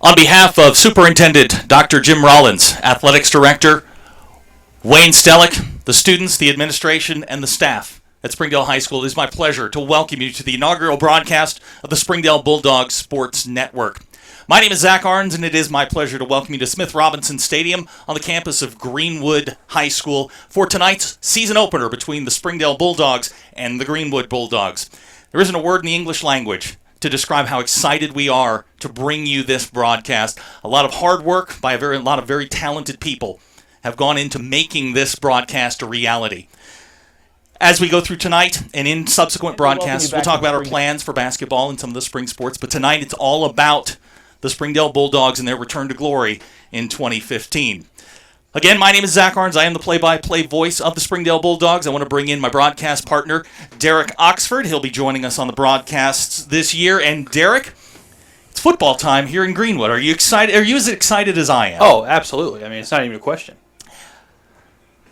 On behalf of Superintendent Dr. Jim Rollins, Athletics Director Wayne Stellick, the students, the administration, and the staff at Springdale High School, it is my pleasure to welcome you to the inaugural broadcast of the Springdale Bulldogs Sports Network. My name is Zach Arns, and it is my pleasure to welcome you to Smith Robinson Stadium on the campus of Greenwood High School for tonight's season opener between the Springdale Bulldogs and the Greenwood Bulldogs. There isn't a word in the English language to describe how excited we are to bring you this broadcast. A lot of hard work by a lot of very talented people have gone into making this broadcast a reality. As we go through tonight and in subsequent broadcasts, we'll talk about our plans for basketball and some of the spring sports, but tonight it's all about the Springdale Bulldogs and their return to glory in 2015. Again, my name is Zach Arns. I am the play-by-play voice of the Springdale Bulldogs. I want to bring in my broadcast partner, Derek Oxford. He'll be joining us on the broadcasts this year. And Derek, it's football time here in Greenwood. Are you excited? Are you as excited as I am? Oh, absolutely. I mean, it's not even a question.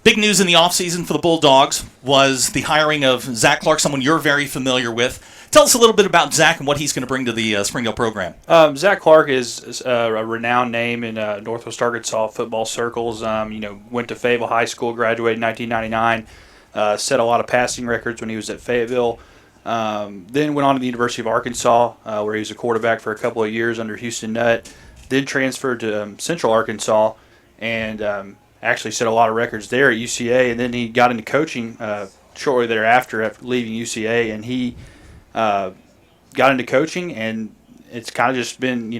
Big news in the offseason for the Bulldogs was the hiring of Zach Clark, someone you're very familiar with. Tell us a little bit about Zach and what he's going to bring to the Springdale program. Zach Clark is a renowned name in Northwest Arkansas football circles. Went to Fayetteville High School, graduated in 1999, set a lot of passing records when he was at Fayetteville. Then went on to the University of Arkansas, where he was a quarterback for a couple of years under Houston Nutt. Then transferred to Central Arkansas and actually set a lot of records there at UCA. And then he got into coaching shortly thereafter after leaving UCA, and he got into coaching, and it's kind of just been,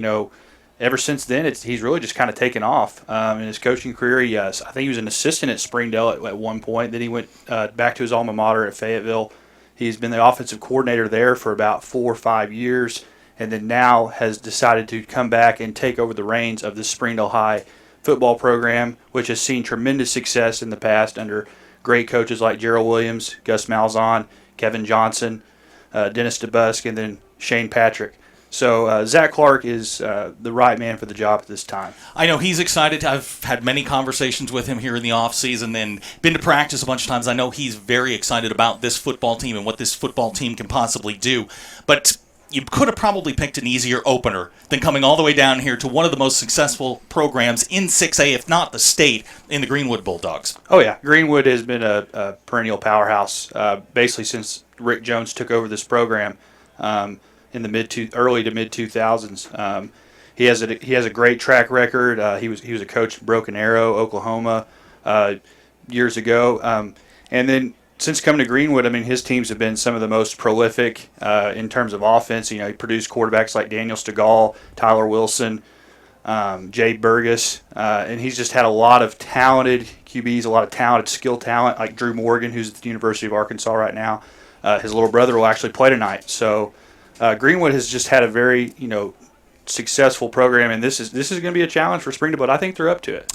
ever since then, he's really just kind of taken off in his coaching career. I think he was an assistant at Springdale at one point. Then he went back to his alma mater at Fayetteville. He's been the offensive coordinator there for about 4 or 5 years, and then now has decided to come back and take over the reins of the Springdale High football program, which has seen tremendous success in the past under great coaches like Gerald Williams, Gus Malzahn, Kevin Johnson, Dennis DeBusk, and then Shane Patrick. So Zach Clark is the right man for the job at this time. I know he's excited. I've had many conversations with him here in the offseason and been to practice a bunch of times. I know he's very excited about this football team and what this football team can possibly do. But you could have probably picked an easier opener than coming all the way down here to one of the most successful programs in 6A, if not the state, in the Greenwood Bulldogs. Oh, yeah. Greenwood has been a perennial powerhouse basically since Rick Jones took over this program in the early to mid-2000s. He has a great track record. He was a coach in Broken Arrow, Oklahoma, years ago. And then since coming to Greenwood, I mean, his teams have been some of the most prolific in terms of offense. He produced quarterbacks like Daniel Stegall, Tyler Wilson, Jay Burgess, and he's just had a lot of talented QBs, a lot of talented skill talent, like Drew Morgan, who's at the University of Arkansas right now. His little brother will actually play tonight. So Greenwood has just had a very, successful program, and this is going to be a challenge for Springdale, but I think they're up to it.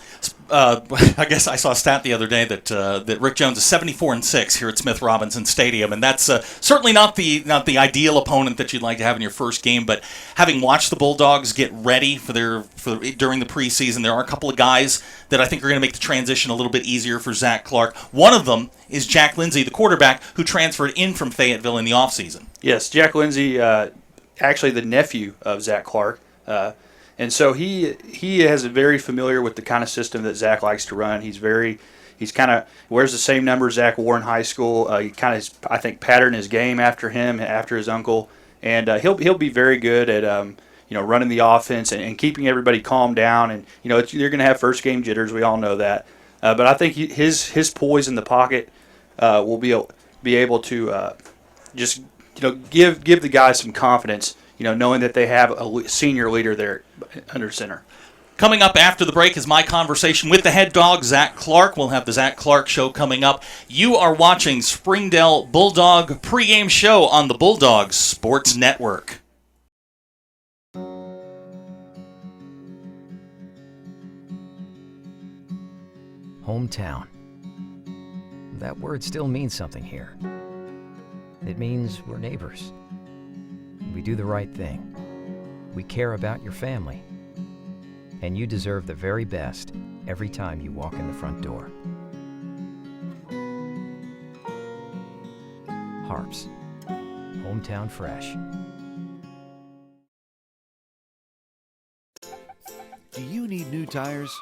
I guess I saw a stat the other day that Rick Jones is 74-6 here at Smith Robinson Stadium, and that's certainly not the ideal opponent that you'd like to have in your first game. But having watched the Bulldogs get ready during the preseason, there are a couple of guys that I think are going to make the transition a little bit easier for Zach Clark. One of them is Jack Lindsay, the quarterback who transferred in from Fayetteville in the offseason. Yes, Jack Lindsay, actually the nephew of Zach Clark. And so he is very familiar with the kind of system that Zach likes to run. He's kind of wears the same number Zach wore in high school. He kind of, I think, patterned his game after his uncle, and he'll be very good at running the offense and keeping everybody calm down. And you're going to have first game jitters. We all know that, but I think his poise in the pocket will be able to just give the guys some confidence. Knowing that they have a senior leader there under center. Coming up after the break is my conversation with the head dog, Zach Clark. We'll have the Zach Clark Show coming up. You are watching Springdale Bulldog pregame show on the Bulldogs Sports Network. Hometown. That word still means something here. It means we're neighbors. We do the right thing. We care about your family. And you deserve the very best every time you walk in the front door. Harps. Hometown fresh. Do you need new tires?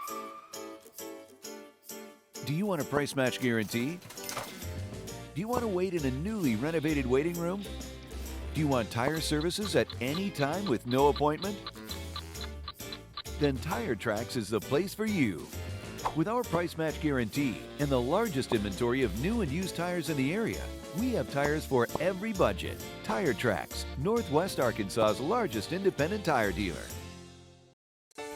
Do you want a price match guarantee? Do you want to wait in a newly renovated waiting room? Do you want tire services at any time with no appointment? Then Tire Tracks is the place for you. With our price match guarantee and the largest inventory of new and used tires in the area, we have tires for every budget. Tire Tracks, Northwest Arkansas's largest independent tire dealer.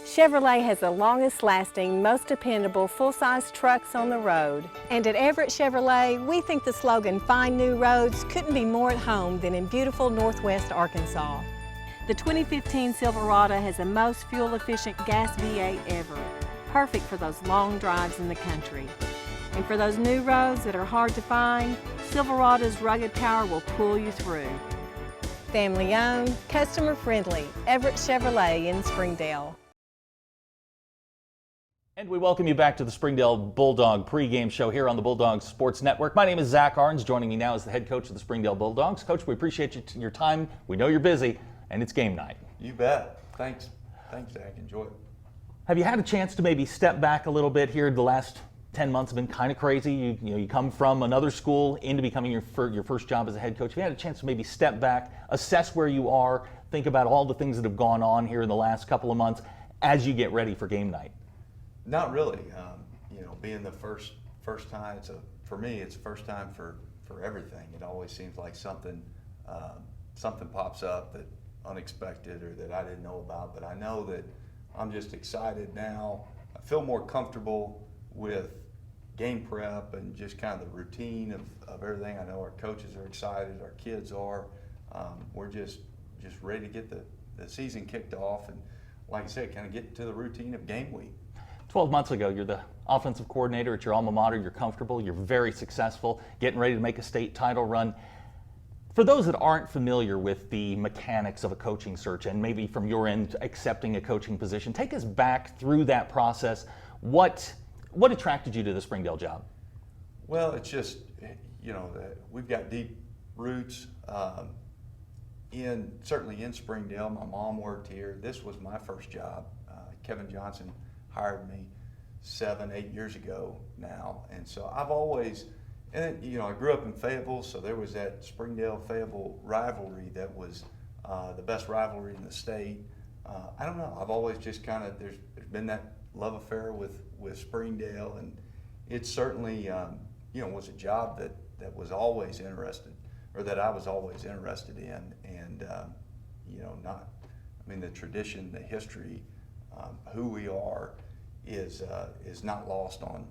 Chevrolet has the longest lasting, most dependable full-size trucks on the road. And at Everett Chevrolet, we think the slogan, "Find New Roads," couldn't be more at home than in beautiful Northwest Arkansas. The 2015 Silverado has the most fuel-efficient gas V8 ever, perfect for those long drives in the country. And for those new roads that are hard to find, Silverado's rugged power will pull you through. Family owned, customer friendly, Everett Chevrolet in Springdale. And we welcome you back to the Springdale Bulldog pregame show here on the Bulldogs Sports Network. My name is Zach Arns. Joining me now is the head coach of the Springdale Bulldogs. Coach, we appreciate your time. We know you're busy, and it's game night. You bet. Thanks, Zach. Enjoy it. Have you had a chance to maybe step back a little bit here? The last 10 months have been kind of crazy. You come from another school into becoming your first job as a head coach. Have you had a chance to maybe step back, assess where you are, think about all the things that have gone on here in the last couple of months as you get ready for game night? Not really. Being the first time, for me, it's the first time for everything. It always seems like something pops up that unexpected or that I didn't know about. But I know that I'm just excited now. I feel more comfortable with game prep and just kind of the routine of everything. I know our coaches are excited, our kids are. We're just ready to get the season kicked off and, like I said, kind of get to the routine of game week. 12 months ago, you're the offensive coordinator at your alma mater. You're comfortable. You're very successful, getting ready to make a state title run. For those that aren't familiar with the mechanics of a coaching search and maybe from your end accepting a coaching position, take us back through that process. What attracted you to the Springdale job? Well, it's just, we've got deep roots certainly in Springdale. My mom worked here. This was my first job. Kevin Johnson hired me 7-8 years ago now, and so I've always, I grew up in Fayetteville, so there was that Springdale-Fayetteville rivalry that was the best rivalry in the state. I don't know, I've always just kind of, there's been that love affair with Springdale, and it certainly, was a job that was always interested, or that I was always interested in, and, the tradition, the history, who we are is not lost on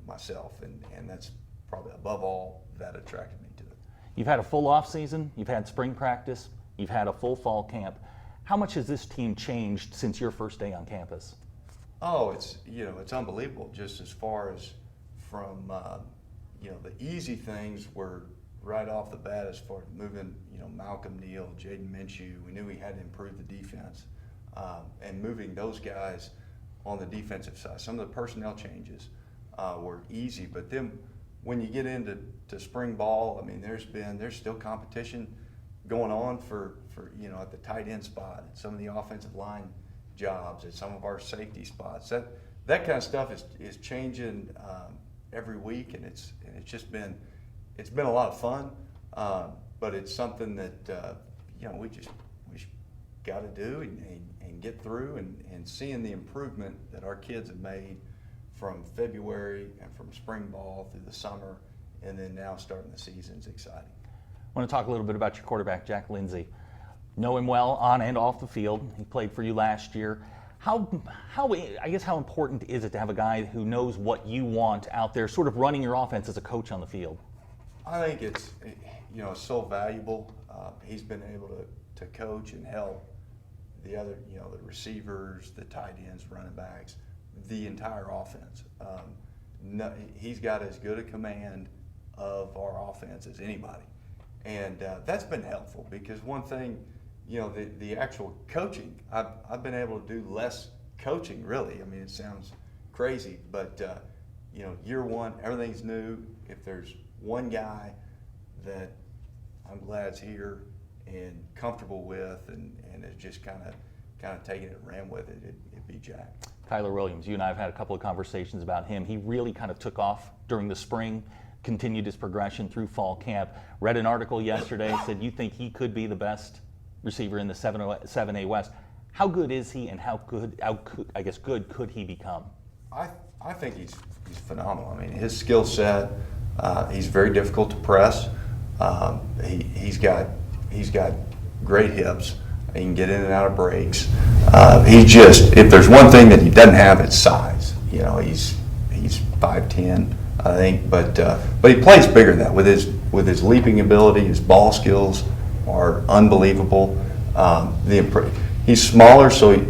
myself, and that's probably above all that attracted me to it. You've had a full off season, you've had spring practice, you've had a full fall camp. How much has this team changed since your first day on campus? Oh, it's unbelievable. Just as far as from the easy things were right off the bat, as far as moving Malcolm Neal, Jaden Minshew. We knew we had to improve the defense. And moving those guys on the defensive side. Some of the personnel changes were easy, but then when you get into spring ball, there's still competition going on for at the tight end spot, at some of the offensive line jobs, at some of our safety spots. That kind of stuff is changing every week, and it's been a lot of fun, but it's something that we got to do and get through, and seeing the improvement that our kids have made from February and from spring ball through the summer, and then now starting the season is exciting. I want to talk a little bit about your quarterback, Jack Lindsay. Know him well on and off the field. He played for you last year. How important is it to have a guy who knows what you want out there, sort of running your offense as a coach on the field? I think it's so valuable. He's been able to coach and help the other, the receivers, the tight ends, running backs, the entire offense. He's got as good a command of our offense as anybody. And that's been helpful, because one thing, the actual coaching, I've been able to do less coaching, really. It sounds crazy, but year one, everything's new. If there's one guy that I'm glad's here and comfortable with and is just kind of kind of taken it and ran with it, it'd be Jack. Kyler Williams, you and I have had a couple of conversations about him. He really kind of took off during the spring, continued his progression through fall camp. Read an article yesterday, said you think he could be the best receiver in the 7A West. How good is he, and how good could he become? I think he's phenomenal. I mean, his skill set, he's very difficult to press. He's got great hips. He can get in and out of breaks. If there's one thing that he doesn't have, it's size. You know, he's 5'10", I think, but he plays bigger than that with his leaping ability. His ball skills are unbelievable. He's smaller, so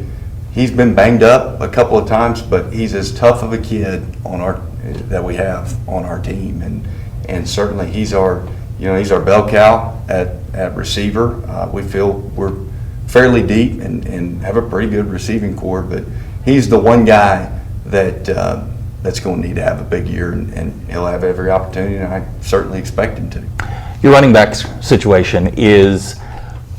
he's been banged up a couple of times, but he's as tough of a kid that we have on our team, and certainly he's our bell cow at receiver. We feel we're fairly deep and have a pretty good receiving core, but he's the one guy that's going to need to have a big year, and he'll have every opportunity, and I certainly expect him to. Your running back situation is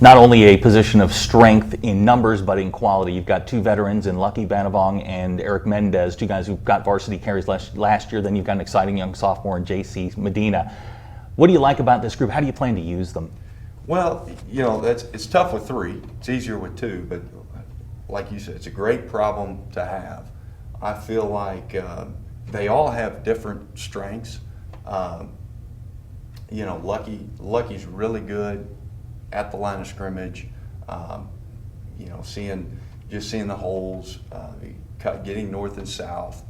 not only a position of strength in numbers, but in quality. You've got two veterans in Lucky Banavong and Eric Mendez, two guys who got varsity carries last year. Then you've got an exciting young sophomore in J.C. Medina. What do you like about this group? How do you plan to use them? Well, you know, it's tough with three. It's easier with two, but like you said, it's a great problem to have. I feel like they all have different strengths. You know, Lucky's really good at the line of scrimmage. You know, seeing the holes, getting north and south.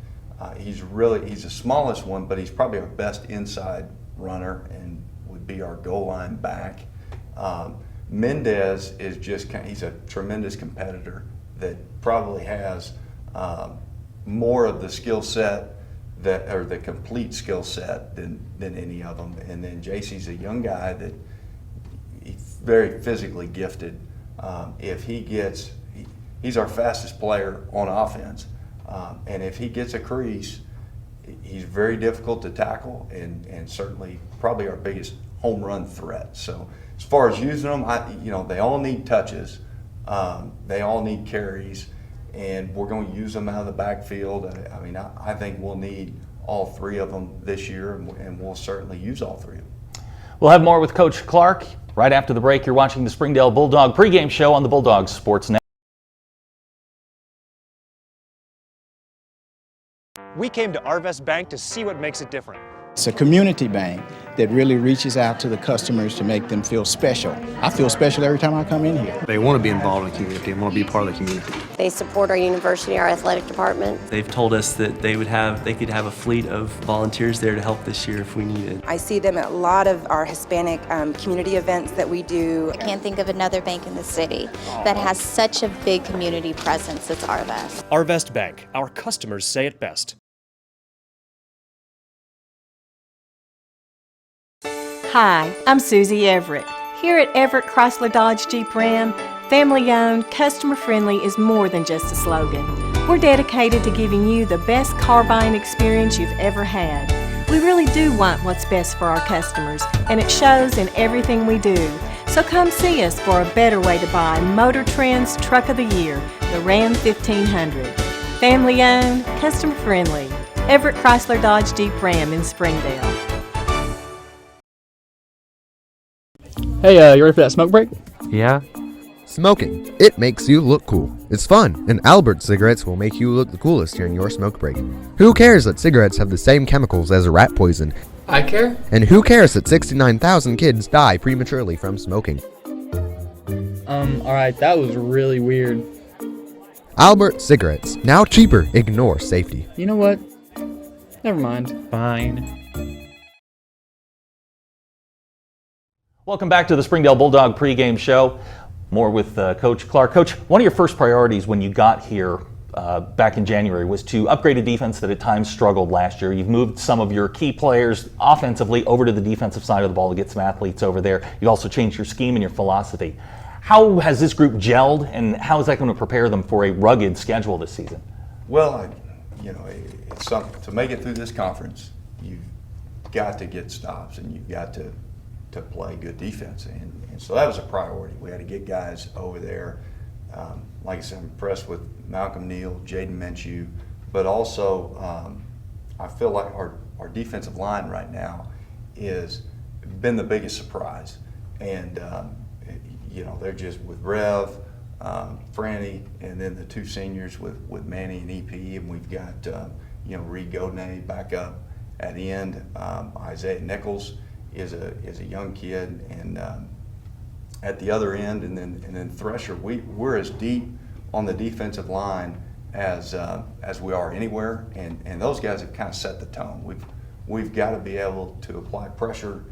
He's the smallest one, but he's probably our best inside runner and would be our goal line back. Mendez is he's a tremendous competitor that probably has more of the skill set or the complete skill set than any of them. And then JC's a young guy that he's very physically gifted. He's our fastest player on offense. And if he gets a crease, he's very difficult to tackle and certainly probably our biggest home run threat. So as far as using them, they all need touches. They all need carries, and we're going to use them out of the backfield. I think we'll need all three of them this year, and we'll certainly use all three of them. We'll have more with Coach Clark right after the break. You're watching the Springdale Bulldog pregame show on the Bulldogs Sports Network. We came to Arvest Bank to see what makes it different. It's a community bank that really reaches out to the customers to make them feel special. I feel special every time I come in here. They want to be involved in the community and want to be part of the community. They support our university, our athletic department. They've told us that they could have a fleet of volunteers there to help this year if we needed. I see them at a lot of our Hispanic community events that we do. I can't think of another bank in the city that has such a big community presence as Arvest. Arvest Bank, our customers say it best. Hi, I'm Susie Everett. Here at Everett Chrysler Dodge Jeep Ram, family-owned, customer-friendly is more than just a slogan. We're dedicated to giving you the best car buying experience you've ever had. We really do want what's best for our customers, and it shows in everything we do. So come see us for a better way to buy Motor Trend's Truck of the Year, the Ram 1500. Family-owned, customer-friendly. Everett Chrysler Dodge Jeep Ram in Springdale. Hey, you ready for that smoke break? Yeah. Smoking. It makes you look cool. It's fun, and Albert cigarettes will make you look the coolest during your smoke break. Who cares that cigarettes have the same chemicals as rat poison? I care. And who cares that 69,000 kids die prematurely from smoking? Alright, that was really weird. Albert cigarettes. Now cheaper. Ignore safety. You know what? Never mind. Fine. Welcome back to the Springdale Bulldog pregame show. More with Coach Clark. Coach, one of your first priorities when you got here back in January was to upgrade a defense that at times struggled last year. You've moved some of your key players offensively over to the defensive side of the ball to get some athletes over there. You've also changed your scheme and your philosophy. How has this group gelled, and how is that going to prepare them for a rugged schedule this season? Well, it's something to make it through this conference. You've got to get stops, and you've got to play good defense, and so that was a priority. We had to get guys over there like I said, I'm impressed with Malcolm Neal, Jaden Minshew, but also I feel like our defensive line right now is been the biggest surprise. And, they're just with Rev, Franny, and then the two seniors with Manny and EP, and we've got, Reed Godney back up at the end. Isaiah Nichols is a young kid, and at the other end, and then Thresher, we're as deep on the defensive line as we are anywhere, and those guys have kind of set the tone. We've got to be able to apply pressure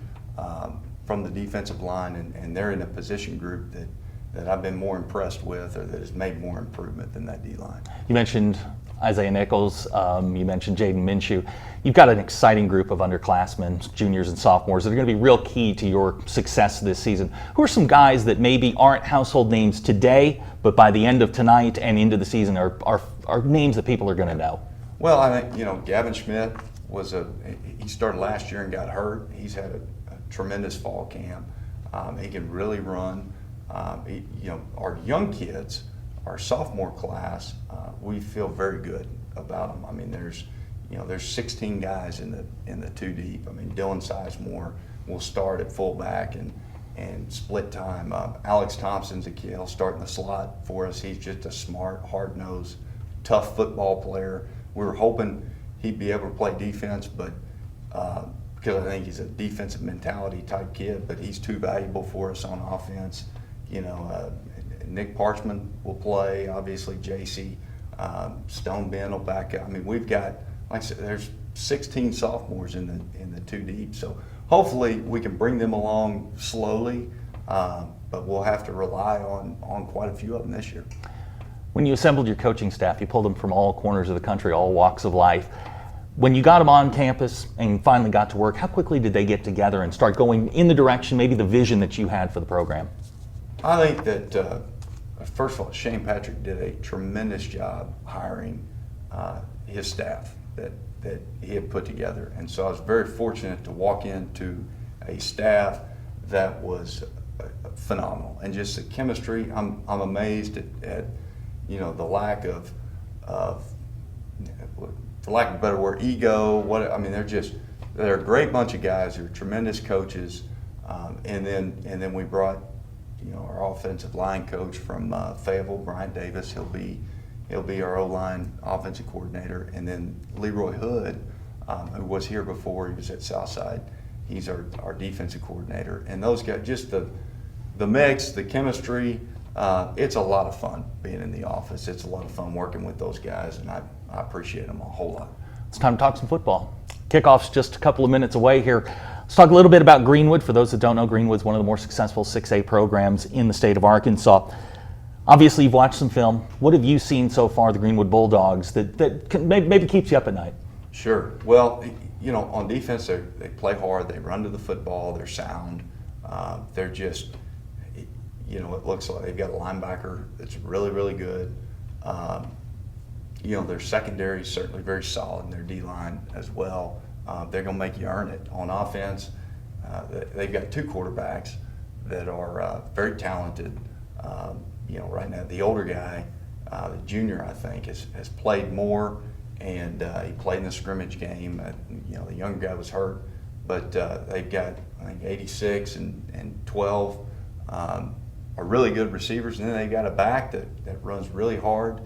from the defensive line, and they're in a position group that I've been more impressed with, or that has made more improvement than that D-line. You mentioned Isaiah Nichols, you mentioned Jaden Minshew. You've got an exciting group of underclassmen, juniors and sophomores, that are going to be real key to your success this season. Who are some guys that maybe aren't household names today, but by the end of tonight and into the season are names that people are going to know? Well, I think, Gavin Schmidt he started last year and got hurt. He's had a tremendous fall camp. He can really run. Our young kids, our sophomore class, we feel very good about them. I mean, there's 16 guys in the two deep. I mean, Dylan Sizemore will start at fullback and split time. Alex Thompson's a kid. He'll start in the slot for us. He's just a smart, hard-nosed, tough football player. We were hoping he'd be able to play defense, but because I think he's a defensive mentality type kid, but he's too valuable for us on offense. Nick Parchman will play, obviously JC, Stone Ben will back up. I mean, we've got, like I said, there's 16 sophomores in the two deep, so hopefully we can bring them along slowly, but we'll have to rely on quite a few of them this year. When you assembled your coaching staff, you pulled them from all corners of the country, all walks of life. When you got them on campus and finally got to work, how quickly did they get together and start going in the direction, maybe the vision that you had for the program? I think that, first of all, Shane Patrick did a tremendous job hiring his staff that he had put together. And so I was very fortunate to walk into a staff that was phenomenal. And just the chemistry, I'm amazed at the lack of for lack of a better word, ego. They're a great bunch of guys. They're tremendous coaches, and then we brought our offensive line coach from Fayetteville, Brian Davis. He'll be our O-line offensive coordinator, and then Leroy Hood, who was here before. He was at Southside. He's our defensive coordinator, and those guys, just the mix, the chemistry. It's a lot of fun being in the office. It's a lot of fun working with those guys, and I appreciate them a whole lot. It's time to talk some football. Kickoff's just a couple of minutes away here. Let's talk a little bit about Greenwood. For those that don't know, Greenwood's one of the more successful 6A programs in the state of Arkansas. Obviously, you've watched some film. What have you seen so far, the Greenwood Bulldogs, that maybe keeps you up at night? Sure. Well, on defense, they play hard. They run to the football. They're sound. They're just, it looks like they've got a linebacker that's really, really good. Their secondary is certainly very solid, and their D-line as well. They're going to make you earn it. On offense, they've got two quarterbacks that are very talented. Right now, the older guy, the junior, I think, has played more, and he played in the scrimmage game. The younger guy was hurt, but they've got, I think, 86 and 12 are really good receivers, and then they got a back that runs really hard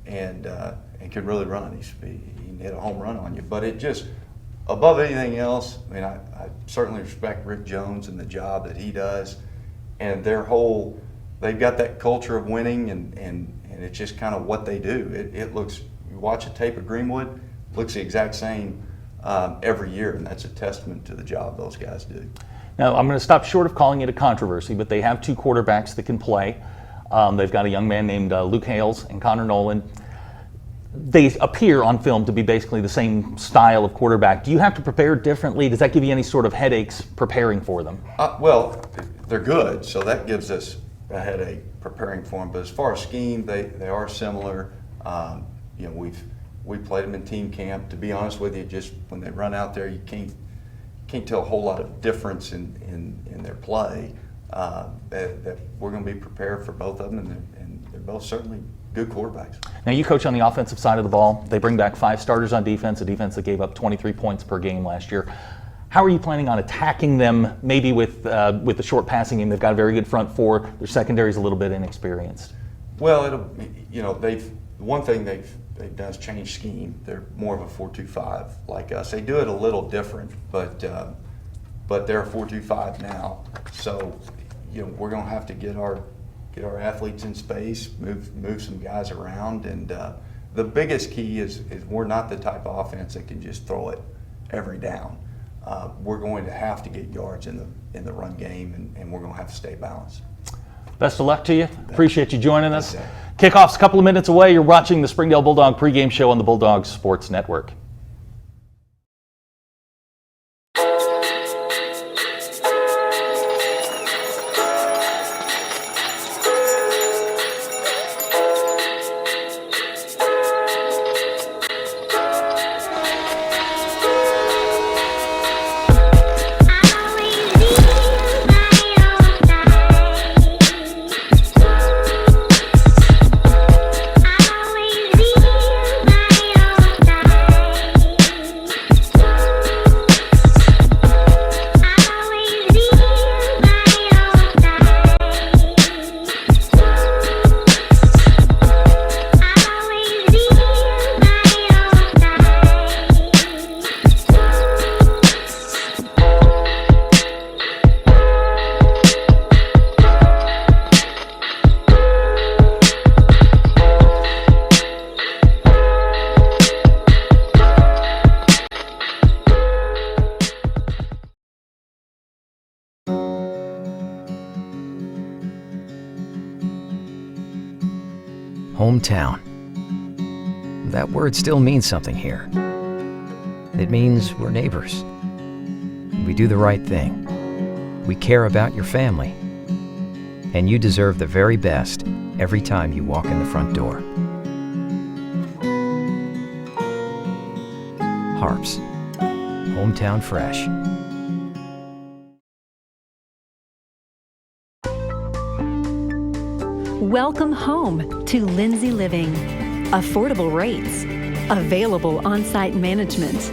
and can really run. He can hit a home run on you. But it just, above anything else, I certainly respect Rick Jones and the job that he does, and they've got that culture of winning, and it's just kind of what they do. It looks, you watch a tape of Greenwood, it looks the exact same every year, and that's a testament to the job those guys do. Now, I'm going to stop short of calling it a controversy, but they have two quarterbacks that can play. They've got a young man named Luke Hales and Connor Nolan. They appear on film to be basically the same style of quarterback. Do you have to prepare differently? Does that give you any sort of headaches preparing for them? Well, they're good, so that gives us a headache preparing for them. But as far as scheme, they are similar. We played them in team camp. To be honest with you, just when they run out there, you can't tell a whole lot of difference in their play. that we're going to be prepared for both of them, and they're both certainly good quarterbacks. Now you coach on the offensive side of the ball. They bring back 5 starters on defense, a defense that gave up 23 points per game last year. How are you planning on attacking them, maybe with the short passing game? They've got a very good front four. Their secondary's a little bit inexperienced. Well, one thing they've done is change scheme. They're more of a 4-2-5 like us. They do it a little different, but they're a 4-2-5 now. So, we're going to have to get our athletes in space, move some guys around, and the biggest key is we're not the type of offense that can just throw it every down. We're going to have to get yards in the run game, and we're going to have to stay balanced. Best of luck to you. Appreciate you joining us. Kickoff's a couple of minutes away. You're watching the Springdale Bulldog pregame show on the Bulldog Sports Network. Hometown. That word still means something here. It means we're neighbors. We do the right thing. We care about your family. And you deserve the very best every time you walk in the front door. HAR-BER. Hometown Fresh. Welcome home to Lindsay Living. Affordable rates, available on-site management,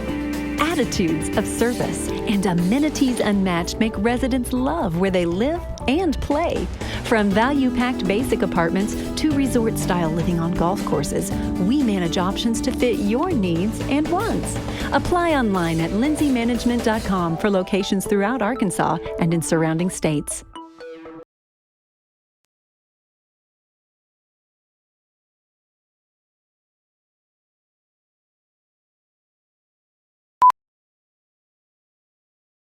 attitudes of service, and amenities unmatched make residents love where they live and play. From value-packed basic apartments to resort-style living on golf courses, we manage options to fit your needs and wants. Apply online at lindsaymanagement.com for locations throughout Arkansas and in surrounding states.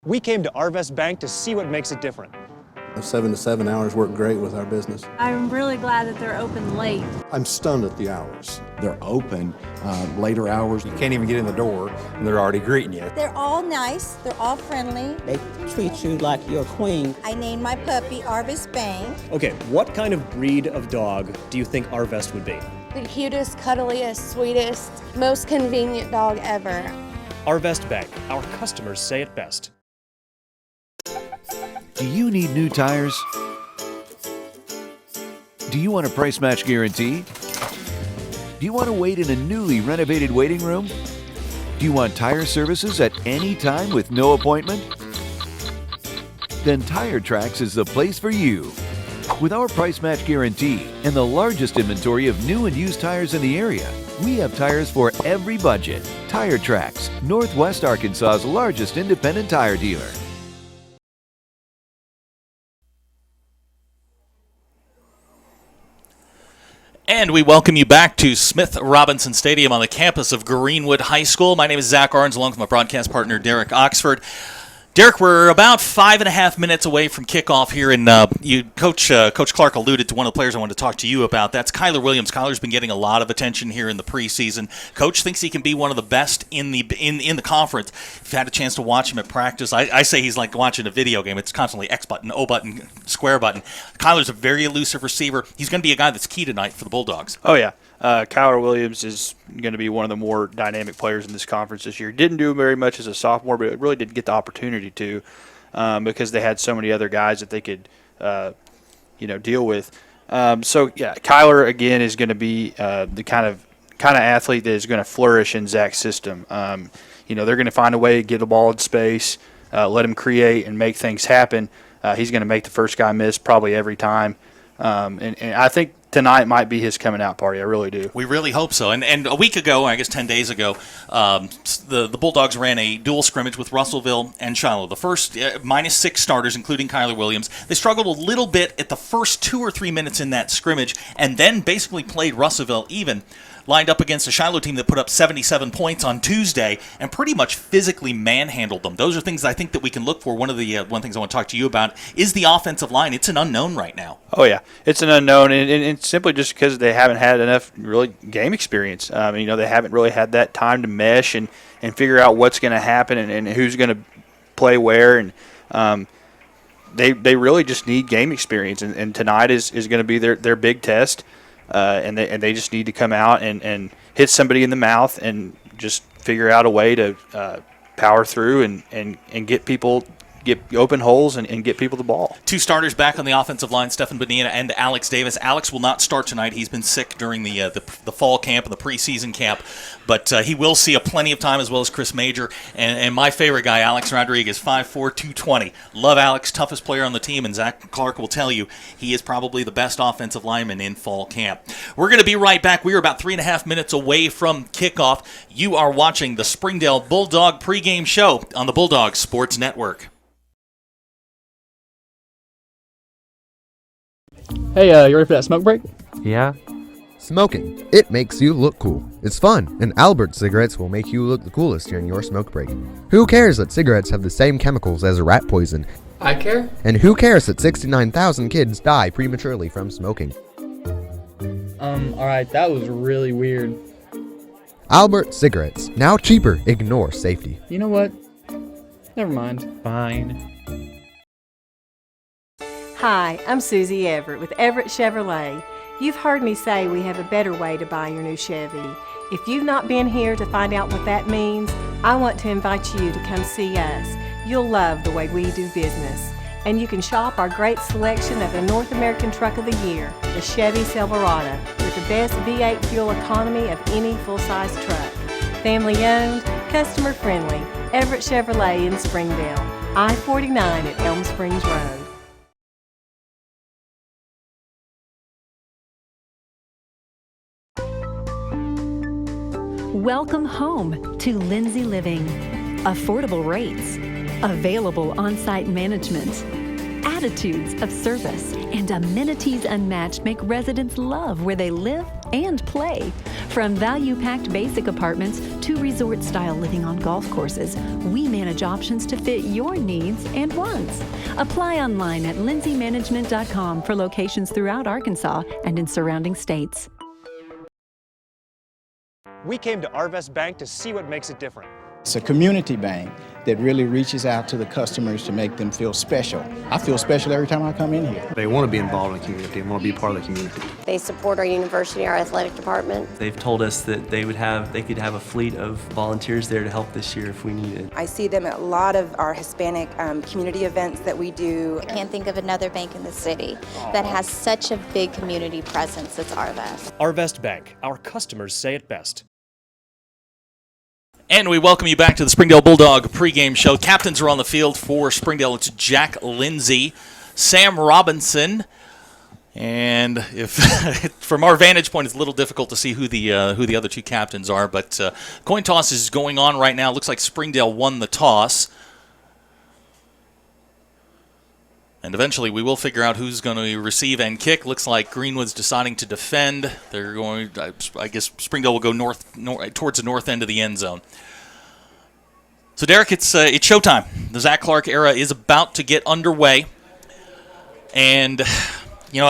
We came to Arvest Bank to see what makes it different. 7 to 7 hours work great with our business. I'm really glad that they're open late. I'm stunned at the hours. They're open later hours. You can't even get in the door and they're already greeting you. They're all nice. They're all friendly. They treat you like you're a queen. I named my puppy Arvest Bank. Okay, what kind of breed of dog do you think Arvest would be? The cutest, cuddliest, sweetest, most convenient dog ever. Arvest Bank. Our customers say it best. Do you need new tires? Do you want a price match guarantee? Do you want to wait in a newly renovated waiting room? Do you want tire services at any time with no appointment? Then Tire Tracks is the place for you. With our price match guarantee and the largest inventory of new and used tires in the area, we have tires for every budget. Tire Tracks, Northwest Arkansas's largest independent tire dealer. And we welcome you back to Smith Robinson Stadium on the campus of Greenwood High School. My name is Zach Arns, along with my broadcast partner, Derek Oxford. Derek, we're about 5.5 minutes away from kickoff here, and Coach Clark alluded to one of the players I wanted to talk to you about. That's Kyler Williams. Kyler's been getting a lot of attention here in the preseason. Coach thinks he can be one of the best in the conference. If you've had a chance to watch him at practice, I say he's like watching a video game. It's constantly X button, O button, square button. Kyler's a very elusive receiver. He's going to be a guy that's key tonight for the Bulldogs. Oh, yeah. Kyler Williams is going to be one of the more dynamic players in this conference this year. Didn't do very much as a sophomore, but really didn't get the opportunity to because they had so many other guys that they could deal with. So yeah, Kyler again is going to be the kind of athlete that is going to flourish in Zach's system. They're going to find a way to get the ball in space, let him create and make things happen. He's going to make the first guy miss probably every time. And I think tonight might be his coming out party. I really do. We really hope so. And a week ago, I guess 10 days ago, the Bulldogs ran a dual scrimmage with Russellville and Shiloh. The first -6 starters, including Kyler Williams. They struggled a little bit at the first 2 or 3 minutes in that scrimmage, and then basically played Russellville even. Lined up against a Shiloh team that put up 77 points on Tuesday and pretty much physically manhandled them. Those are things I think that we can look for. One of the things I want to talk to you about is the offensive line. It's an unknown right now. Oh, yeah. It's an unknown, and it's simply just because they haven't had enough really game experience. They haven't really had that time to mesh and figure out what's going to happen and who's going to play where. And they really just need game experience, and tonight is going to be their big test. And they just need to come out and hit somebody in the mouth and just figure out a way to power through and get open holes and get people the ball. 2 starters back on the offensive line, Stefan Bonilla and Alex Davis. Alex will not start tonight. He's been sick during the fall camp and the preseason camp, but he will see plenty of time, as well as Chris Major and my favorite guy, Alex Rodriguez, 5'4", 220. Love Alex, toughest player on the team, and Zach Clark will tell you he is probably the best offensive lineman in fall camp. We're going to be right back. We are about 3.5 minutes away from kickoff. You are watching the Springdale Bulldog pregame show on the Bulldog Sports Network. Hey, you ready for that smoke break? Yeah. Smoking. It makes you look cool. It's fun, and Albert cigarettes will make you look the coolest during your smoke break. Who cares that cigarettes have the same chemicals as rat poison? I care. And who cares that 69,000 kids die prematurely from smoking? Alright, that was really weird. Albert cigarettes. Now cheaper. Ignore safety. You know what? Never mind. Fine. Hi, I'm Susie Everett with Everett Chevrolet. You've heard me say we have a better way to buy your new Chevy. If you've not been here to find out what that means, I want to invite you to come see us. You'll love the way we do business. And you can shop our great selection of the North American Truck of the Year, the Chevy Silverado, with the best V8 fuel economy of any full-size truck. Family owned, customer friendly, Everett Chevrolet in Springdale, I-49 at Elm Springs Road. Welcome home to Lindsay Living. Affordable rates, available on-site management, attitudes of service, and amenities unmatched make residents love where they live and play. From value-packed basic apartments to resort-style living on golf courses, we manage options to fit your needs and wants. Apply online at lindsaymanagement.com for locations throughout Arkansas and in surrounding states. We came to Arvest Bank to see what makes it different. It's a community bank that really reaches out to the customers to make them feel special. I feel special every time I come in here. They want to be involved in the community and want to be part of the community. They support our university, our athletic department. They've told us that they could have a fleet of volunteers there to help this year if we needed. I see them at a lot of our Hispanic community events that we do. I can't think of another bank in the city that has such a big community presence as Arvest. Arvest Bank. Our customers say it best. And we welcome you back to the Springdale Bulldog pregame show. Captains are on the field for Springdale. It's Jack Lindsay, Sam Robinson, and if from our vantage point, it's a little difficult to see who the other 2 captains are. But coin toss is going on right now. Looks like Springdale won the toss, and eventually we will figure out who's going to receive and kick. Looks like Greenwood's deciding to defend. They're going. I guess Springdale will go north towards the north end of the end zone. So, Derek, it's showtime. The Zach Clark era is about to get underway. And, you know,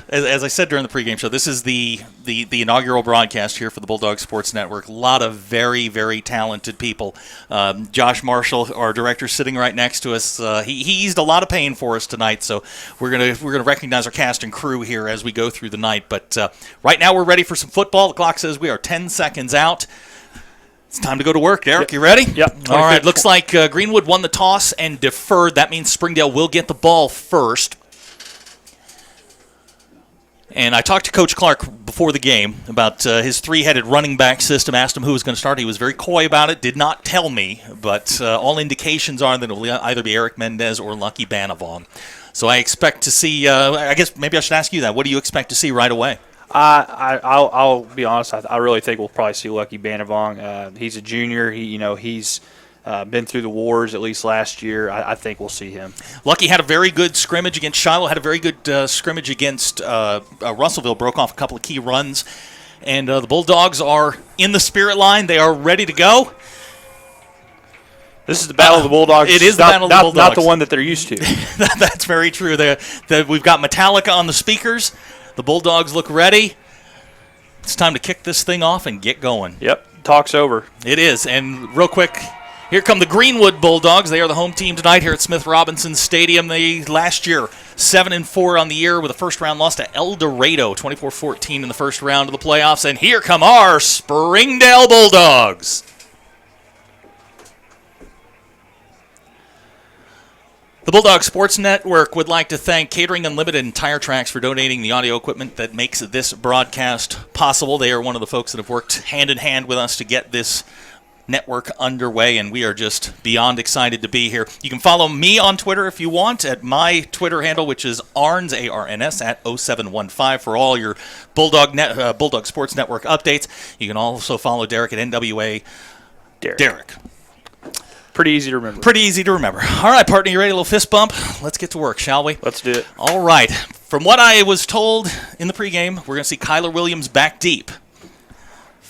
as I said during the pregame show, this is the inaugural broadcast here for the Bulldog Sports Network. A lot of very, very talented people. Josh Marshall, our director, sitting right next to us. He eased a lot of pain for us tonight, so we're gonna recognize our cast and crew here as we go through the night. But right now we're ready for some football. The clock says we are 10 seconds out. It's time to go to work. Derek, you ready? Yep. All right. Looks like Greenwood won the toss and deferred. That means Springdale will get the ball first. And I talked to Coach Clark before the game about his three-headed running back system, asked him who was going to start. He was very coy about it, did not tell me, but all indications are that it will either be Eric Mendez or Lucky Banavong. So I expect to see, I guess maybe I should ask you that. What do you expect to see right away? I'll be honest. I really think we'll probably see Lucky Banavong. He's a junior. He's been through the wars at least last year. I think we'll see him. Lucky had a very good scrimmage against Shiloh, had a very good scrimmage against Russellville, broke off a couple of key runs. And the Bulldogs are in the spirit line. They are ready to go. This is the Battle of the Bulldogs. It is the Battle of the Bulldogs. Not the one that they're used to. That's very true. We've got Metallica on the speakers. The Bulldogs look ready. It's time to kick this thing off and get going. Yep, talk's over. It is. And real quick, here come the Greenwood Bulldogs. They are the home team tonight here at Smith Robinson Stadium. They last year 7-4 on the year with a first-round loss to El Dorado, 24-14 in the first round of the playoffs. And here come our Springdale Bulldogs. The Bulldog Sports Network would like to thank Catering Unlimited and Tire Tracks for donating the audio equipment that makes this broadcast possible. They are one of the folks that have worked hand in hand with us to get this network underway, and we are just beyond excited to be here. You can follow me on Twitter if you want at my Twitter handle, which is Arns, A-R-N-S, at 0715 for all your Bulldog Sports Network updates. You can also follow Derek at NWA Derek. Pretty easy to remember. Pretty easy to remember. All right, partner, you ready? A little fist bump? Let's get to work, shall we? Let's do it. All right. From what I was told in the pregame, we're going to see Kyler Williams back deep.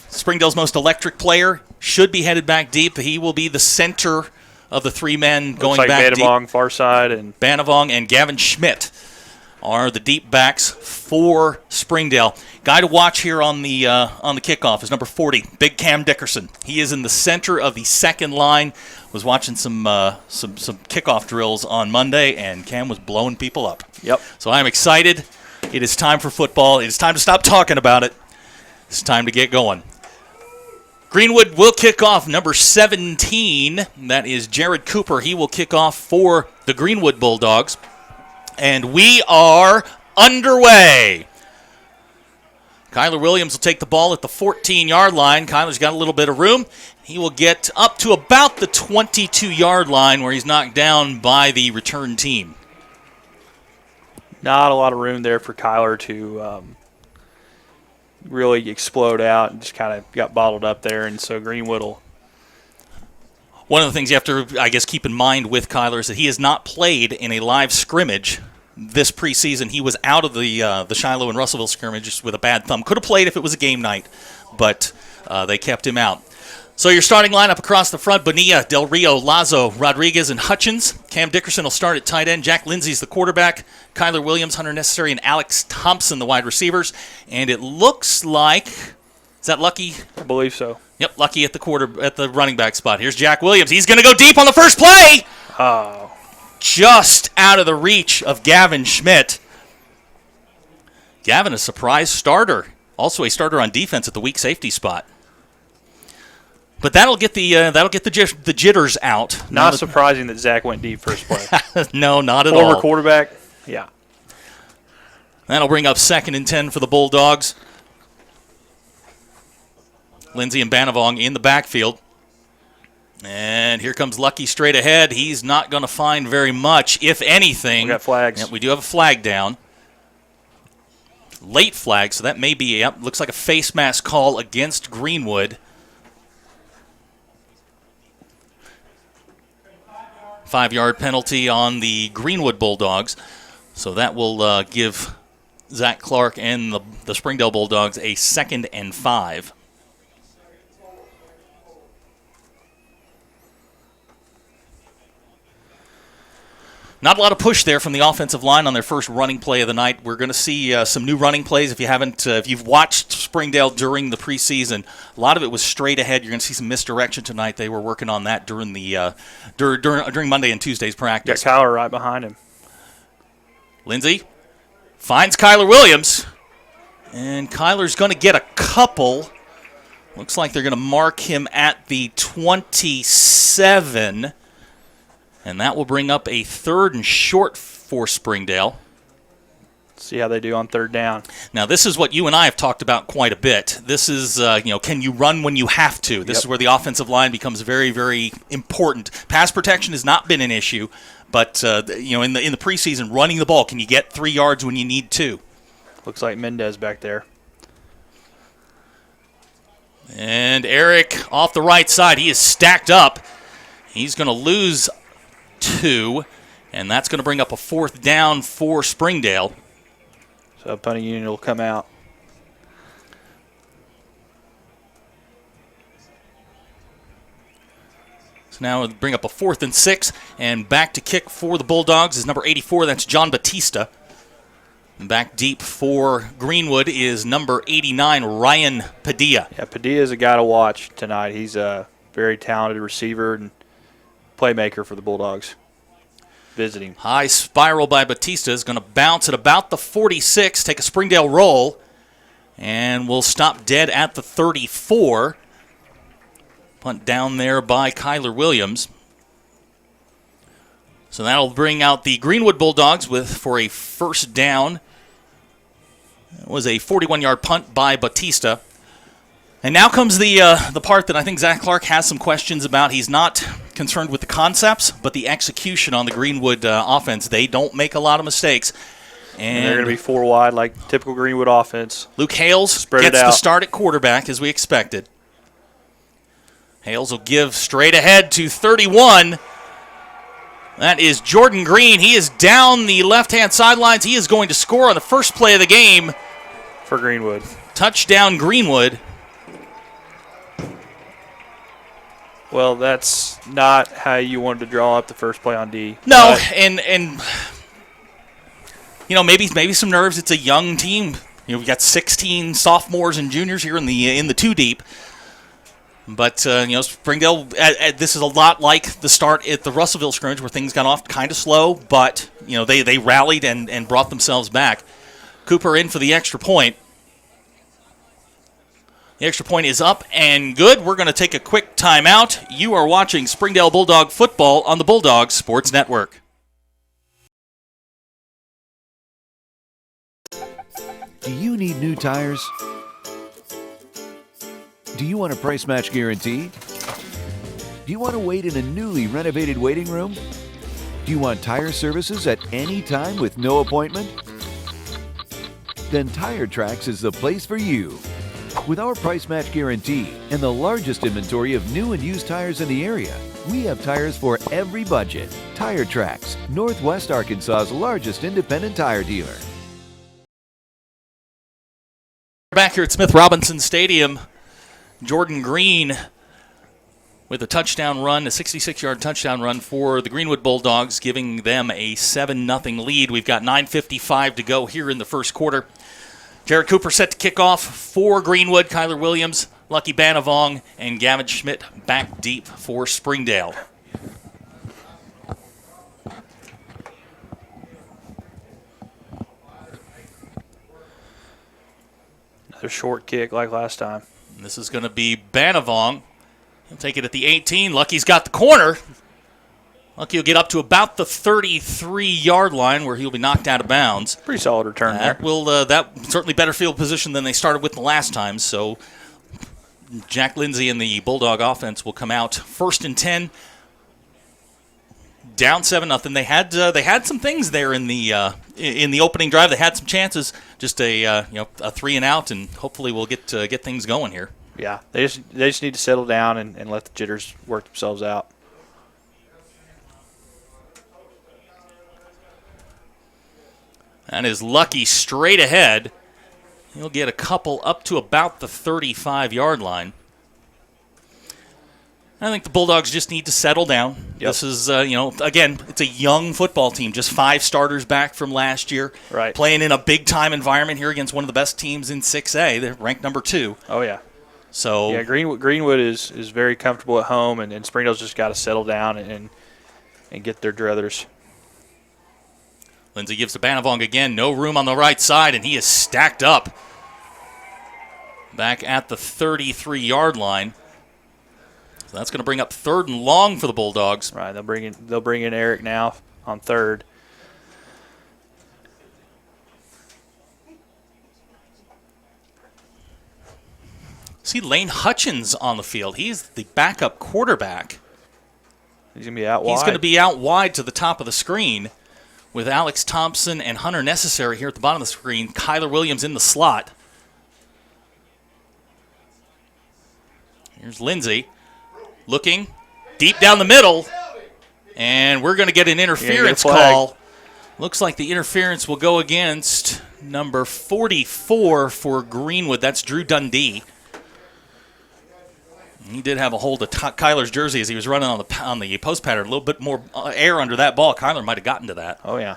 Springdale's most electric player should be headed back deep. He will be the center of the three men going back deep. Banavong, far side, and Banavong and Gavin Schmidt are the deep backs for Springdale. Guy to watch here on the kickoff is number 40, Big Cam Dickerson. He is in the center of the second line. Was watching some kickoff drills on Monday, and Cam was blowing people up. Yep. So I'm excited. It is time for football. It is time to stop talking about it. It's time to get going. Greenwood will kick off number 17. That is Jared Cooper. He will kick off for the Greenwood Bulldogs. And we are underway. Kyler Williams will take the ball at the 14-yard line. Kyler's got a little bit of room. He will get up to about the 22-yard line where he's knocked down by the return team. Not a lot of room there for Kyler to really explode out, and just kind of got bottled up there, and so Greenwood will. One of the things you have to, I guess, keep in mind with Kyler is that he has not played in a live scrimmage this preseason. He was out of the Shiloh and Russellville scrimmage with a bad thumb. Could have played if it was a game night, but they kept him out. So your starting lineup across the front, Bonilla, Del Rio, Lazo, Rodriguez, and Hutchins. Cam Dickerson will start at tight end. Jack Lindsay's the quarterback. Kyler Williams, Hunter Necessary, and Alex Thompson, the wide receivers. And it looks like, is that Lucky? I believe so. Yep, Lucky at the running back spot. Here's Jack Williams. He's going to go deep on the first play. Oh. Just out of the reach of Gavin Schmidt. Gavin, a surprise starter. Also a starter on defense at the weak safety spot. But that'll get the jitters out. Not surprising that Zach went deep first play. No, not at all. Former quarterback, yeah. That'll bring up 2nd and 10 for the Bulldogs. Lindsay and Banavong in the backfield. And here comes Lucky straight ahead. He's not going to find very much, if anything. We got flags. Yep, we do have a flag down. Late flag, so that may be, looks like a face mask call against Greenwood. 5-yard penalty on the Greenwood Bulldogs. So that will give Zach Clark and the Springdale Bulldogs a 2nd and 5. Not a lot of push there from the offensive line on their first running play of the night. We're going to see some new running plays. If you've watched Springdale during the preseason, a lot of it was straight ahead. You're going to see some misdirection tonight. They were working on that during the during Monday and Tuesday's practice. Got Kyler right behind him. Lindsay finds Kyler Williams, and Kyler's going to get a couple. Looks like they're going to mark him at the 27. And that will bring up a 3rd and short for Springdale. See how they do on third down. Now, this is what you and I have talked about quite a bit. This is, can you run when you have to? This is where the offensive line becomes very, very important. Pass protection has not been an issue, but in the preseason, running the ball, can you get 3 yards when you need to? Looks like Mendez back there. And Eric off the right side. He is stacked up. He's going to lose 2, and that's going to bring up a 4th down for Springdale. So punting unit will come out. So now we'll bring up a 4th and 6, and back to kick for the Bulldogs is number 84. That's John Batista. And back deep for Greenwood is number 89, Ryan Padilla. Yeah, Padilla is a guy to watch tonight. He's a very talented receiver and playmaker for the Bulldogs. Visiting. High spiral by Batista is going to bounce at about the 46, take a Springdale roll, and we'll stop dead at the 34. Punt down there by Kyler Williams. So that'll bring out the Greenwood Bulldogs for a 1st down. It was a 41-yard punt by Batista. And now comes the part that I think Zach Clark has some questions about. He's not concerned with the concepts, but the execution on the Greenwood offense. They don't make a lot of mistakes. And they're going to be 4 wide like typical Greenwood offense. Luke Hales gets the start at quarterback as we expected. Hales will give straight ahead to 31. That is Jordan Green. He is down the left-hand sidelines. He is going to score on the first play of the game. For Greenwood. Touchdown Greenwood. Well, that's not how you wanted to draw up the first play on D. No, and maybe some nerves. It's a young team. We've got 16 sophomores and juniors here in the 2 deep. But Springdale. This is a lot like the start at the Russellville scrimmage, where things got off kind of slow, but they rallied and brought themselves back. Cooper in for the extra point. The extra point is up and good. We're going to take a quick timeout. You are watching Springdale Bulldog football on the Bulldogs Sports Network. Do you need new tires? Do you want a price match guarantee? Do you want to wait in a newly renovated waiting room? Do you want tire services at any time with no appointment? Then Tire Tracks is the place for you. With our price match guarantee and the largest inventory of new and used tires in the area, we have tires for every budget. Tire Tracks, Northwest Arkansas's largest independent tire dealer. Back here at Smith Robinson Stadium, Jordan Green with a touchdown run, a 66-yard touchdown run for the Greenwood Bulldogs, giving them a 7-0 lead. We've got 9:55 to go here in the first quarter. Jared Cooper set to kick off for Greenwood. Kyler Williams, Lucky Banavong, and Gavin Schmidt back deep for Springdale. Another short kick like last time. And this is going to be Banavong. He'll take it at the 18. Lucky's got the corner. Lucky will get up to about the 33-yard line where he'll be knocked out of bounds. Pretty solid return there. That certainly better field position than they started with the last time. So Jack Lindsay and the Bulldog offense will come out 1st and 10, down 7-0. They had some things there in the opening drive. They had some chances. Just a 3 and out, and hopefully we'll get things going here. Yeah, they just need to settle down and let the jitters work themselves out. That is Lucky straight ahead. He'll get a couple up to about the 35-yard line. I think the Bulldogs just need to settle down. Yep. This is, again, it's a young football team. Just 5 starters back from last year. Right. Playing in a big-time environment here against one of the best teams in 6A. They're ranked number 2. Oh, yeah. So yeah, Greenwood is very comfortable at home, and Springdale's just got to settle down and get their druthers. Lindsay gives to Banavong again. No room on the right side, and he is stacked up back at the 33-yard line. So that's going to bring up 3rd and long for the Bulldogs. Right, they'll bring in Eric now on 3rd. See Lane Hutchins on the field. He's the backup quarterback. He's going to be out wide. He's going to be out wide to the top of the screen with Alex Thompson and Hunter Necessary here at the bottom of the screen. Kyler Williams in the slot. Here's Lindsey looking deep down the middle, and we're going to get an interference call. Looks like the interference will go against number 44 for Greenwood. That's Drew Dundee. He did have a hold of Kyler's jersey as he was running on the post pattern. A little bit more air under that ball. Kyler might have gotten to that. Oh, yeah.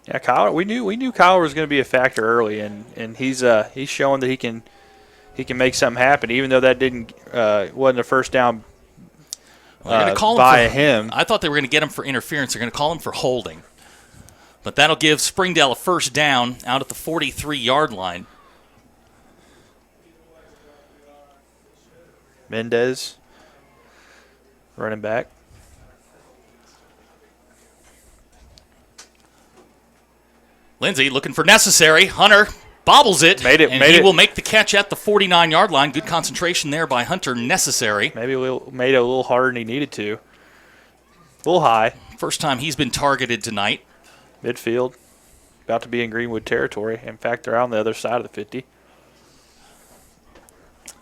Yeah, Kyler. We knew Kyler was going to be a factor early, and he's showing that he can make something happen, even though that wasn't a first down by him. I thought they were going to get him for interference. They're going to call him for holding, but that'll give Springdale a first down out at the 43-yard line. Mendez, running back. Lindsey looking for Necessary. Hunter bobbles it. He will make the catch at the 49-yard line. Good concentration there by Hunter Necessary. Maybe made it a little harder than he needed to. A little high. First time he's been targeted tonight. Midfield. About to be in Greenwood territory. In fact, they're out on the other side of the 50.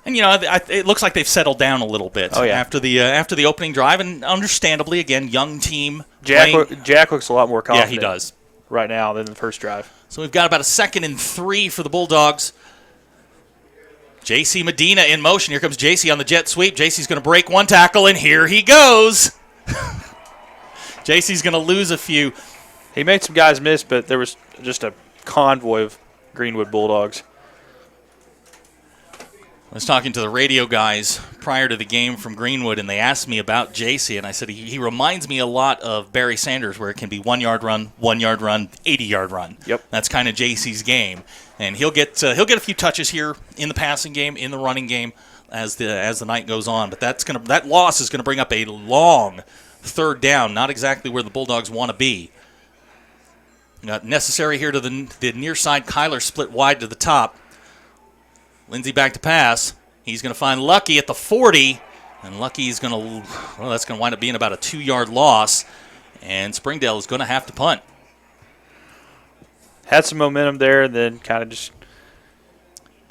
And, it looks like they've settled down a little bit after the opening drive. And understandably, again, young team. Jack looks a lot more confident. Yeah, he does. Right now than the first drive. So we've got about a 2nd and 3 for the Bulldogs. J.C. Medina in motion. Here comes J.C. on the jet sweep. J.C.'s going to break one tackle, and here he goes. J.C.'s going to lose a few. He made some guys miss, but there was just a convoy of Greenwood Bulldogs. I was talking to the radio guys prior to the game from Greenwood, and they asked me about JC, and I said he reminds me a lot of Barry Sanders, where it can be 1-yard run, 1-yard run, 80-yard run. Yep, that's kind of JC's game, and he'll get a few touches here in the passing game, in the running game as the night goes on. But that loss is gonna bring up a long 3rd down, not exactly where the Bulldogs want to be. Got Necessary here to the near side. Kyler split wide to the top. Lindsey back to pass. He's going to find Lucky at the 40, and Lucky's going to, that's going to wind up being about a 2-yard loss, and Springdale is going to have to punt. Had some momentum there, and then kind of just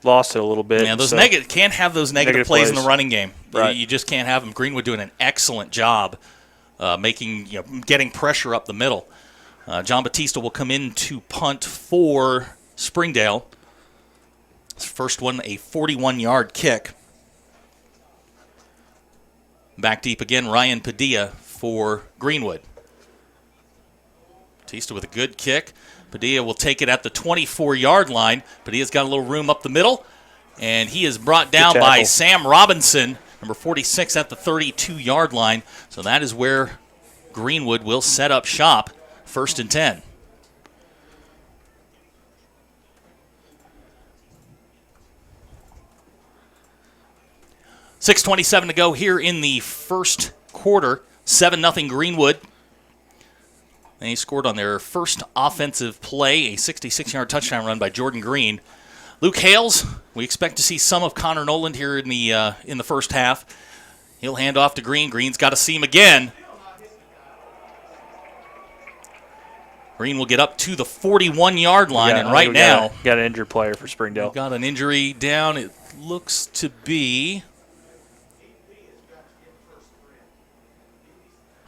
lost it a little bit. Yeah, can't have those negative plays in the running game. Right. You just can't have them. Greenwood doing an excellent job getting pressure up the middle. John Batista will come in to punt for Springdale. First one, a 41-yard kick. Back deep again, Ryan Padilla for Greenwood. Batista with a good kick. Padilla will take it at the 24-yard line. Padilla's got a little room up the middle, and he is brought down by Sam Robinson, number 46 at the 32-yard line. So that is where Greenwood will set up shop, 1st and 10. .6:27 to go here in the first quarter. 7-0 Greenwood. They scored on their first offensive play, a 66-yard touchdown run by Jordan Green. Luke Hales, we expect to see some of Connor Noland here in the first half. He'll hand off to Green. Green's got a seam again. Green will get up to the 41-yard line, and right now got an injured player for Springdale. Got an injury down. It looks to be.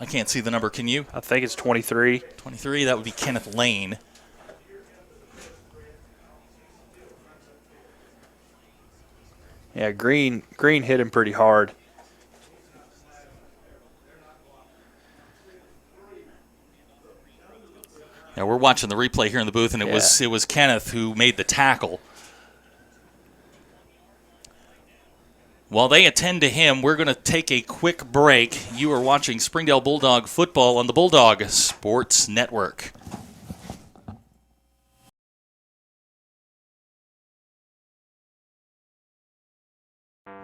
I can't see the number. Can you? I think it's 23. 23, that would be Kenneth Lane. Yeah, Green hit him pretty hard. Now we're watching the replay here in the booth, and it was Kenneth who made the tackle. While they attend to him, we're going to take a quick break. You are watching Springdale Bulldog football on the Bulldog Sports Network.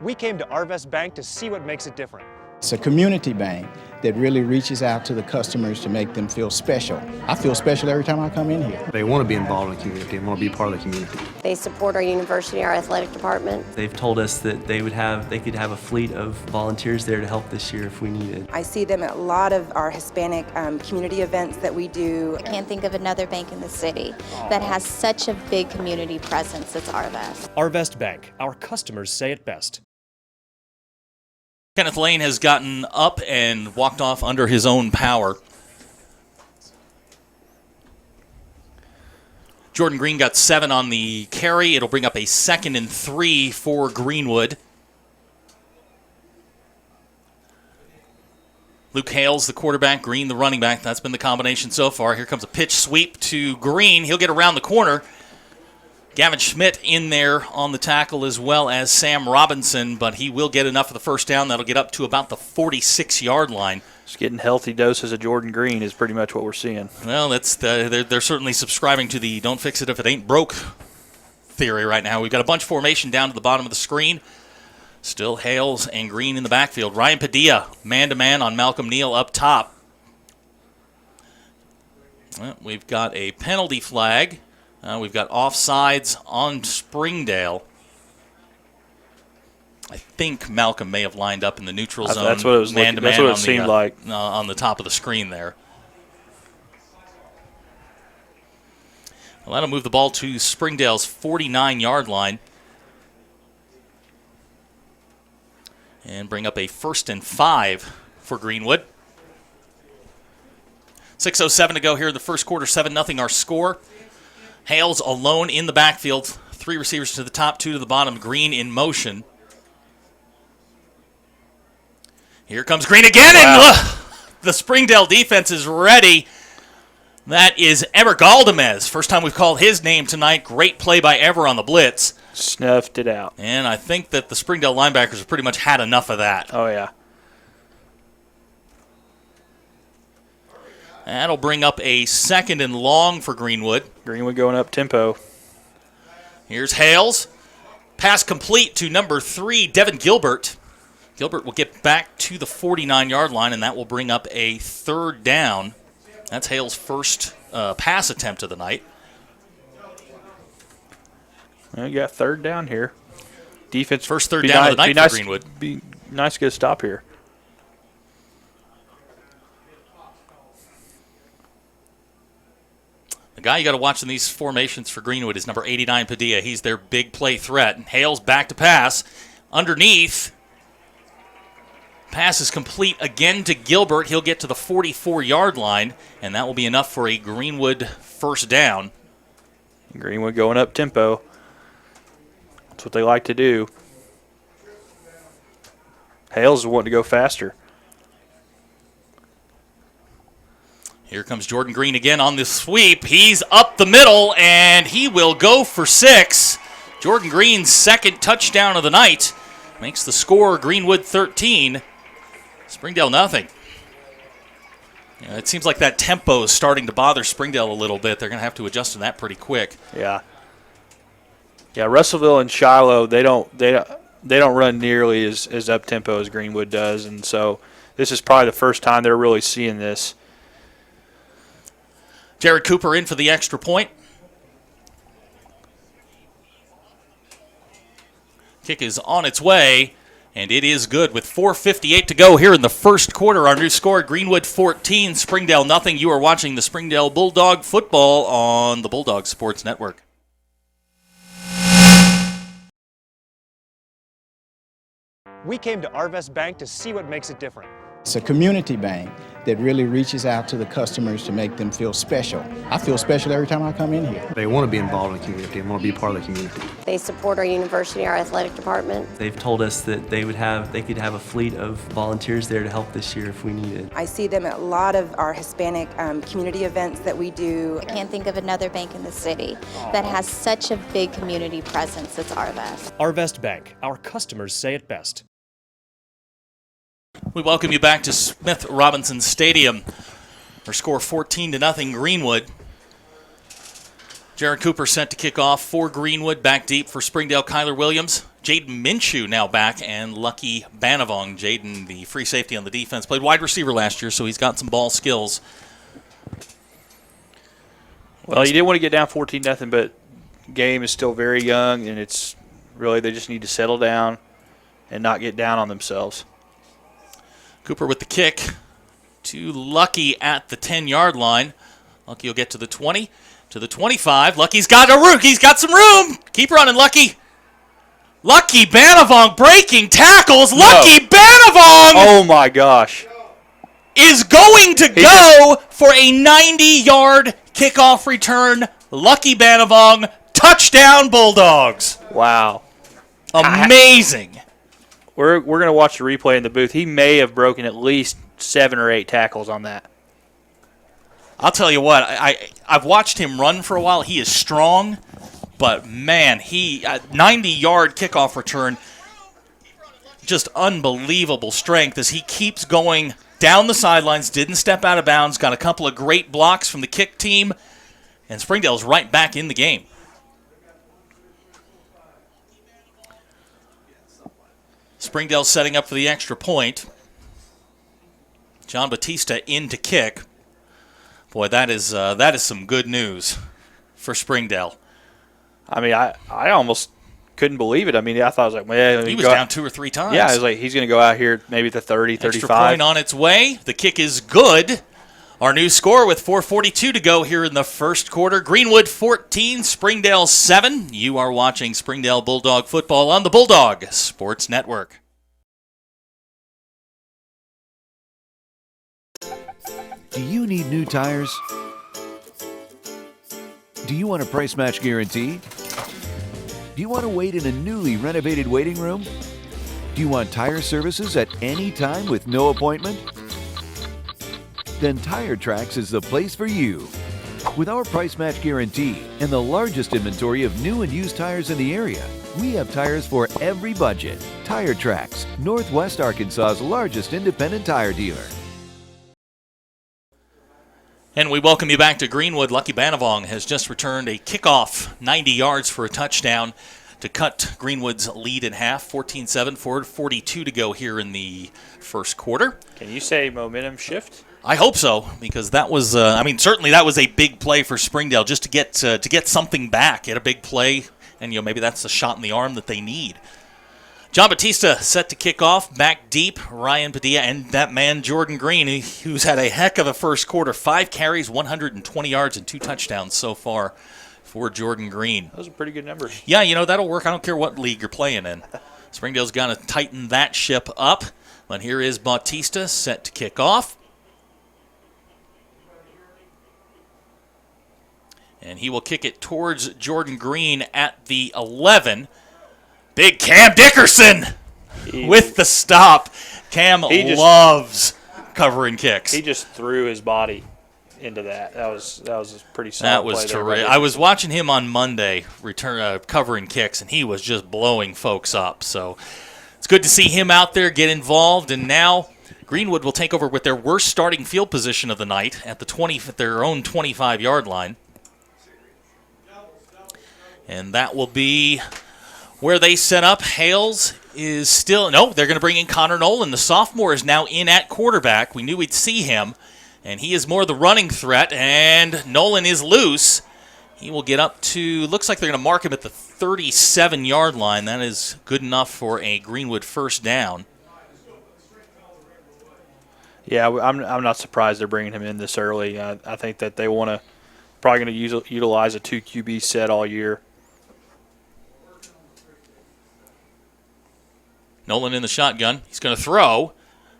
We came to Arvest Bank to see what makes it different. It's a community bank that really reaches out to the customers to make them feel special. I feel special every time I come in here. They want to be involved in the community and want to be part of the community. They support our university, our athletic department. They've told us that they could have a fleet of volunteers there to help this year if we needed. I see them at a lot of our Hispanic community events that we do. I can't think of another bank in the city that has such a big community presence as Arvest. Arvest Bank. Our customers say it best. Kenneth Lane has gotten up and walked off under his own power. Jordan Green got 7 on the carry. It'll bring up a 2nd and 3 for Greenwood. Luke Hales, the quarterback, Green, the running back. That's been the combination so far. Here comes a pitch sweep to Green. He'll get around the corner. Gavin Schmidt in there on the tackle as well as Sam Robinson, but he will get enough of the first down. That'll get up to about the 46-yard line. Just getting healthy doses of Jordan Green is pretty much what we're seeing. Well, they're certainly subscribing to the don't fix it if it ain't broke theory right now. We've got a bunch formation down to the bottom of the screen. Still Hales and Green in the backfield. Ryan Padilla, man-to-man on Malcolm Neal up top. Well, we've got a penalty flag. We've got offsides on Springdale. I think Malcolm may have lined up in the neutral zone. That's what it was. That's what it seemed like on the top of the screen there. Well, that'll move the ball to Springdale's 49-yard line and bring up a 1st and 5 for Greenwood. 6:07 to go here in the first quarter. 7-0 our score. Hales alone in the backfield. 3 receivers to the top, 2 to the bottom. Green in motion. Here comes Green again, wow. And the Springdale defense is ready. That is Ever Galdamez. First time we've called his name tonight. Great play by Ever on the blitz. Snuffed it out. And I think that the Springdale linebackers have pretty much had enough of that. Oh, yeah. That'll bring up a 2nd and long for Greenwood. Greenwood going up tempo. Here's Hales. Pass complete to number 3, Devin Gilbert. Gilbert will get back to the 49-yard line, and that will bring up a 3rd down. That's Hales' first pass attempt of the night. Well, you got 3rd down here. Defense first 3rd down of the night for Greenwood. Be nice to get a stop here. The guy you got to watch in these formations for Greenwood is number 89, Padilla. He's their big play threat. And Hales back to pass. Underneath. Pass is complete again to Gilbert. He'll get to the 44-yard line, and that will be enough for a Greenwood 1st down. Greenwood going up tempo. That's what they like to do. Hales is wanting to go faster. Here comes Jordan Green again on this sweep. He's up the middle, and he will go for 6. Jordan Green's 2nd touchdown of the night makes the score Greenwood 13, Springdale nothing. Yeah, it seems like that tempo is starting to bother Springdale a little bit. They're going to have to adjust to that pretty quick. Yeah. Yeah, Russellville and Shiloh, they don't run nearly as up tempo as Greenwood does, and so this is probably the first time they're really seeing this. Jared Cooper in for the extra point. Kick is on its way, and it is good with 4:58 to go here in the first quarter. Our new score, Greenwood 14, Springdale nothing. You are watching the Springdale Bulldog football on the Bulldog Sports Network. We came to Arvest Bank to see what makes it different. It's a community bank that really reaches out to the customers to make them feel special. I feel special every time I come in here. They want to be involved in the community and want to be part of the community. They support our university, our athletic department. They've told us that they could have a fleet of volunteers there to help this year if we needed. I see them at a lot of our Hispanic community events that we do. I can't think of another bank in the city that has such a big community presence as Arvest. Arvest Bank. Our customers say it best. We welcome you back to Smith Robinson Stadium. Our score 14-0 Greenwood. Jared Cooper sent to kick off for Greenwood. Back deep for Springdale, Kyler Williams. Jaden Minshew now back, and Lucky Banavong. Jaden, the free safety on the defense, played wide receiver last year, so he's got some ball skills. Well, you didn't want to get down 14-0, but game is still very young, and it's really they just need to settle down and not get down on themselves. Cooper with the kick to Lucky at the 10-yard line. Lucky will get to the 20, to the 25. Lucky's got a room. He's got some room. Keep running, Lucky. Lucky Banavong breaking tackles. Lucky Banavong! Oh, my gosh. Is going to go for a 90-yard kickoff return. Lucky Banavong, touchdown Bulldogs. Wow. Amazing. We're going to watch the replay in the booth. He may have broken at least 7 or 8 tackles on that. I'll tell you what, I've watched him run for a while. He is strong, but man, 90-yard kickoff return, just unbelievable strength as he keeps going down the sidelines, didn't step out of bounds, got a couple of great blocks from the kick team, and Springdale's right back in the game. Springdale's setting up for the extra point. John Batista in to kick. Boy, that is some good news for Springdale. I mean, I almost couldn't believe it. I mean, I thought, I was like, man. He was down 2 or 3 times. Yeah, I was like, he's going to go out here maybe at the 30, 35. Extra point on its way. The kick is good. Our new score with 4:42 to go here in the first quarter. Greenwood 14, Springdale 7. You are watching Springdale Bulldog football on the Bulldog Sports Network. Do you need new tires? Do you want a price match guarantee? Do you want to wait in a newly renovated waiting room? Do you want tire services at any time with no appointment? Then Tire Tracks is the place for you. With our price match guarantee and the largest inventory of new and used tires in the area, we have tires for every budget. Tire Tracks, Northwest Arkansas's largest independent tire dealer. And we welcome you back to Greenwood. Lucky Banavong has just returned a kickoff, 90 yards for a touchdown to cut Greenwood's lead in half. 14-7, 4:42 to go here in the first quarter. Can you say momentum shift? I hope so, because that was, certainly that was a big play for Springdale just to get something back, get a big play, and maybe that's the shot in the arm that they need. John Batista set to kick off, back deep, Ryan Padilla, and that man Jordan Green, who's had a heck of a first quarter. 5 carries, 120 yards, and 2 touchdowns so far for Jordan Green. Those are pretty good numbers. Yeah, that'll work. I don't care what league you're playing in. Springdale's got to tighten that ship up. But here is Batista set to kick off. And he will kick it towards Jordan Green at the 11. Big Cam Dickerson with the stop. Cam loves covering kicks. He just threw his body into that. That was a pretty solid That was terrific. I was watching him on Monday covering kicks, and he was just blowing folks up. So it's good to see him out there get involved. And now Greenwood will take over with their worst starting field position of the night at their own 25-yard line. And that will be where they set up. Hales is still... No, they're going to bring in Connor Nolan. The sophomore is now in at quarterback. We knew we'd see him, and he is more the running threat, and Nolan is loose. He will get up to... Looks like they're going to mark him at the 37-yard line. That is good enough for a Greenwood first down. Yeah, I'm not surprised they're bringing him in this early. I think that they want to... Probably going to utilize a 2 QB set all year. Nolan in the shotgun. He's going to throw,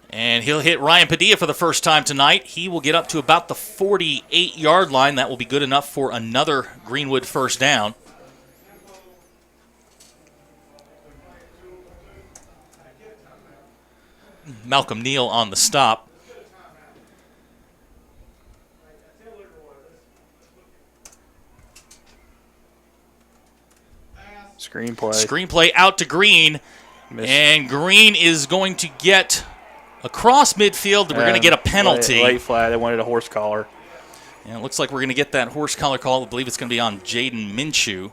and he'll hit Ryan Padilla for the first time tonight. He will get up to about the 48-yard line. That will be good enough for another Greenwood first down. Malcolm Neal on the stop. Screenplay out to Green. And Green is going to get across midfield. We're going to get a penalty. Late flag. They wanted a horse collar. And it looks like we're going to get that horse collar call. I believe it's going to be on Jaden Minshew.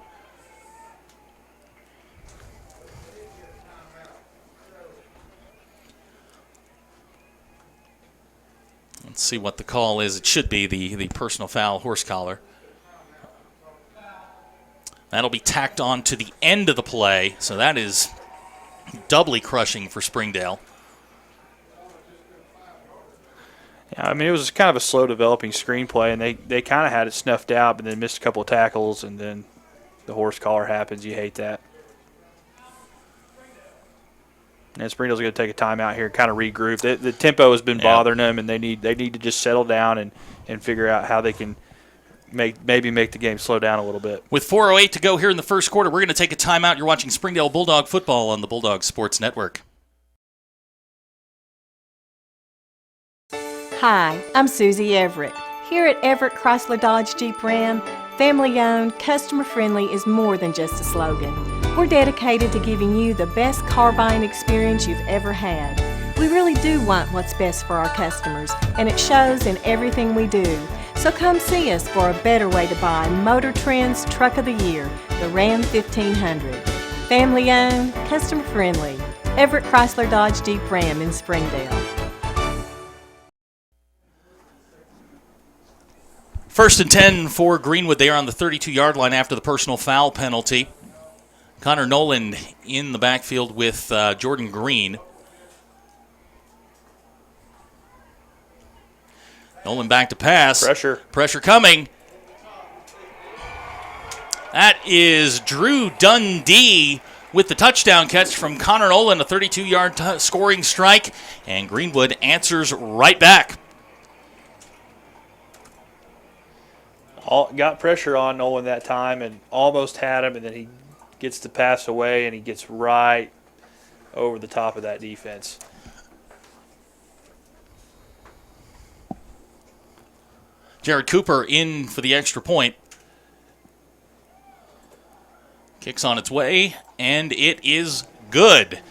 Let's see what the call is. It should be the personal foul horse collar. That'll be tacked on to the end of the play, so that is doubly crushing for Springdale. Yeah, I mean, it was kind of a slow developing screenplay, and they kind of had it snuffed out, but then missed a couple of tackles, and then the horse collar happens. You hate that. And Springdale's going to take a timeout here and kind of regroup. The tempo has been bothering them, and they need to just settle down and figure out how they can maybe make the game slow down a little bit. With 4:08 to go here in the first quarter, we're going to take a timeout. You're watching Springdale Bulldog football on the Bulldog Sports Network. Hi, I'm Susie Everett. Here at Everett Chrysler Dodge Jeep Ram, family-owned, customer-friendly is more than just a slogan. We're dedicated to giving you the best car buying experience you've ever had. We really do want what's best for our customers, and it shows in everything we do. So come see us for a better way to buy Motor Trend's Truck of the Year, the Ram 1500. Family-owned, customer-friendly, Everett Chrysler Dodge Jeep Ram in Springdale. First and 10 for Greenwood. They are on the 32-yard line after the personal foul penalty. Connor Nolan in the backfield with Jordan Green. Nolan back to pass. Pressure coming. That is Drew Dundee with the touchdown catch from Connor Nolan, a 32-yard scoring strike, and Greenwood answers right back. Got pressure on Nolan that time and almost had him, and then he gets the pass away, and he gets right over the top of that defense. Jared Cooper in for the extra point. Kicks on its way, and it is good.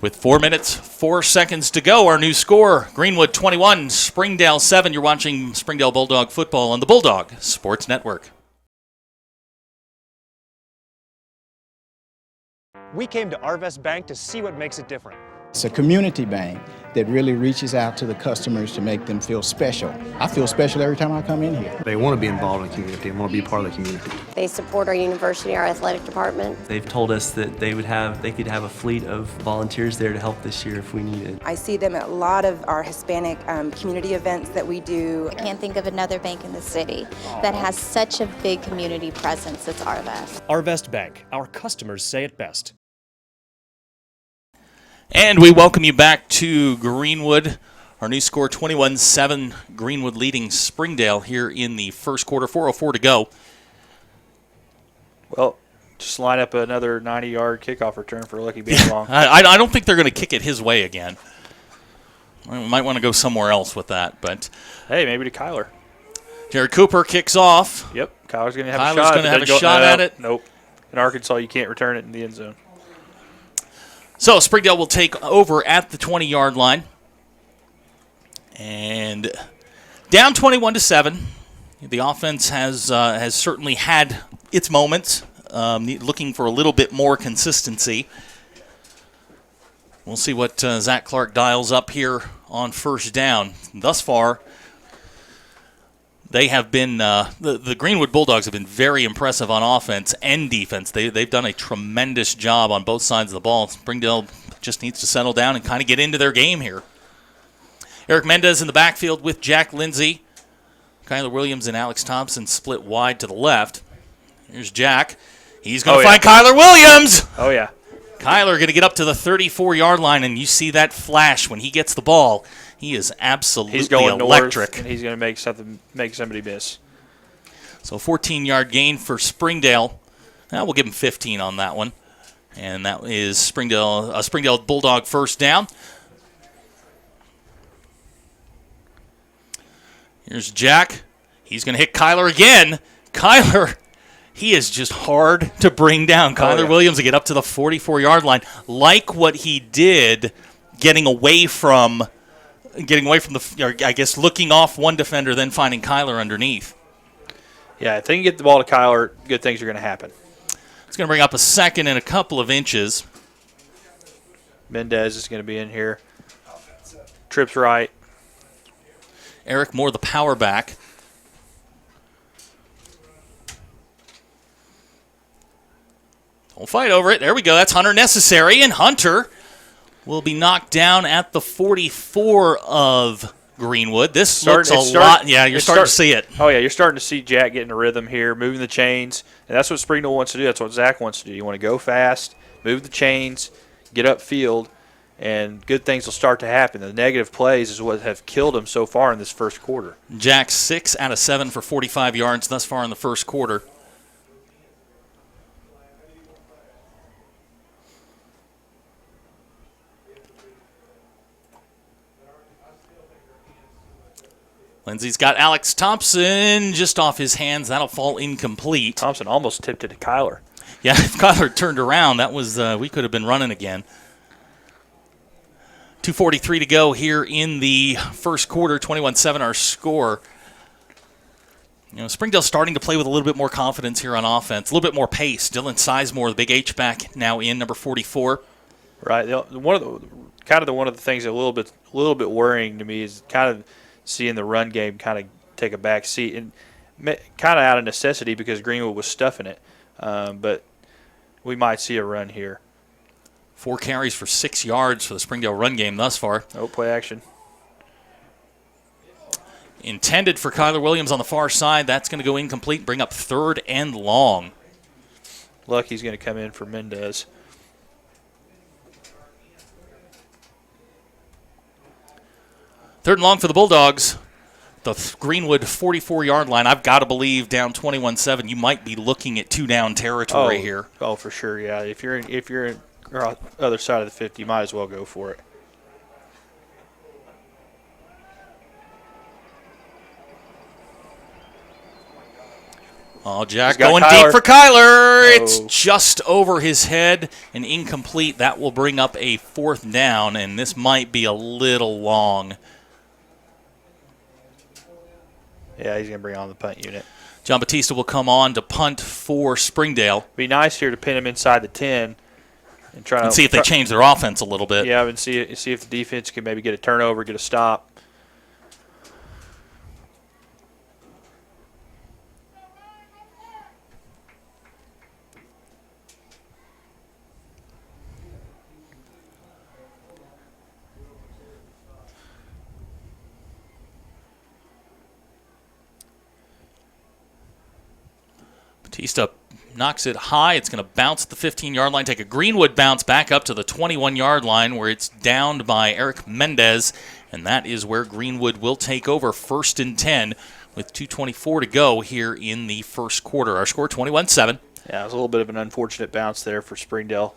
With 4 minutes, 4 seconds to go, our new score, Greenwood 21, Springdale 7. You're watching Springdale Bulldog football on the Bulldog Sports Network. We came to Arvest Bank to see what makes it different. It's a community bank that really reaches out to the customers to make them feel special. I feel special every time I come in here. They want to be involved in the community. They want to be part of the community. They support our university, our athletic department. They've told us that they could have a fleet of volunteers there to help this year if we needed. I see them at a lot of our Hispanic community events that we do. I can't think of another bank in the city that has such a big community presence as Arvest. Arvest Bank. Our customers say it best. And we welcome you back to Greenwood. Our new score, 21-7, Greenwood leading Springdale here in the first quarter, 4:04 to go. Well, just line up another 90-yard kickoff return for Lucky being long. I don't think they're going to kick it his way again. We might want to go somewhere else with that, but hey, maybe to Kyler. Jared Cooper kicks off. Yep, Kyler's going to have Kyler's a shot. going to have a shot at it. Nope. In Arkansas, you can't return it in the end zone. So Springdale will take over at the 20-yard line. And down 21-7. The offense has certainly had its moments, looking for a little bit more consistency. We'll see what Zach Clark dials up here on first down. Thus far, they have been the Greenwood Bulldogs have been very impressive on offense and defense. They've done a tremendous job on both sides of the ball. Springdale just needs to settle down and kind of get into their game here. Eric Mendez in the backfield with Jack Lindsay. Kyler Williams and Alex Thompson split wide to the left. Here's Jack. He's going to find Kyler Williams. Oh, yeah. Kyler going to get up to the 34-yard line, and you see that flash when he gets the ball. He is absolutely electric. North, and he's going to make somebody miss. So 14-yard gain for Springdale. We'll give him 15 on that one. And that is Springdale Bulldog first down. Here's Jack. He's going to hit Kyler again. Kyler, he is just hard to bring down. Kyler Williams to get up to the 44-yard line. Like what he did getting away from the, I guess, looking off one defender, then finding Kyler underneath. Yeah, if they can get the ball to Kyler, good things are going to happen. It's going to bring up a second and a couple of inches. Mendez is going to be in here. Trips right. Eric Moore, the power back. Don't fight over it. There we go. That's Hunter Necessary, and Hunter will be knocked down at the 44 of Greenwood. This looks a lot. Yeah, you're starting to see it. Oh, yeah, you're starting to see Jack getting a rhythm here, moving the chains. And that's what Springdale wants to do. That's what Zach wants to do. You want to go fast, move the chains, get upfield, and good things will start to happen. The negative plays is what have killed him so far in this first quarter. Jack 6 out of 7 for 45 yards thus far in the first quarter. Lindsey's got Alex Thompson just off his hands. That'll fall incomplete. Thompson almost tipped it to Kyler. Yeah, if Kyler turned around, that was we could have been running again. 2:43 to go here in the first quarter. 21-7 our score. You know, Springdale's starting to play with a little bit more confidence here on offense, a little bit more pace. Dylan Sizemore, the big H-back, now in, number 44. Right. One of the things that a little bit worrying to me is kind of seeing the run game kind of take a back seat, and kind of out of necessity because Greenwood was stuffing it. But we might see a run here. 4 carries for 6 yards for the Springdale run game thus far. No play action. Intended for Kyler Williams on the far side. That's going to go incomplete, bring up 3rd and long. Lucky's going to come in for Mendez. Third and long for the Bulldogs. The Greenwood 44-yard line. I've got to believe down 21-7, you might be looking at 2-down territory here. Oh, for sure, yeah. If you're in other side of the 50, you might as well go for it. Oh, Jack going deep for Kyler. It's just over his head and incomplete. That will bring up a 4th down, and this might be a little long. Yeah, he's going to bring on the punt unit. John Batista will come on to punt for Springdale. Be nice here to pin him inside the 10 and try to see if they change their offense a little bit. Yeah, and see if the defense can maybe get a turnover, get a stop. Batista knocks it high. It's going to bounce at the 15-yard line, take a Greenwood bounce back up to the 21-yard line where it's downed by Eric Mendez, and that is where Greenwood will take over 1st and 10 with 2:24 to go here in the first quarter. Our score 21-7. Yeah, it was a little bit of an unfortunate bounce there for Springdale.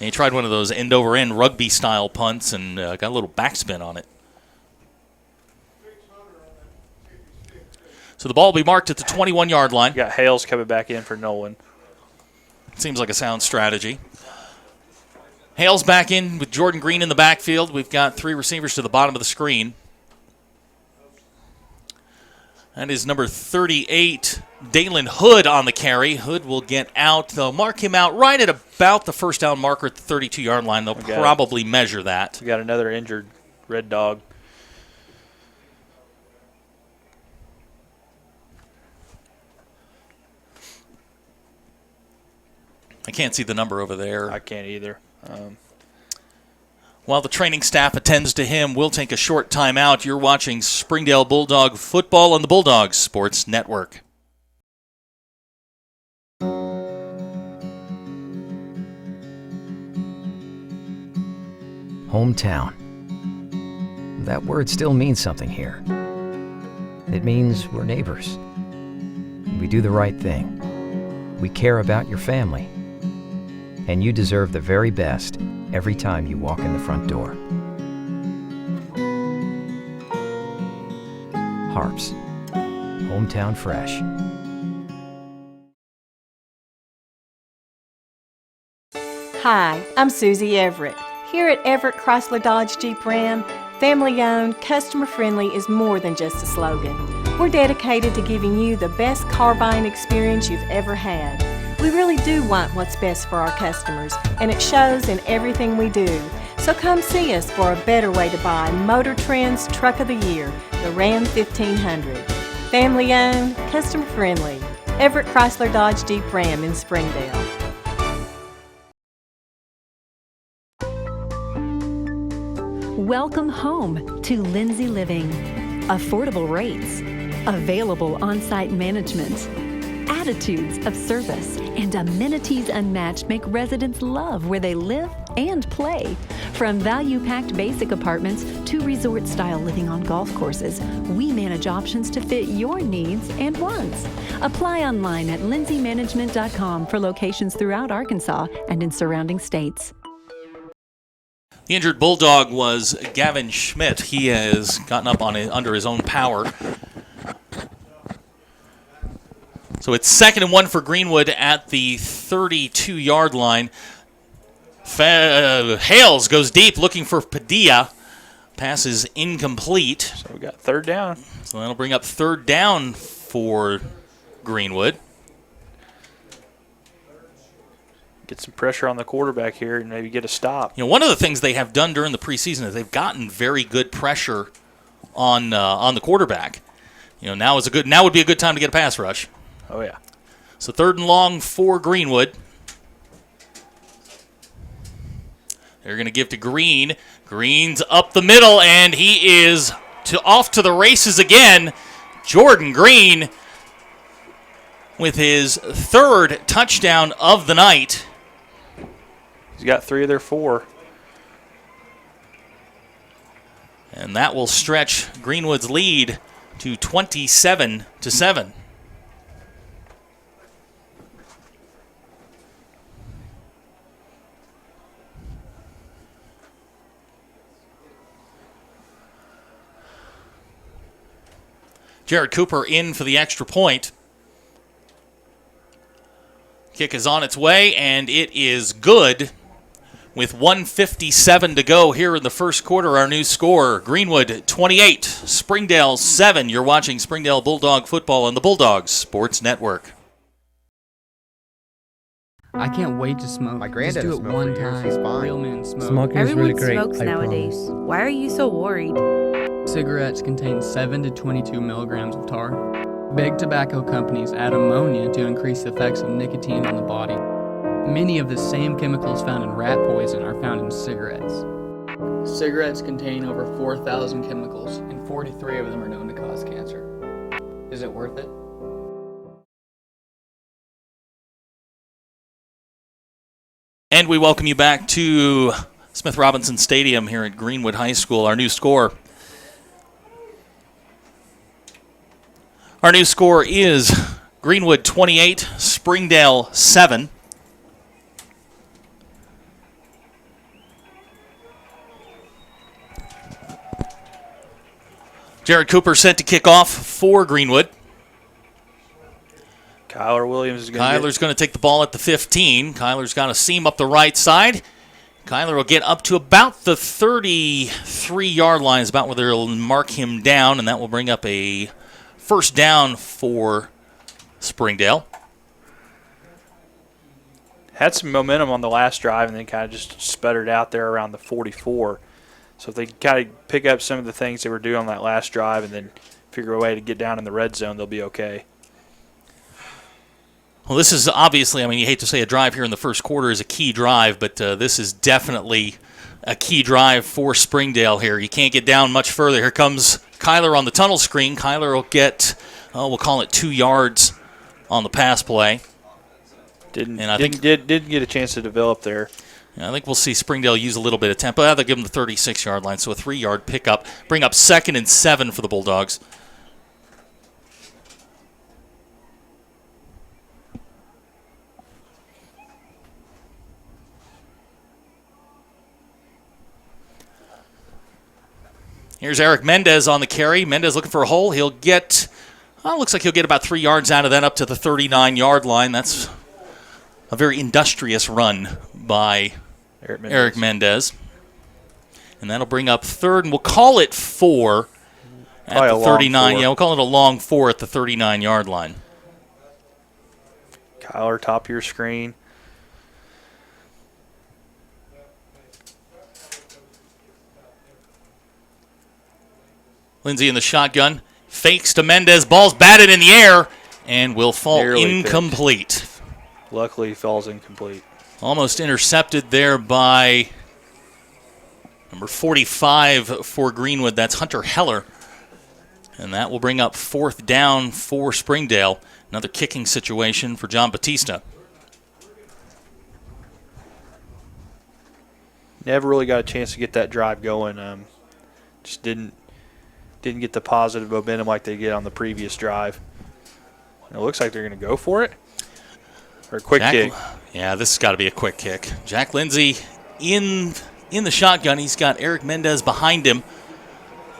And he tried one of those end-over-end rugby-style punts and got a little backspin on it. So the ball will be marked at the 21-yard line. You got Hales coming back in for Nolan. Seems like a sound strategy. Hales back in with Jordan Green in the backfield. We've got 3 receivers to the bottom of the screen. That is number 38, Dalen Hood on the carry. Hood will get out. They'll mark him out right at about the 1st down marker at the 32-yard line. They'll probably measure that. We got another injured Red Dog. I can't see the number over there. I can't either. While the training staff attends to him, we'll take a short timeout. You're watching Springdale Bulldog football on the Bulldogs Sports Network. Hometown. That word still means something here. It means we're neighbors. We do the right thing. We care about your family. And you deserve the very best every time you walk in the front door. HAR-BER. Hometown Fresh. Hi, I'm Susie Everett. Here at Everett Chrysler Dodge Jeep Ram, family-owned, customer-friendly is more than just a slogan. We're dedicated to giving you the best car buying experience you've ever had. We really do want what's best for our customers, and it shows in everything we do. So come see us for a better way to buy Motor Trend's Truck of the Year, the Ram 1500. Family owned, customer friendly. Everett Chrysler Dodge Jeep Ram in Springdale. Welcome home to Lindsay Living. Affordable rates, available on-site management, attitudes of service, and amenities unmatched make residents love where they live and play. From value-packed basic apartments to resort-style living on golf courses, we manage options to fit your needs and wants. Apply online at lindsaymanagement.com for locations throughout Arkansas and in surrounding states. The injured Bulldog was Gavin Schmidt. He has gotten up under his own power. So it's 2nd and 1 for Greenwood at the 32-yard line. Hales goes deep looking for Padilla. Pass is incomplete. So we got 3rd down. So that'll bring up 3rd down for Greenwood. Get some pressure on the quarterback here and maybe get a stop. You know, one of the things they have done during the preseason is they've gotten very good pressure on the quarterback. You know, now would be a good time to get a pass rush. Oh yeah. So 3rd and long for Greenwood. They're going to give to Green. Green's up the middle, and he is off to the races again. Jordan Green with his 3rd touchdown of the night. He's got 3 of their 4. And that will stretch Greenwood's lead to 27-7. Jared Cooper in for the extra point. Kick is on its way, and it is good. With 1:57 to go here in the first quarter, our new score, Greenwood 28, Springdale 7. You're watching Springdale Bulldog football on the Bulldogs Sports Network. I can't wait to smoke. My granddad Just do it smoked one for years. time. He's fine. Real men smoke. Smoking is really great. Smokes I nowadays. promise. Why are you so worried? Cigarettes contain 7 to 22 milligrams of tar. Big tobacco companies add ammonia to increase the effects of nicotine on the body. Many of the same chemicals found in rat poison are found in cigarettes. Cigarettes contain over 4,000 chemicals, and 43 of them are known to cause cancer. Is it worth it? And we welcome you back to Smith Robinson Stadium here at Greenwood High School. Our new score. Our new score is Greenwood 28, Springdale 7. Jared Cooper set to kick off for Greenwood. Kyler Williams is going Kyler's going to take the ball at the 15. Kyler's got a seam up the right side. Kyler will get up to about the 33-yard line is about where they'll mark him down, and that will bring up a first down for Springdale. Had some momentum on the last drive and then kind of just sputtered out there around the 44. So if they kind of pick up some of the things they were doing on that last drive and then figure a way to get down in the red zone, they'll be okay. Well, this is obviously, I mean, you hate to say a drive here in the first quarter is a key drive, but this is definitely a key drive for Springdale here. You can't get down much further. Here comes Kyler on the tunnel screen. Kyler will get, we'll call it 2 yards on the pass play. Didn't get a chance to develop there. I think we'll see Springdale use a little bit of tempo. They'll give them the 36-yard line, so a 3-yard pickup. Bring up 2nd and 7 for the Bulldogs. Here's Eric Mendez on the carry. Mendez looking for a hole. He'll get, looks like he'll get about 3 yards out of that up to the 39-yard line. That's a very industrious run by Eric Mendez. And that'll bring up 3rd, and we'll call it 4 at the 39. Yeah, we'll call it a long 4 at the 39-yard line. Kyler, top of your screen. Lindsay in the shotgun. Fakes to Mendez. Ball's batted in the air and will fall Nearly incomplete. picked. Luckily, falls incomplete. Almost intercepted there by number 45 for Greenwood. That's Hunter Heller. And that will bring up 4th down for Springdale. Another kicking situation for John Batista. Never really got a chance to get that drive going. Just didn't get the positive momentum like they get on the previous drive. And it looks like they're going to go for it. Or a quick kick. Yeah, this has got to be a quick kick. Jack Lindsay in the shotgun. He's got Eric Mendez behind him.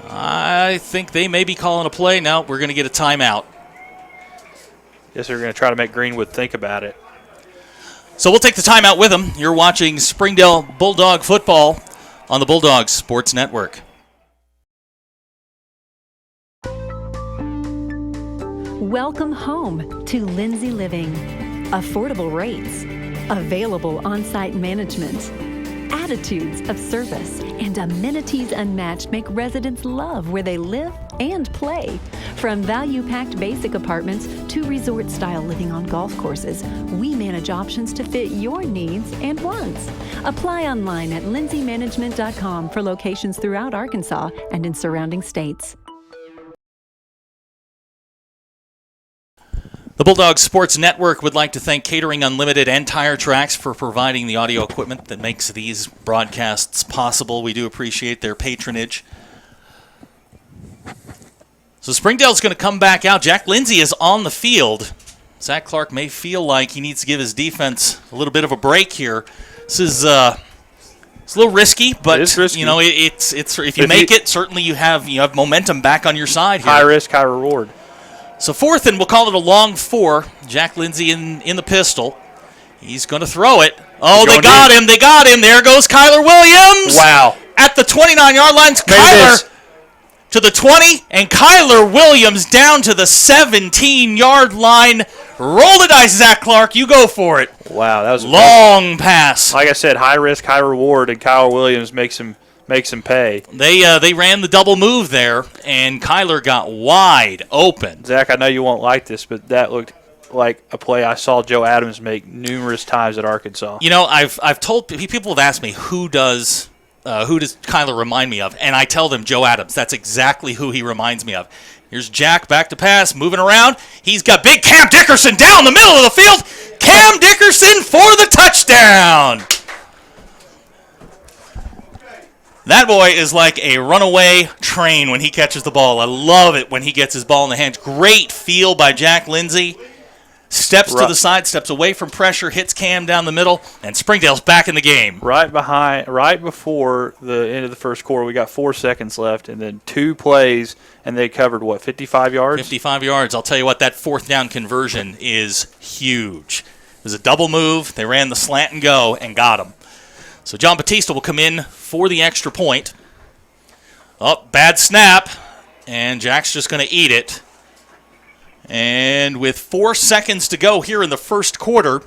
I think they may be calling a play. Now we're going to get a timeout. Guess they're going to try to make Greenwood think about it. So we'll take the timeout with them. You're watching Springdale Bulldog football on the Bulldogs Sports Network. Welcome home to Lindsay Living. Affordable rates, available on-site management, attitudes of service, and amenities unmatched make residents love where they live and play. From value-packed basic apartments to resort-style living on golf courses, we manage options to fit your needs and wants. Apply online at lindsaymanagement.com for locations throughout Arkansas and in surrounding states. The Bulldogs Sports Network would like to thank Catering Unlimited and Tire Tracks for providing the audio equipment that makes these broadcasts possible. We do appreciate their patronage. So Springdale's going to come back out. Jack Lindsay is on the field. Zach Clark may feel like he needs to give his defense a little bit of a break here. This is it's a little risky, but risky. You know it's if you make it, certainly you have momentum back on your side here. High risk, high reward. So 4th, and we'll call it a long 4. Jack Lindsay in the pistol. He's going to throw it. Oh, they got him. They got him. There goes Kyler Williams. Wow. At the 29-yard line. Kyler to the 20, and Kyler Williams down to the 17-yard line. Roll the dice, Zach Clark. You go for it. Wow, that was a long pass. Like I said, high risk, high reward, and Kyler Williams makes him pay. They ran the double move there, and Kyler got wide open. Zach, I know you won't like this, but that looked like a play I saw Joe Adams make numerous times at Arkansas. You know, I've told people have asked me who does Kyler remind me of, and I tell them Joe Adams. That's exactly who he reminds me of. Here's Jack back to pass, moving around. He's got big Cam Dickerson down the middle of the field. Cam Dickerson for the touchdown. That boy is like a runaway train when he catches the ball. I love it when he gets his ball in the hands. Great feel by Jack Lindsay. Steps to the side, steps away from pressure, hits Cam down the middle, and Springdale's back in the game. Right before the end of the first quarter, we got 4 seconds left, and then 2 plays, and they covered, 55 yards? 55 yards. I'll tell you what, that 4th down conversion is huge. It was a double move. They ran the slant and go and got him. So John Batista will come in for the extra point. Oh, bad snap, and Jack's just going to eat it. And with 4 seconds to go here in the first quarter,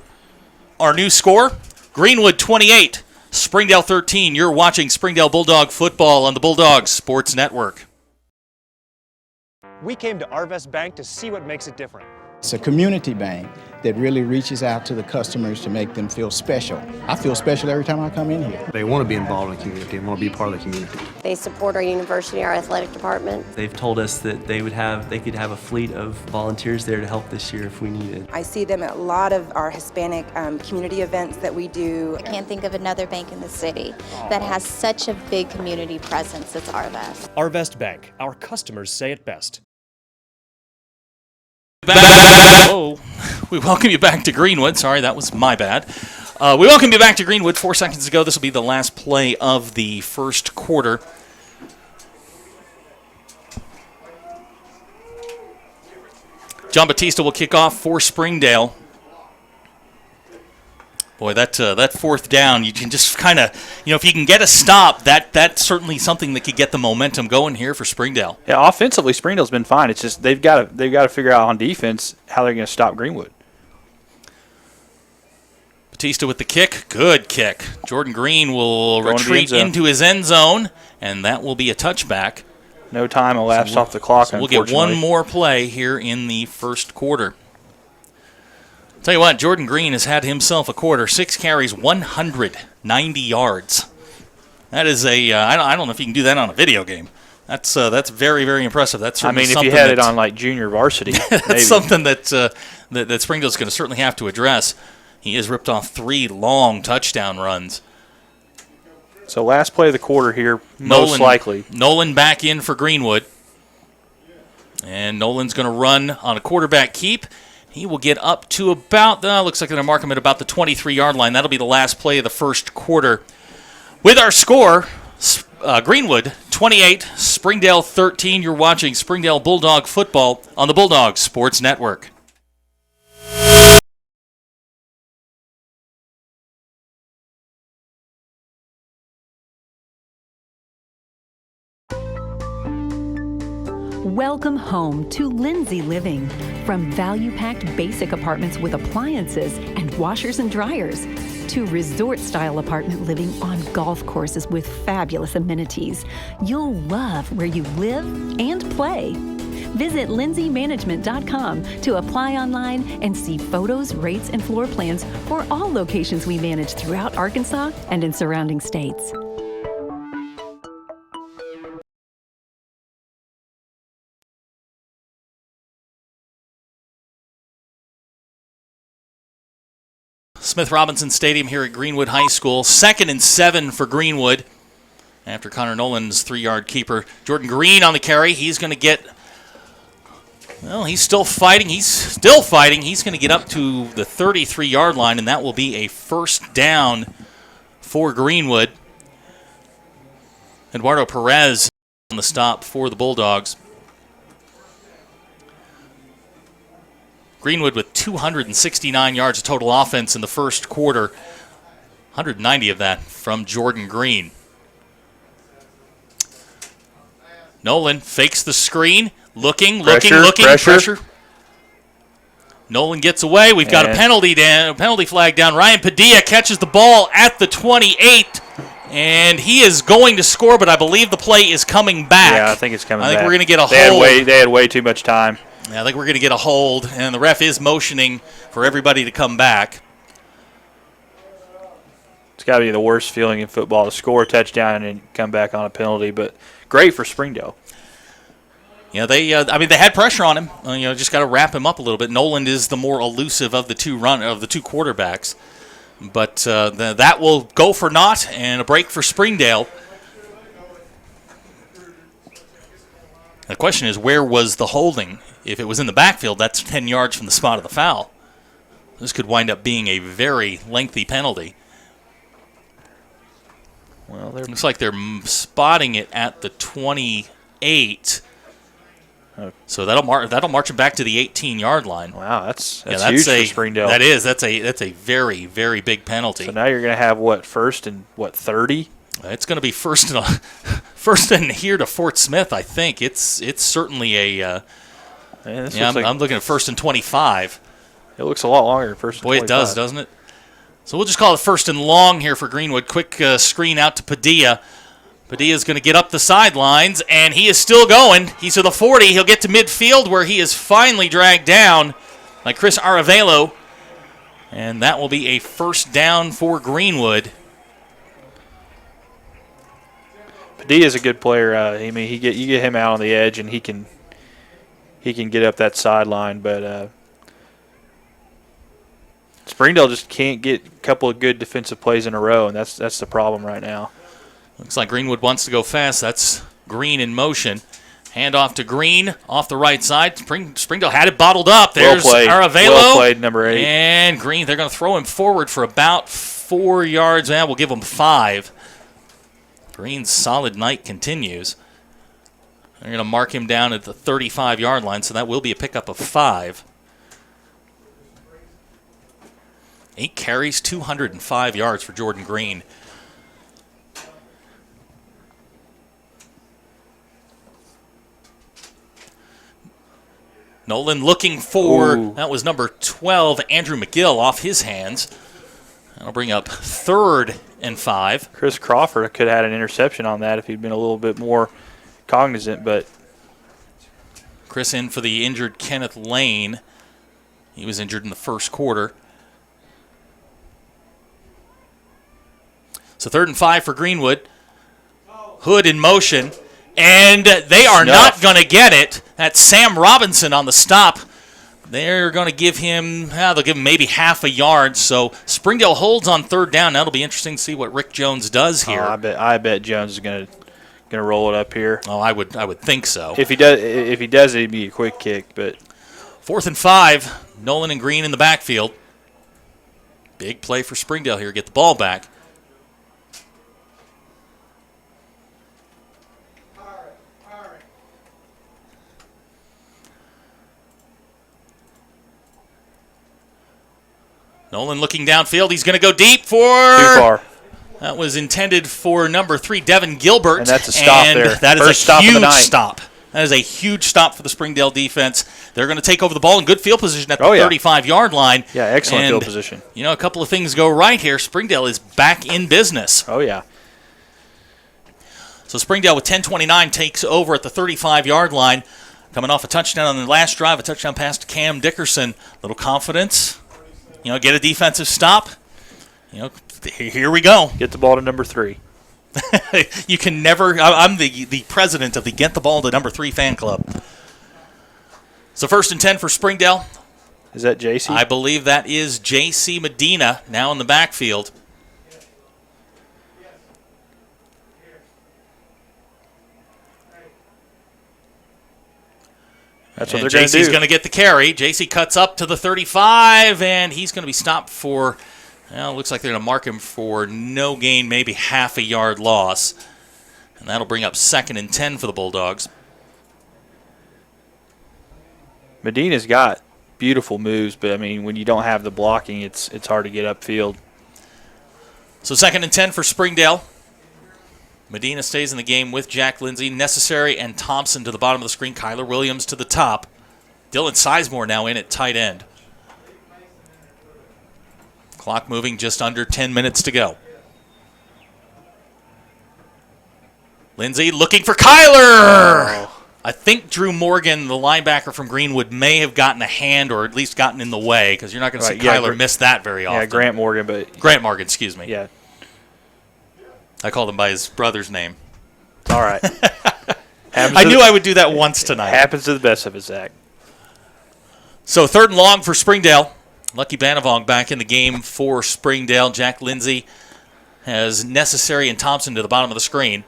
our new score, Greenwood 28, Springdale 13. You're watching Springdale Bulldog football on the Bulldogs Sports Network. We came to Arvest Bank to see what makes it different. It's a community bank that really reaches out to the customers to make them feel special. I feel special every time I come in here. They want to be involved in the community and want to be part of the community. They support our university, our athletic department. They've told us that they could have a fleet of volunteers there to help this year if we needed. I see them at a lot of our Hispanic community events that we do. I can't think of another bank in the city that has such a big community presence as Arvest. Arvest Bank. Our customers say it best. We welcome you back to Greenwood. Sorry, that was my bad. We welcome you back to Greenwood. 4 seconds ago, this will be the last play of the first quarter. John Batista will kick off for Springdale. Boy, that 4th down, you can just kind of, if you can get a stop, that's certainly something that could get the momentum going here for Springdale. Yeah, offensively, Springdale's been fine. It's just they've got to figure out on defense how they're going to stop Greenwood. Batista with the kick. Good kick. Jordan Green will retreat into his end zone, and that will be a touchback. No time elapsed off the clock, so we'll get one more play here in the first quarter. Tell you what, Jordan Green has had himself a quarter. 6 carries, 190 yards. That is I don't know if you can do that on a video game. That's very, very impressive. That's I mean, if you had it on like junior varsity, that's maybe. something that Springdale's going to certainly have to address. He has ripped off 3 long touchdown runs. So last play of the quarter here, most likely. Nolan back in for Greenwood. And Nolan's going to run on a quarterback keep. He will get up to about, looks like they're going to mark him at about the 23-yard line. That'll be the last play of the first quarter. With our score, Greenwood 28, Springdale 13. You're watching Springdale Bulldog football on the Bulldog Sports Network. Welcome home to Lindsay Living. From value-packed basic apartments with appliances and washers and dryers to resort-style apartment living on golf courses with fabulous amenities, you'll love where you live and play. Visit lindsaymanagement.com to apply online and see photos, rates, and floor plans for all locations we manage throughout Arkansas and in surrounding states. Smith Robinson Stadium here at Greenwood High School. 2nd and 7 for Greenwood after Connor Nolan's 3-yard keeper. Jordan Green on the carry. He's going to get, well, he's still fighting. He's going to get up to the 33-yard line, and that will be a first down for Greenwood. Eduardo Perez on the stop for the Bulldogs. Greenwood with 269 yards of total offense in the first quarter. 190 of that from Jordan Green. Nolan fakes the screen. Looking. Pressure. Nolan gets away. We've got a penalty flag down. Ryan Padilla catches the ball at the 28. And he is going to score, but I believe the play is coming back. Yeah, I think it's coming back. I think we're going to get a hold. They had way too much time. Yeah, I think we're going to get a hold, and the ref is motioning for everybody to come back. It's got to be the worst feeling in football to score a touchdown and come back on a penalty, but great for Springdale. Yeah, they had pressure on him. Just got to wrap him up a little bit. Nolan is the more elusive of the two quarterbacks, but that will go for naught and a break for Springdale. The question is, where was the holding? If it was in the backfield, that's 10 yards from the spot of the foul. This could wind up being a very lengthy penalty. Well, looks like they're spotting it at the 28. So that'll march them back to the 18-yard line. Wow, that's huge for Springdale. That is. That's a very, very big penalty. So now you're going to have first and 30? It's going to be first and here to Fort Smith. I think it's certainly a. I'm looking at 1st and 25. It looks a lot longer than 1st and 25. Boy, it does, doesn't it? So we'll just call it 1st and long here for Greenwood. Quick screen out to Padilla. Padilla's going to get up the sidelines, and he is still going. He's to the 40. He'll get to midfield where he is finally dragged down by Chris Aravelo. And that will be a first down for Greenwood. Padilla's a good player. You get him out on the edge, and he can get up that sideline, but Springdale just can't get a couple of good defensive plays in a row, and that's the problem right now. Looks like Greenwood wants to go fast. That's Green in motion. Hand off to Green off the right side. Springdale had it bottled up. There's Aravelo. Well played, number 8. And Green, they're going to throw him forward for about 4 yards. We'll give him 5. Green's solid night continues. They're going to mark him down at the 35-yard line, so that will be a pickup of 5. 8 carries, 205 yards for Jordan Green. Nolan looking for, that was number 12, Andrew McGill, off his hands. That'll bring up 3rd and 5. Chris Crawford could have had an interception on that if he'd been a little bit more cognizant, but Chris in for the injured Kenneth Lane. He was injured in the first quarter. So 3rd and 5 for Greenwood. Hood in motion, and they are not going to get it. That's Sam Robinson on the stop. They're going to give him, they'll give him maybe half a yard. So Springdale holds on 3rd down. That'll be interesting to see what Rick Jones does here. I bet Jones is going to roll it up here. Oh, I would think so. If he does, it'd be a quick kick. But 4th and 5, Nolan and Green in the backfield. Big play for Springdale here. Get the ball back. Nolan looking downfield. He's going to go deep for... Too far. That was intended for number 3, Devin Gilbert. And that's a stop there. That is First a huge stop. That is a huge stop for the Springdale defense. They're going to take over the ball in good field position at the 35-yard line. Yeah, excellent field position. You know, a couple of things go right here. Springdale is back in business. Oh, yeah. So Springdale with 10:29 takes over at the 35-yard line. Coming off a touchdown on the last drive, a touchdown pass to Cam Dickerson. Little confidence. You know, get a defensive stop. You know, here we go. Get the ball to number 3. You can never. I'm the president of the Get the Ball to number 3 fan club. So 1st and 10 for Springdale. Is that JC? I believe that is JC Medina now in the backfield. That's what they're going to do. JC's going to get the carry. JC cuts up to the 35, and he's going to be stopped for, well, looks like they're going to mark him for no gain, maybe half a yard loss. And that'll bring up 2nd and 10 for the Bulldogs. Medina's got beautiful moves, but, I mean, when you don't have the blocking, it's hard to get upfield. So 2nd and 10 for Springdale. Medina stays in the game with Jack Lindsay. Necessary and Thompson to the bottom of the screen. Kyler Williams to the top. Dylan Sizemore now in at tight end. Clock moving, just under 10 minutes to go. Lindsay looking for Kyler! Oh. I think Drew Morgan, the linebacker from Greenwood, may have gotten a hand or at least gotten in the way, because you're not going to see Kyler miss that very often. Yeah, Grant Morgan, excuse me. Yeah. I called him by his brother's name. It's all right. I knew I would do that once tonight. Happens to the best of us, Zach. So 3rd and long for Springdale. Lucky Banavong back in the game for Springdale. Jack Lindsay has Necessary and Thompson to the bottom of the screen.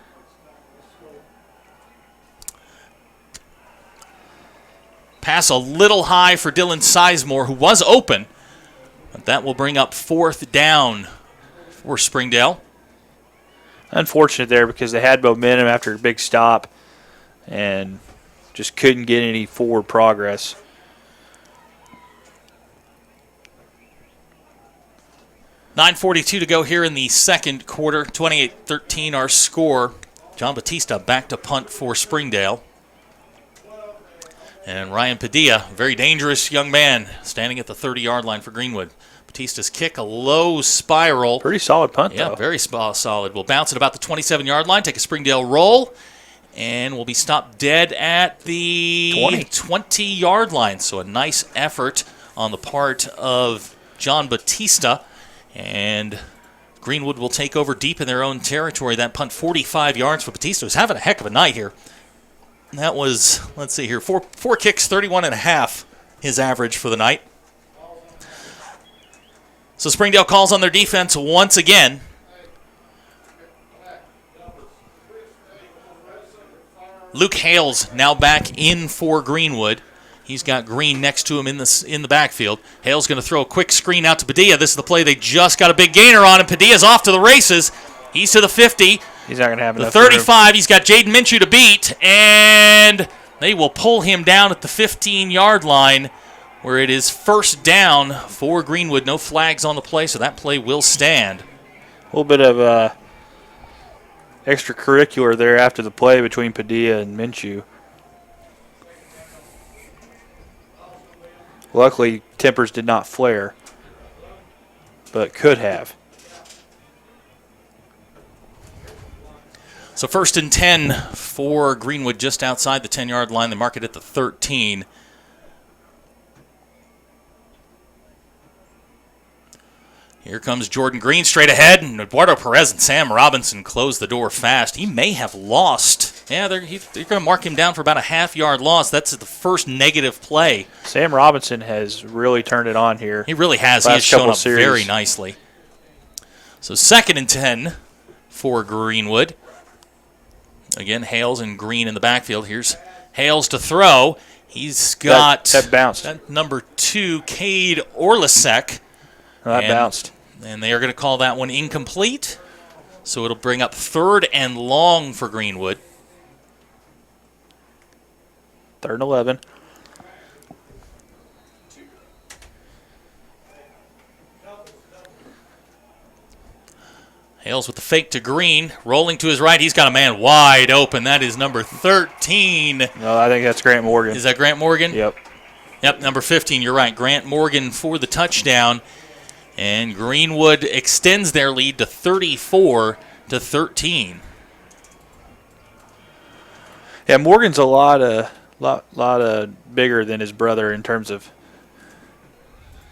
Pass a little high for Dylan Sizemore, who was open. But that will bring up 4th down for Springdale. Unfortunate there because they had momentum after a big stop and just couldn't get any forward progress. .9:42 to go here in the second quarter. 28-13 our score. John Batista back to punt for Springdale. And Ryan Padilla, very dangerous young man, standing at the 30-yard line for Greenwood. Batista's kick, a low spiral. Pretty solid punt, though. Yeah, very solid. We'll bounce at about the 27-yard line, take a Springdale roll, and we'll be stopped dead at the 20-yard line. So a nice effort on the part of John Batista. And Greenwood will take over deep in their own territory. That punt 45 yards for Batista, who's having a heck of a night here. That was, let's see here, four kicks, 31.5, his average for the night. So Springdale calls on their defense once again. Luke Hales now back in for Greenwood. He's got Green next to him in the backfield. Hale's going to throw a quick screen out to Padilla. This is the play they just got a big gainer on, and Padilla's off to the races. He's to the 50. He's not going to have enough. The 35. He's got Jaden Minshew to beat, and they will pull him down at the 15-yard line, where it is 1st down for Greenwood. No flags on the play, so that play will stand. A little bit of extracurricular there after the play between Padilla and Minshew. Luckily, tempers did not flare, but could have. So 1st and 10 for Greenwood just outside the 10-yard line. They mark it at the 13. Here comes Jordan Green straight ahead, and Eduardo Perez and Sam Robinson close the door fast. He may have lost. Yeah, they're going to mark him down for about a half-yard loss. That's the first negative play. Sam Robinson has really turned it on here. He really has. He has shown up very nicely. So 2nd and 10 for Greenwood. Again, Hales and Green in the backfield. Here's Hales to throw. He's got that bounced. That number 2, Cade Orlisek. That bounced. And they are going to call that one incomplete. So it'll bring up 3rd and long for Greenwood. 3rd and 11. Hales with the fake to Green, rolling to his right. He's got a man wide open. That is number 13. No, I think that's Grant Morgan. Is that Grant Morgan? Yep. Yep, number 15. You're right. Grant Morgan for the touchdown. And Greenwood extends their lead to 34-13. Yeah, Morgan's a lot bigger than his brother in terms of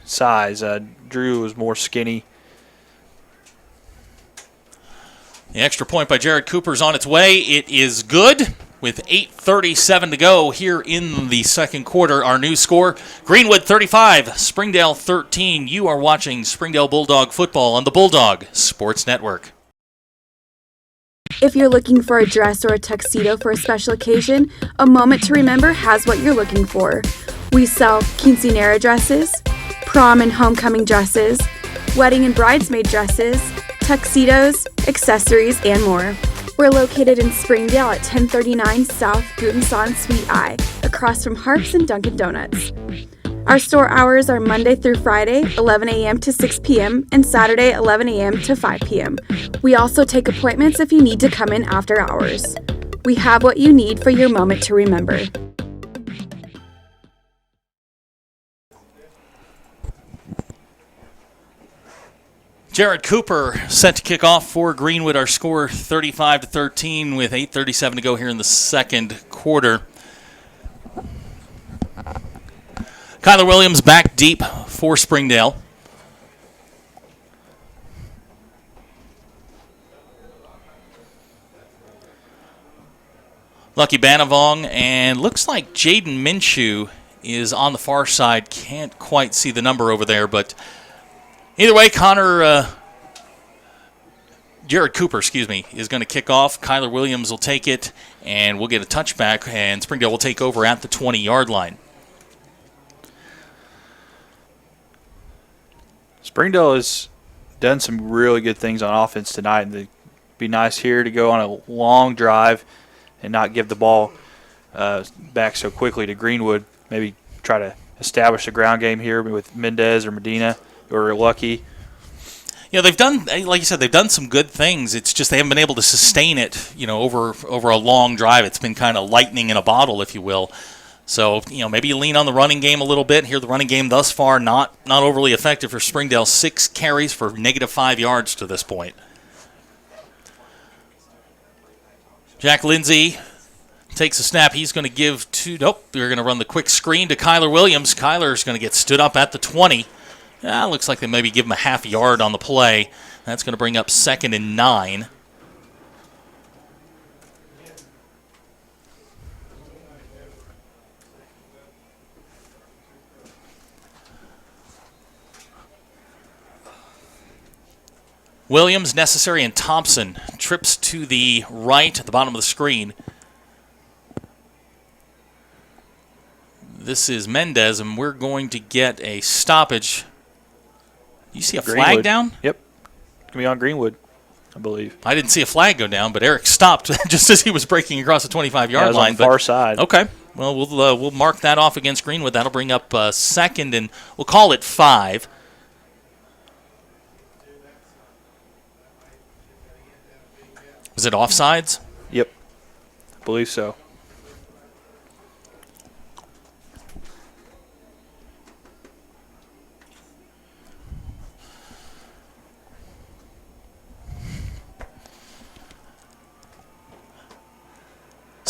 size. Drew was more skinny. The extra point by Jared Cooper is on its way. It is good with 8:37 to go here in the second quarter. Our new score, Greenwood 35, Springdale 13. You are watching Springdale Bulldog football on the Bulldog Sports Network. If you're looking for a dress or a tuxedo for a special occasion, A Moment to Remember has what you're looking for. We sell quinceanera dresses, prom and homecoming dresses, wedding and bridesmaid dresses, tuxedos, accessories, and more. We're located in Springdale at 1039 South Gutenson Suite I, across from Harps and Dunkin' Donuts. Our store hours are Monday through Friday, 11 a.m. to 6 p.m., and Saturday, 11 a.m. to 5 p.m. We also take appointments if you need to come in after hours. We have what you need for your moment to remember. Jared Cooper set to kick off for Greenwood. Our score 35-13 with 8:37 to go here in the second quarter. Kyler Williams back deep for Springdale. Lucky Banavong, and looks like Jaden Minshew is on the far side. Can't quite see the number over there, but either way, Jared Cooper, is going to kick off. Kyler Williams will take it, and we'll get a touchback, and Springdale will take over at the 20-yard line. Springdale has done some really good things on offense tonight, and it'd be nice here to go on a long drive and not give the ball back so quickly to Greenwood. Maybe try to establish a ground game here with Mendez or Medina or Lucky. Yeah, they've done, like you said, they've done some good things. It's just they haven't been able to sustain it, over a long drive. It's been kind of lightning in a bottle, if you will. So, maybe you lean on the running game a little bit. Here, the running game thus far not overly effective for Springdale. 6 carries for -5 yards to this point. Jack Lindsay takes a snap. He's going to give to, they're going to run the quick screen to Kyler Williams. Kyler's going to get stood up at the 20. Looks like they maybe give him a half yard on the play. That's going to bring up 2nd and 9. Williams, Necessary, and Thompson trips to the right at the bottom of the screen. This is Mendez, and we're going to get a stoppage. You see a Greenwood. Flag down? Yep. It's going to be on Greenwood, I believe. I didn't see a flag go down, but Eric stopped just as he was breaking across the 25-yard line. On the far side. Okay. Well, we'll mark that off against Greenwood. That'll bring up 2nd, and we'll call it 5. Is it offsides? Yep. I believe so.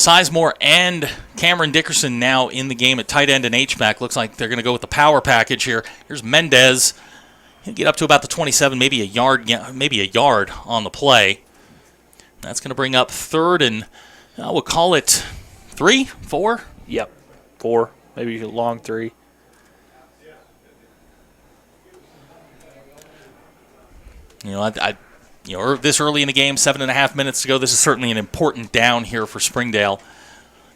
Sizemore and Cameron Dickerson now in the game at tight end and H-back. Looks like they're going to go with the power package here. Here's Mendez. He'll get up to about the 27, maybe a yard on the play. That's going to bring up third and we'll call it 3, 4? Yep, 4, maybe a long 3. This early in the game, 7.5 minutes to go, this is certainly an important down here for Springdale.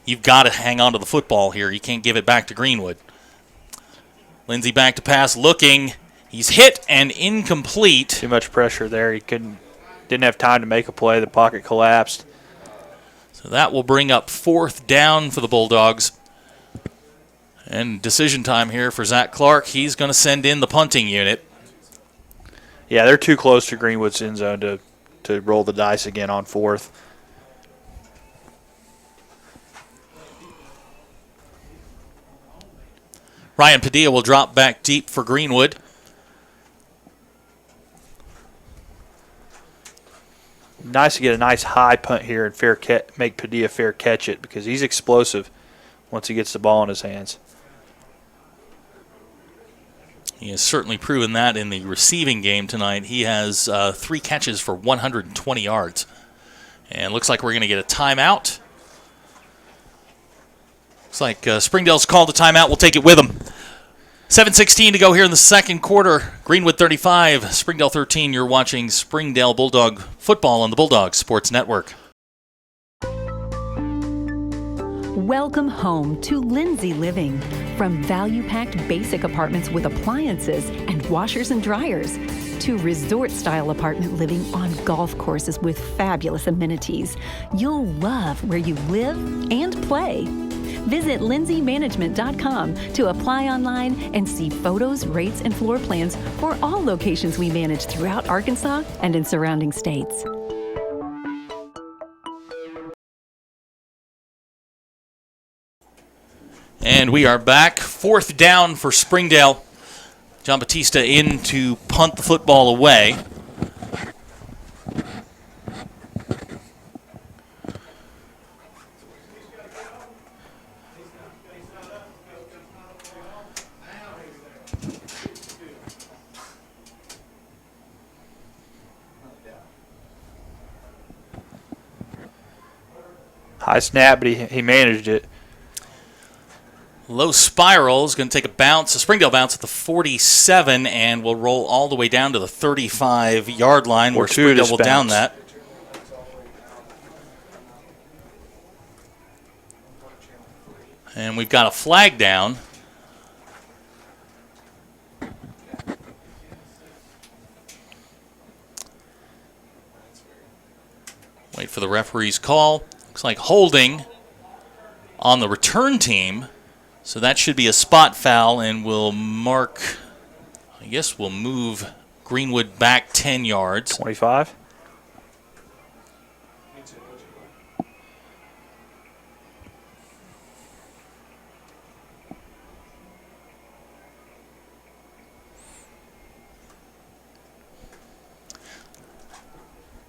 You've got to hang on to the football here. You can't give it back to Greenwood. Lindsey back to pass, looking. He's hit and incomplete. Too much pressure there. He didn't have time to make a play. The pocket collapsed. So that will bring up 4th down for the Bulldogs. And decision time here for Zach Clark. He's going to send in the punting unit. Yeah, they're too close to Greenwood's end zone to roll the dice again on 4th. Ryan Padilla will drop back deep for Greenwood. Nice to get a nice high punt here and make Padilla fair catch it because he's explosive once he gets the ball in his hands. He has certainly proven that in the receiving game tonight. He has 3 catches for 120 yards. And looks like we're going to get a timeout. Looks like Springdale's called a timeout. We'll take it with them. 7:16 to go here in the second quarter. Greenwood 35, Springdale 13. You're watching Springdale Bulldog football on the Bulldog Sports Network. Welcome home to Lindsay Living. From value-packed basic apartments with appliances and washers and dryers to resort-style apartment living on golf courses with fabulous amenities, you'll love where you live and play. Visit lindsaymanagement.com to apply online and see photos, rates, and floor plans for all locations we manage throughout Arkansas and in surrounding states. And we are back. 4th down for Springdale. John Batista in to punt the football away. High snap, but he managed it. Low spiral is going to take a bounce, a Springdale bounce at the 47, and will roll all the way down to the 35-yard line where Springdale will down that. And we've got a flag down. Wait for the referee's call. Looks like holding on the return team. So that should be a spot foul, and we'll mark, I guess we'll move Greenwood back 10 yards. 25.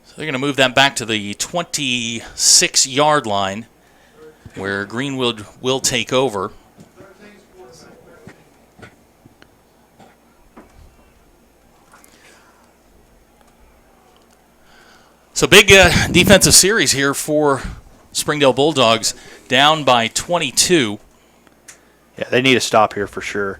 So they're going to move that back to the 26-yard line where Greenwood will take over. So big defensive series here for Springdale Bulldogs, down by 22. Yeah, they need a stop here for sure.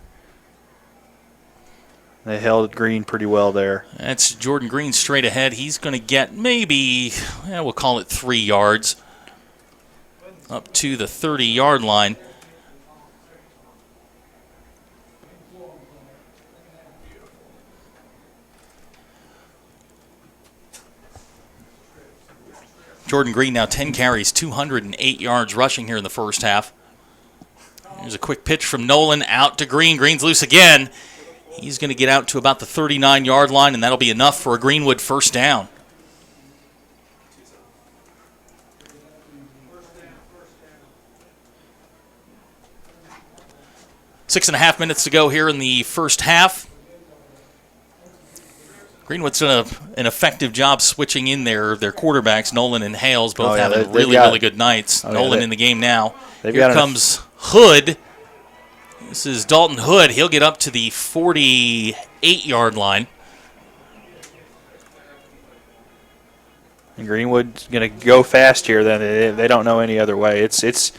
They held Green pretty well there. That's Jordan Green straight ahead. He's going to get maybe, we'll call it 3 yards, up to the 30-yard line. Jordan Green now 10 carries, 208 yards rushing here in the first half. Here's a quick pitch from Nolan out to Green. Green's loose again. He's going to get out to about the 39-yard line, and that'll be enough for a Greenwood first down. Six and a half minutes to go here in the first half. Greenwood's done an effective job switching in their quarterbacks, Nolan and Hales, both having really good nights. Nolan in the game now. Here comes Hood. This is Dalton Hood. He'll get up to the 48-yard line. And Greenwood's going to go fast here. Then they don't know any other way. It's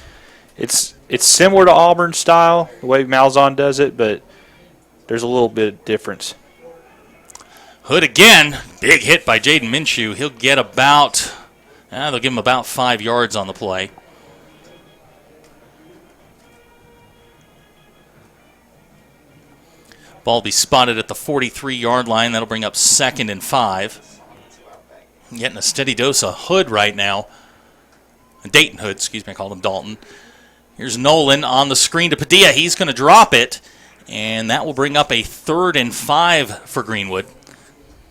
similar to Auburn style, the way Malzahn does it, but there's a little bit of difference. Hood again, big hit by Jaden Minshew. He'll get about, they'll give him about 5 yards on the play. Ball will be spotted at the 43-yard line. That'll bring up 2nd and 5. Getting a steady dose of Hood right now. Dayton Hood, excuse me, I called him Dalton. Here's Nolan on the screen to Padilla. He's going to drop it, and that will bring up a 3rd and 5 for Greenwood.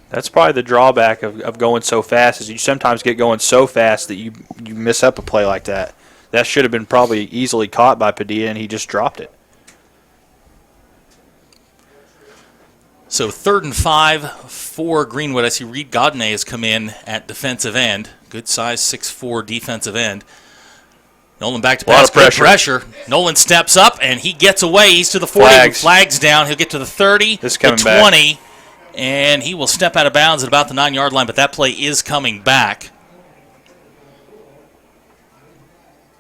That's probably the drawback of going so fast, is you sometimes get going so fast that you miss up a play like that. That should have been probably easily caught by Padilla, and he just dropped it. So 3rd and 5 for Greenwood. I see Reed Godney has come in at defensive end. Good size, 6'4" defensive end. Nolan back to pass. Good pressure. Nolan steps up, and he gets away. He's to the 40. Flags down. He'll get to the 30, the 20, and he will step out of bounds at about the 9-yard line, but that play is coming back.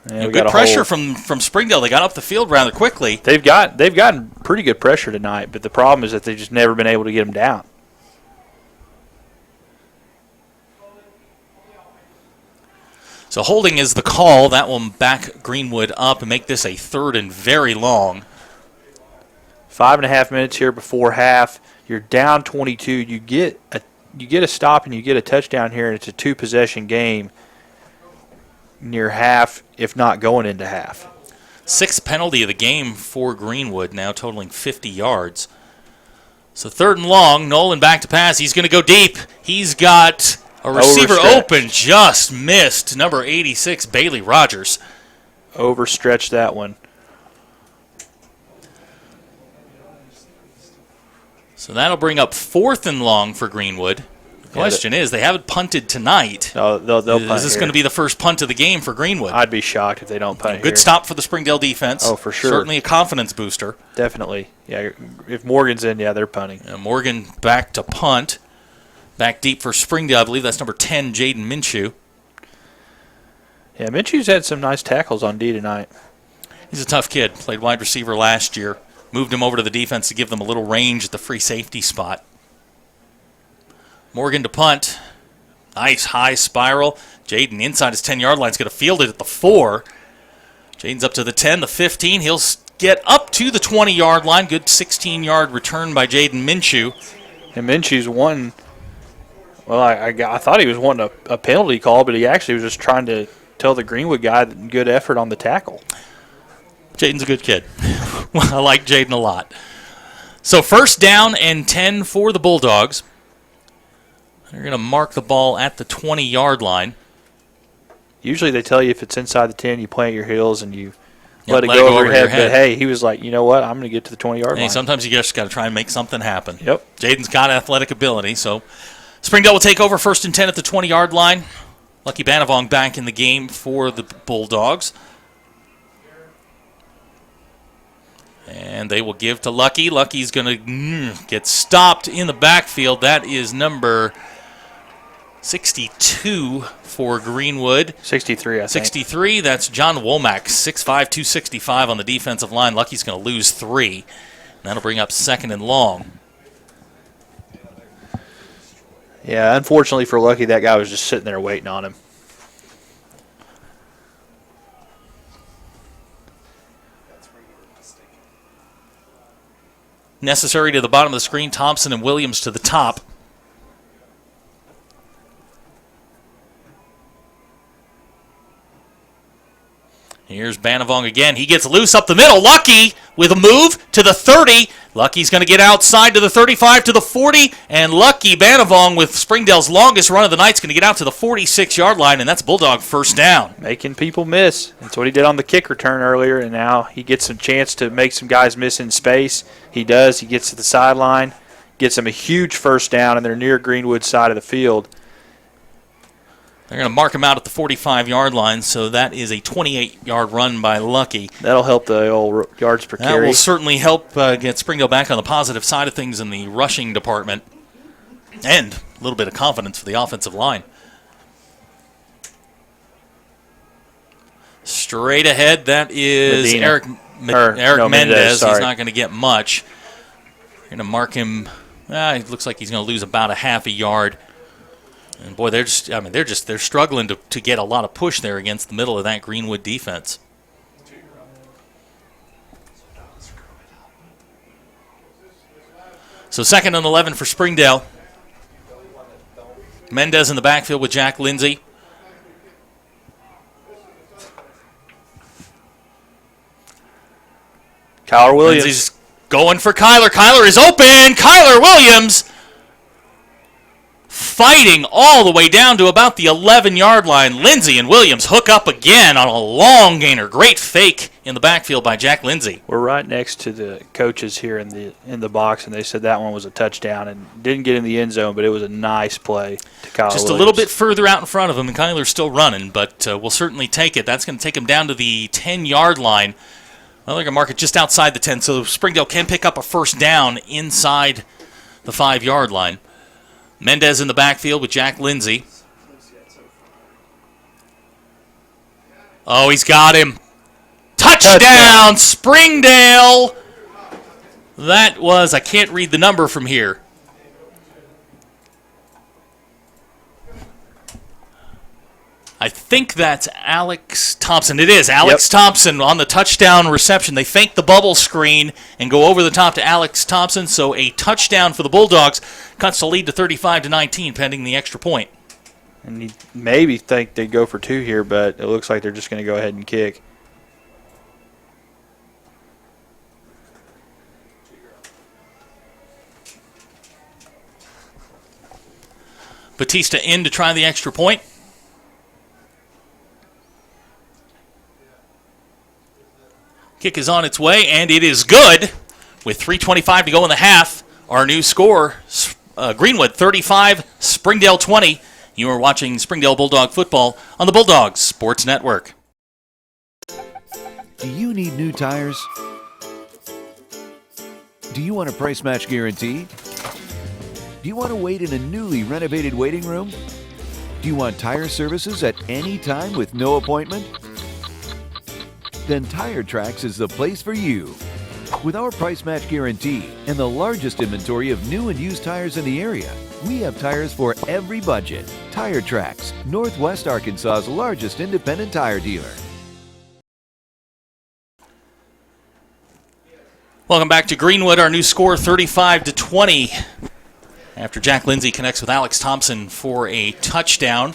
Good pressure from Springdale. They got up the field rather quickly. They've gotten pretty good pressure tonight, but the problem is that they've just never been able to get them down. So holding is the call. That will back Greenwood up and make this a 3rd and very long. 5.5 minutes here before half. You're down 22. You get a stop and you get a touchdown here, and it's a 2-possession game near half, if not going into half. 6th penalty of the game for Greenwood, now totaling 50 yards. So 3rd and long, Nolan back to pass. He's going to go deep. He's got a receiver open, just missed. Number 86, Bailey Rogers. Overstretched that one. So that'll bring up 4th and long for Greenwood. The question is, they haven't punted tonight. No, they'll punt. Is this going to be the first punt of the game for Greenwood? I'd be shocked if they don't punt. Good stop for the Springdale defense. Oh, for sure. Certainly a confidence booster. Definitely. Yeah, if Morgan's in, they're punting. Morgan back to punt. Back deep for Springdale. I believe that's number 10, Jaden Minshew. Yeah, Minshew's had some nice tackles on D tonight. He's a tough kid. Played wide receiver last year. Moved him over to the defense to give them a little range at the free safety spot. Morgan to punt. Nice high spiral. Jaden inside his 10-yard line is going to field it at the 4. Jaden's up to the 10, the 15. He'll get up to the 20-yard line. Good 16-yard return by Jaden Minshew. And Minshew's won. Well, I thought he was wanting a penalty call, but he actually was just trying to tell the Greenwood guy good effort on the tackle. Jaden's a good kid. I like Jaden a lot. So 1st down and 10 for the Bulldogs. They're going to mark the ball at the 20-yard line. Usually they tell you if it's inside the 10, you plant your heels and you let it go over your head. But, hey, he was like, you know what, I'm going to get to the 20-yard line. Sometimes you just got to try and make something happen. Yep. Jaden's got athletic ability, so Springdale will take over 1st and 10 at the 20-yard line. Lucky Banavong back in the game for the Bulldogs. And they will give to Lucky. Lucky's going to get stopped in the backfield. That is number 62 for Greenwood. 63, I think. 63, that's John Womack, 6'5", 265 on the defensive line. Lucky's going to lose 3. And that'll bring up 2nd and long. Yeah, unfortunately for Lucky, that guy was just sitting there waiting on him. Necessary to the bottom of the screen, Thompson and Williams to the top. Here's Banavong again. He gets loose up the middle. Lucky with a move to the 30. Lucky's going to get outside to the 35 to the 40. And Lucky Banavong with Springdale's longest run of the night is going to get out to the 46-yard line, and that's Bulldog 1st down. Making people miss. That's what he did on the kick return earlier, and now he gets a chance to make some guys miss in space. He does. He gets to the sideline, gets them a huge first down, and they're near Greenwood side of the field. They're going to mark him out at the 45-yard line, so that is a 28-yard run by Lucky. That'll help the old yards per carry. That will certainly help get Springdale back on the positive side of things in the rushing department, and a little bit of confidence for the offensive line. Straight ahead, that is Eric Mendez. He's not going to get much. They're going to mark him. It looks like he's going to lose about a half a yard. And boy, they're struggling to get a lot of push there against the middle of that Greenwood defense. So 2nd and 11 for Springdale. Mendez in the backfield with Jack Lindsay. Kyler Williams. Lindsay's going for Kyler. Kyler is open. Kyler Williams fighting all the way down to about the 11-yard line. Lindsay and Williams hook up again on a long gainer. Great fake in the backfield by Jack Lindsay. We're right next to the coaches here in the box, and they said that one was a touchdown and didn't get in the end zone, but it was a nice play to Kyler Just Williams. a little bit further out in front of him, and Kyler's still running, but we'll certainly take it. That's going to take him down to the 10-yard line. Well, they're going to mark it just outside the 10, so Springdale can pick up a first down inside the 5-yard line. Mendez in the backfield with Jack Lindsay. Oh, he's got him. Touchdown, Springdale! That was, I can't read the number from here. I think that's Alex Thompson. It is Alex Thompson on the touchdown reception. They fake the bubble screen and go over the top to Alex Thompson. So a touchdown for the Bulldogs cuts the lead to 35-19, pending the extra point. And you maybe think they'd go for 2 here, but it looks like they're just going to go ahead and kick. Batista in to try the extra point. Kick is on its way, and it is good. With 3:25 to go in the half, our new score, Greenwood 35, Springdale 20. You are watching Springdale Bulldog football on the Bulldogs Sports Network. Do you need new tires? Do you want a price match guarantee? Do you want to wait in a newly renovated waiting room? Do you want tire services at any time with no appointment? Then Tire Tracks is the place for you. With our price match guarantee and the largest inventory of new and used tires in the area, we have tires for every budget. Tire Tracks, Northwest Arkansas's largest independent tire dealer. Welcome back to Greenwood. Our new score 35-20. After Jack Lindsay connects with Alex Thompson for a touchdown.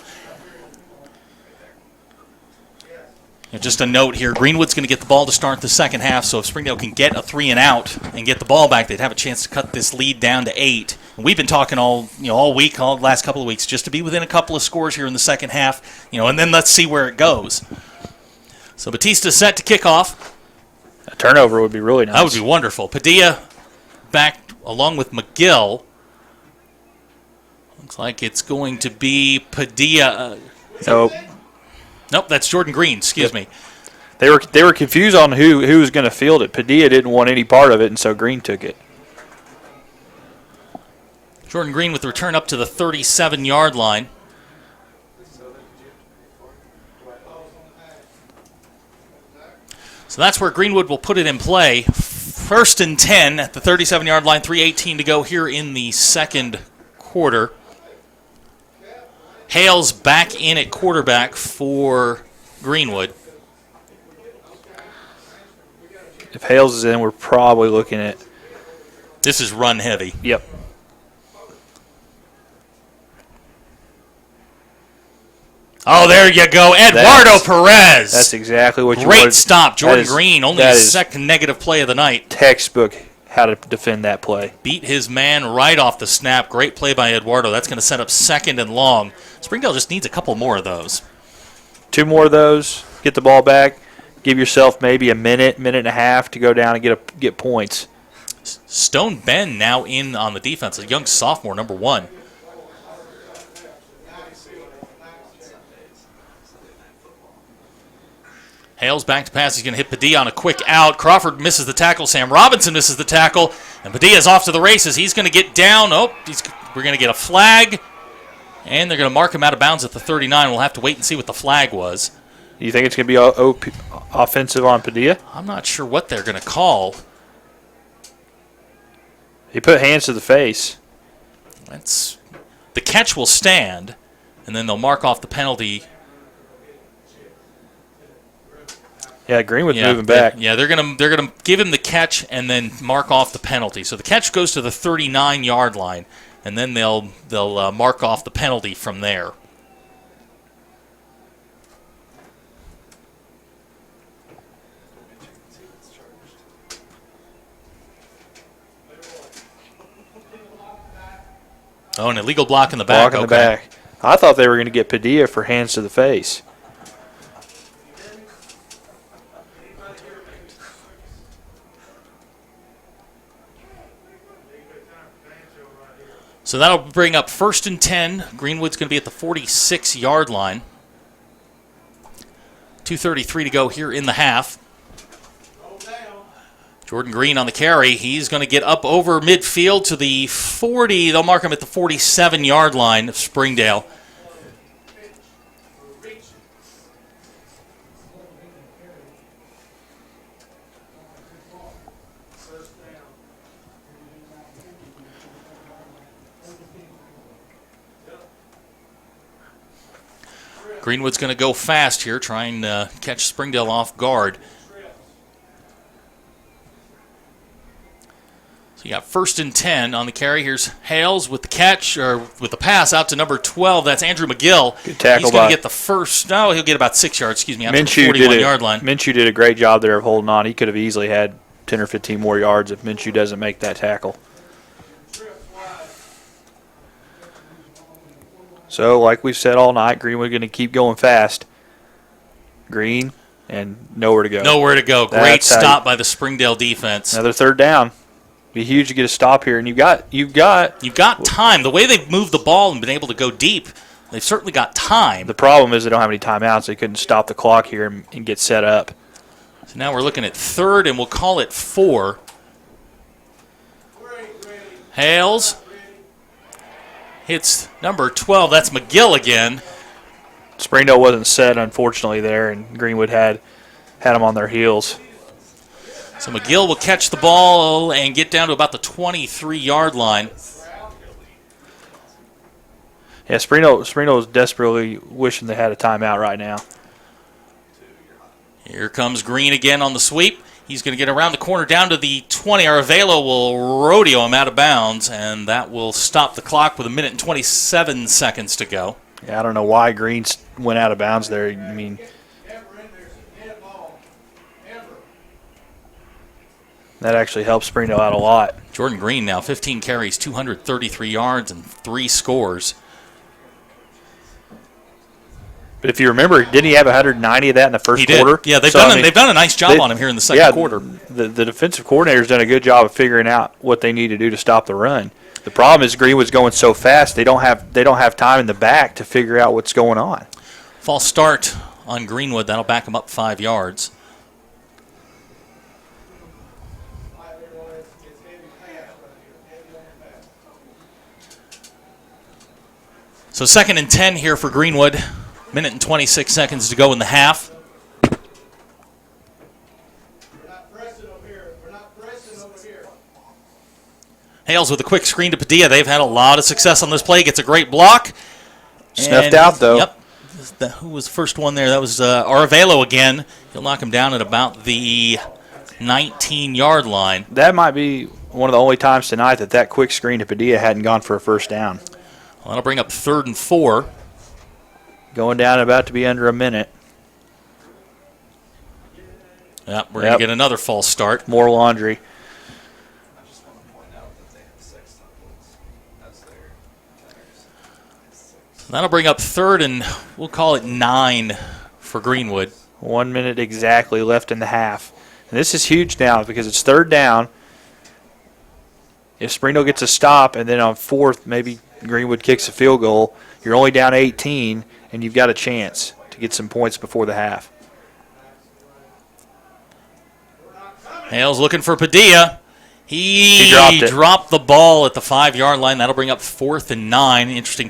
Just a note here, Greenwood's going to get the ball to start the second half, so if Springdale can get a 3-and-out and get the ball back, they'd have a chance to cut this lead down to 8. And we've been talking all week, all the last couple of weeks, just to be within a couple of scores here in the second half, and then let's see where it goes. So Batista's set to kick off. A turnover would be really nice. That would be wonderful. Padilla back along with McGill. Looks like it's going to be Padilla. Nope, that's Jordan Green. Excuse me. They were confused on who was going to field it. Padilla didn't want any part of it, and so Green took it. Jordan Green with the return up to the 37-yard line. So that's where Greenwood will put it in play. 1st and 10 at the 37-yard line, 3:18 to go here in the second quarter. Hale's back in at quarterback for Greenwood. If Hales is in, we're probably looking at... This is run heavy. Yep. Oh, there you go. Eduardo Perez. That's exactly what you wanted. Great stop. Jordan Green, only his second negative play of the night. Textbook how to defend that play. Beat his man right off the snap. Great play by Eduardo. That's going to set up 2nd and long. Springdale just needs a couple more of those. 2 more of those. Get the ball back. Give yourself maybe a minute and a half to go down and get points. Stone Ben now in on the defense, a young sophomore, number 1. Hales back to pass. He's going to hit Padilla on a quick out. Crawford misses the tackle. Sam Robinson misses the tackle. And Padilla's off to the races. He's going to get down. We're going to get a flag. And they're going to mark him out of bounds at the 39. We'll have to wait and see what the flag was. Do you think it's going to be offensive on Padilla? I'm not sure what they're going to call. He put hands to the face. The catch will stand, and then they'll mark off the penalty. Yeah, Greenwood's moving back. They're gonna give him the catch and then mark off the penalty. So the catch goes to the 39-yard line, and then they'll mark off the penalty from there. Oh, an illegal block in the back. Block in the back. I thought they were going to get Padilla for hands to the face. So that'll bring up 1st and 10. Greenwood's going to be at the 46-yard line. 2:33 to go here in the half. Jordan Green on the carry. He's going to get up over midfield to the 40. They'll mark him at the 47-yard line of Springdale. Greenwood's going to go fast here, trying to catch Springdale off guard. So you got 1st and 10 on the carry. Here's Hales with the catch, or with the pass out to number 12. That's Andrew McGill. Good tackle. He's going to get the first. No, he'll get about 6 yards. Excuse me, out to the Minshew 41-yard line. Minshew did a great job there of holding on. He could have easily had 10 or 15 more yards if Minshew doesn't make that tackle. So, like we've said all night, Greenwood going to keep going fast. Green, and nowhere to go. Nowhere to go. Great stop by the Springdale defense. Another 3rd down. Be huge to get a stop here, and you've got time. The way they've moved the ball and been able to go deep, they've certainly got time. The problem is they don't have any timeouts. They couldn't stop the clock here and get set up. So now we're looking at 3rd, and we'll call it 4. Hales hits number 12. That's McGill again. Springdale wasn't set, unfortunately, there, and Greenwood had them on their heels. So McGill will catch the ball and get down to about the 23-yard line. Yeah, Springdale is desperately wishing they had a timeout right now. Here comes Green again on the sweep. He's going to get around the corner down to the 20. Aravelo will rodeo him out of bounds, and that will stop the clock with 1 minute and 27 seconds to go. Yeah, I don't know why Green went out of bounds there. I mean, that actually helped Springdale out a lot. Jordan Green now 15 carries, 233 yards, and 3 scores. But if you remember, didn't he have 190 of that in the first quarter? Yeah, they've done a nice job on him here in the second quarter. The defensive coordinator's done a good job of figuring out what they need to do to stop the run. The problem is Greenwood's going so fast they don't have time in the back to figure out what's going on. False start on Greenwood. That'll back him up 5 yards. So 2nd and 10 here for Greenwood. 1 minute and 26 seconds to go in the half. Hales with a quick screen to Padilla. They've had a lot of success on this play. Gets a great block. Snuffed out, though. Yep. Who was the first one there? That was Aravelo again. He'll knock him down at about the 19-yard line. That might be one of the only times tonight that quick screen to Padilla hadn't gone for a first down. Well, that'll bring up 3rd and 4. Going down about to be under a minute. Yep, we're going to get another false start. More laundry. So that'll bring up 3rd and we'll call it 9 for Greenwood. 1 minute exactly left in the half. And this is huge now because it's 3rd down. If Springdale gets a stop and then on fourth maybe Greenwood kicks a field goal, you're only down 18 and you've got a chance to get some points before the half. Hale's looking for Padilla. He dropped the ball at the 5-yard line. That'll bring up 4th and 9. Interesting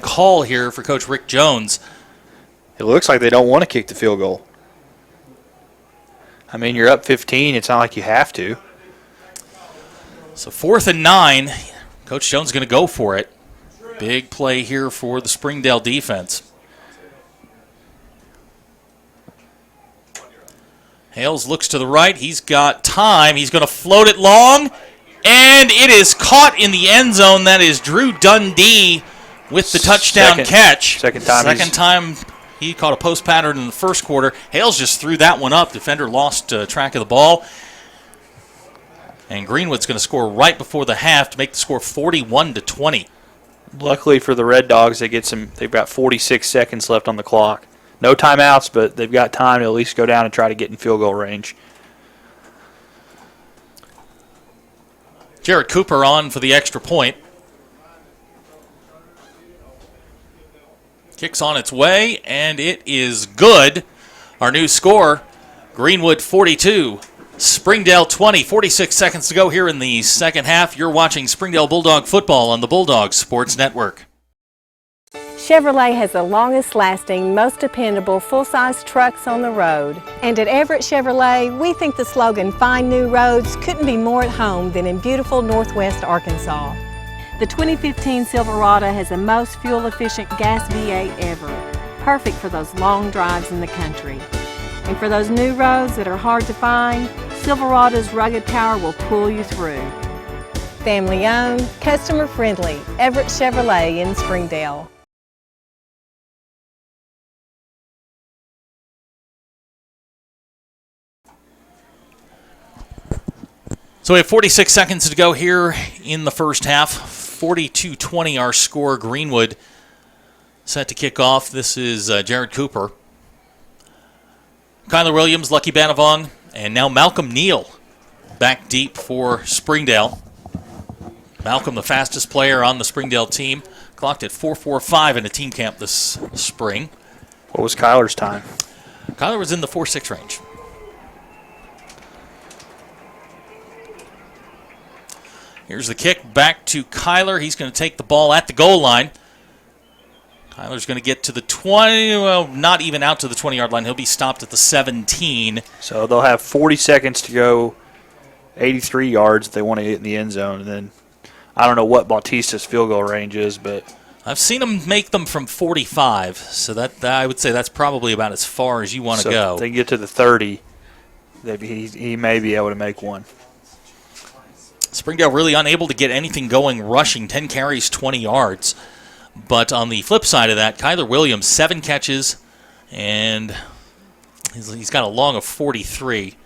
call here for Coach Rick Jones. It looks like they don't want to kick the field goal. I mean, you're up 15. It's not like you have to. So 4th and 9. Coach Jones is going to go for it. Big play here for the Springdale defense. Hales looks to the right. He's got time. He's going to float it long. And it is caught in the end zone. That is Drew Dundee with the touchdown catch. Second time he caught a post pattern in the first quarter. Hales just threw that one up. Defender lost track of the ball. And Greenwood's going to score right before the half to make the score 41-20. Luckily for the Red Dogs, they've got 46 seconds left on the clock. No timeouts, but they've got time to at least go down and try to get in field goal range. Jared Cooper on for the extra point. Kicks on its way, and it is good. Our new score, Greenwood 42, Springdale 20. 46 seconds to go here in the second half. You're watching Springdale Bulldog football on the Bulldog Sports Network. Chevrolet has the longest lasting, most dependable full-size trucks on the road. And at Everett Chevrolet, we think the slogan, "Find New Roads," couldn't be more at home than in beautiful Northwest Arkansas. The 2015 Silverado has the most fuel-efficient gas V8 ever, perfect for those long drives in the country. And for those new roads that are hard to find, Silverado's rugged power will pull you through. Family-owned, customer-friendly, Everett Chevrolet in Springdale. So we have 46 seconds to go here in the first half. 42-20 our score. Greenwood set to kick off. This is Jared Cooper. Kyler Williams, Lucky Banavong, and now Malcolm Neal back deep for Springdale. Malcolm, the fastest player on the Springdale team, clocked at 4.45 in a team camp this spring. What was Kyler's time? Kyler was in the 4.6 range. Here's the kick back to Kyler. He's going to take the ball at the goal line. Kyler's going to get to the 20, well, not even out to the 20-yard line. He'll be stopped at the 17. So they'll have 40 seconds to go, 83 yards if they want to get in the end zone. And then I don't know what Bautista's field goal range is, but I've seen him make them from 45, so that I would say that's probably about as far as you want to go. If they get to the 30, he may be able to make one. Springdale really unable to get anything going rushing, 10 carries, 20 yards. But on the flip side of that, Kyler Williams, 7 catches, and he's got a long of 43.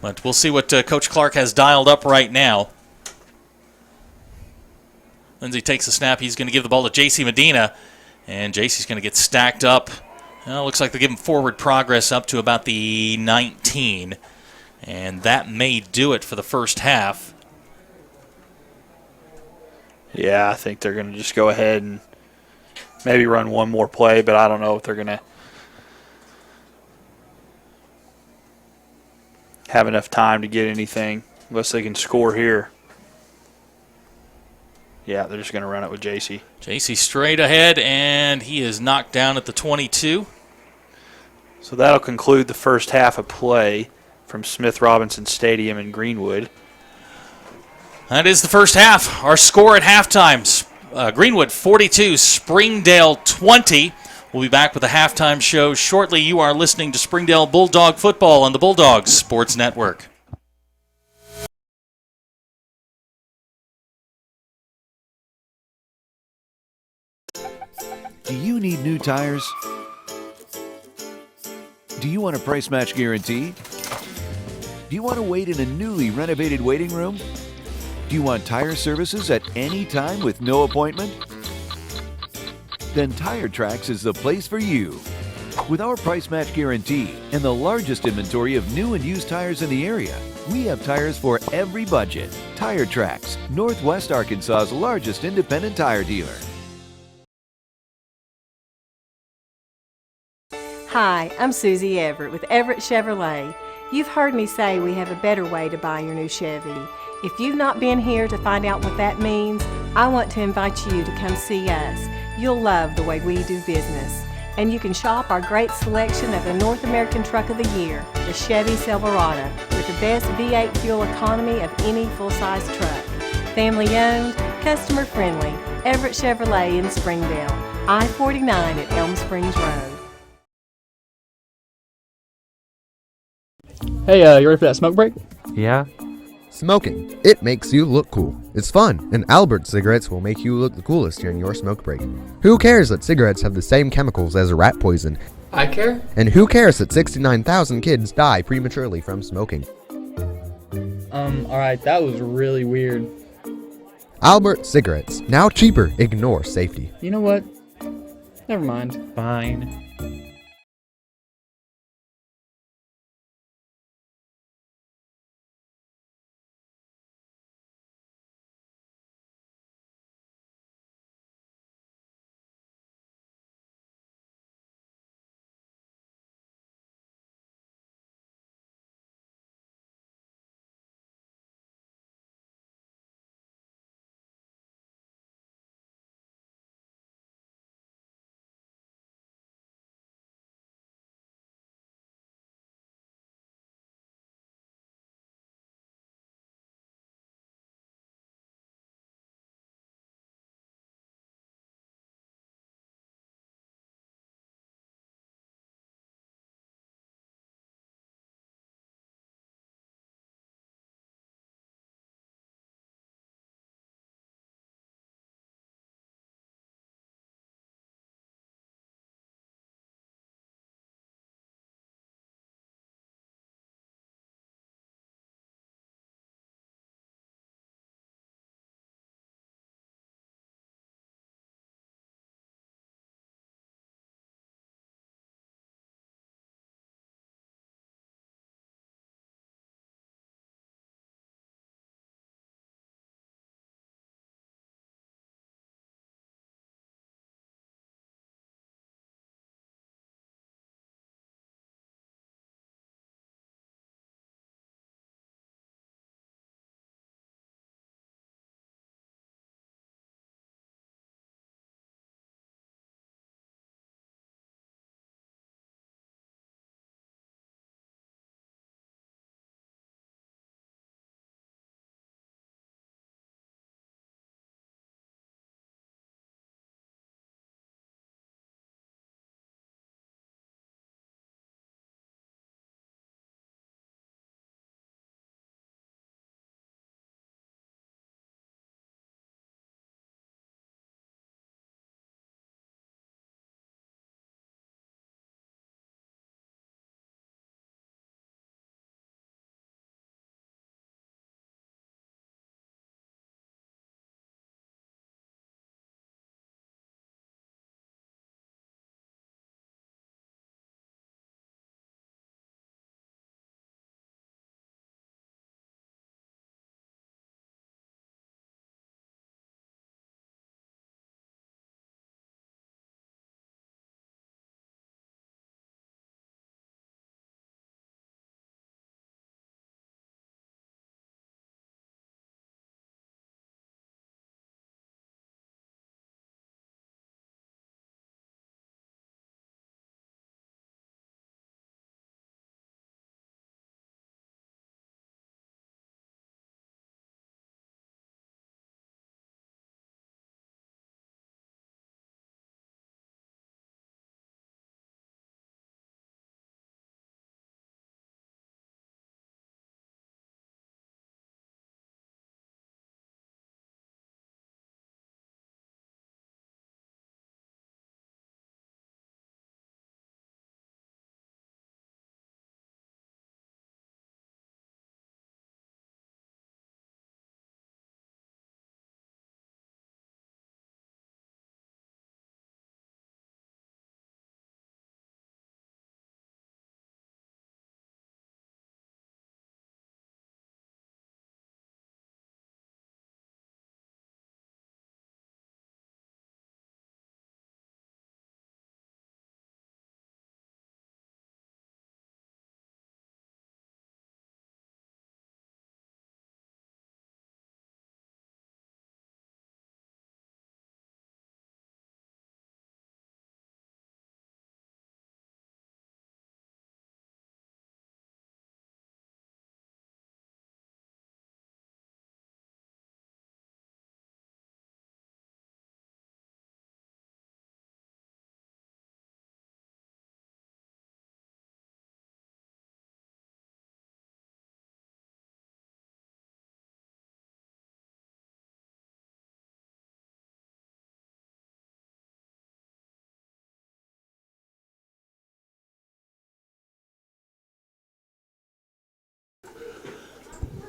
But we'll see what Coach Clark has dialed up right now. Lindsey takes the snap. He's going to give the ball to J.C. Medina, and J.C.'s going to get stacked up. Well, looks like they give him forward progress up to about the 19. And that may do it for the first half. Yeah, I think they're going to just go ahead and maybe run one more play, but I don't know if they're going to have enough time to get anything unless they can score here. Yeah, they're just going to run it with JC. JC straight ahead, and he is knocked down at the 22. So that'll conclude the first half of play from Smith Robinson Stadium in Greenwood. That is the first half. Our score at halftime, Greenwood 42, Springdale 20. We'll be back with the halftime show shortly. You are listening to Springdale Bulldog football on the Bulldogs Sports Network. Do you need new tires? Do you want a price match guarantee? Do you want to wait in a newly renovated waiting room? Do you want tire services at any time with no appointment? Then Tire Tracks is the place for you. With our price match guarantee and the largest inventory of new and used tires in the area, We have tires for every budget. Tire Tracks, Northwest Arkansas's largest independent tire dealer. Hi, I'm Susie Everett with Everett Chevrolet. You've heard me say we have a better way to buy your new Chevy. If you've not been here to find out what that means, I want to invite you to come see us. You'll love the way we do business. And you can shop our great selection of the North American Truck of the Year, the Chevy Silverado, with the best V8 fuel economy of any full-size truck. Family owned, customer friendly, Everett Chevrolet in Springdale, I-49 at Elm Springs Road. Hey, you ready for that smoke break? Yeah. Smoking. It makes you look cool. It's fun, and Albert cigarettes will make you look the coolest during your smoke break. Who cares that cigarettes have the same chemicals as rat poison? I care. And who cares that 69,000 kids die prematurely from smoking? Alright, that was really weird. Albert cigarettes. Now cheaper. Ignore safety. You know what? Never mind. Fine.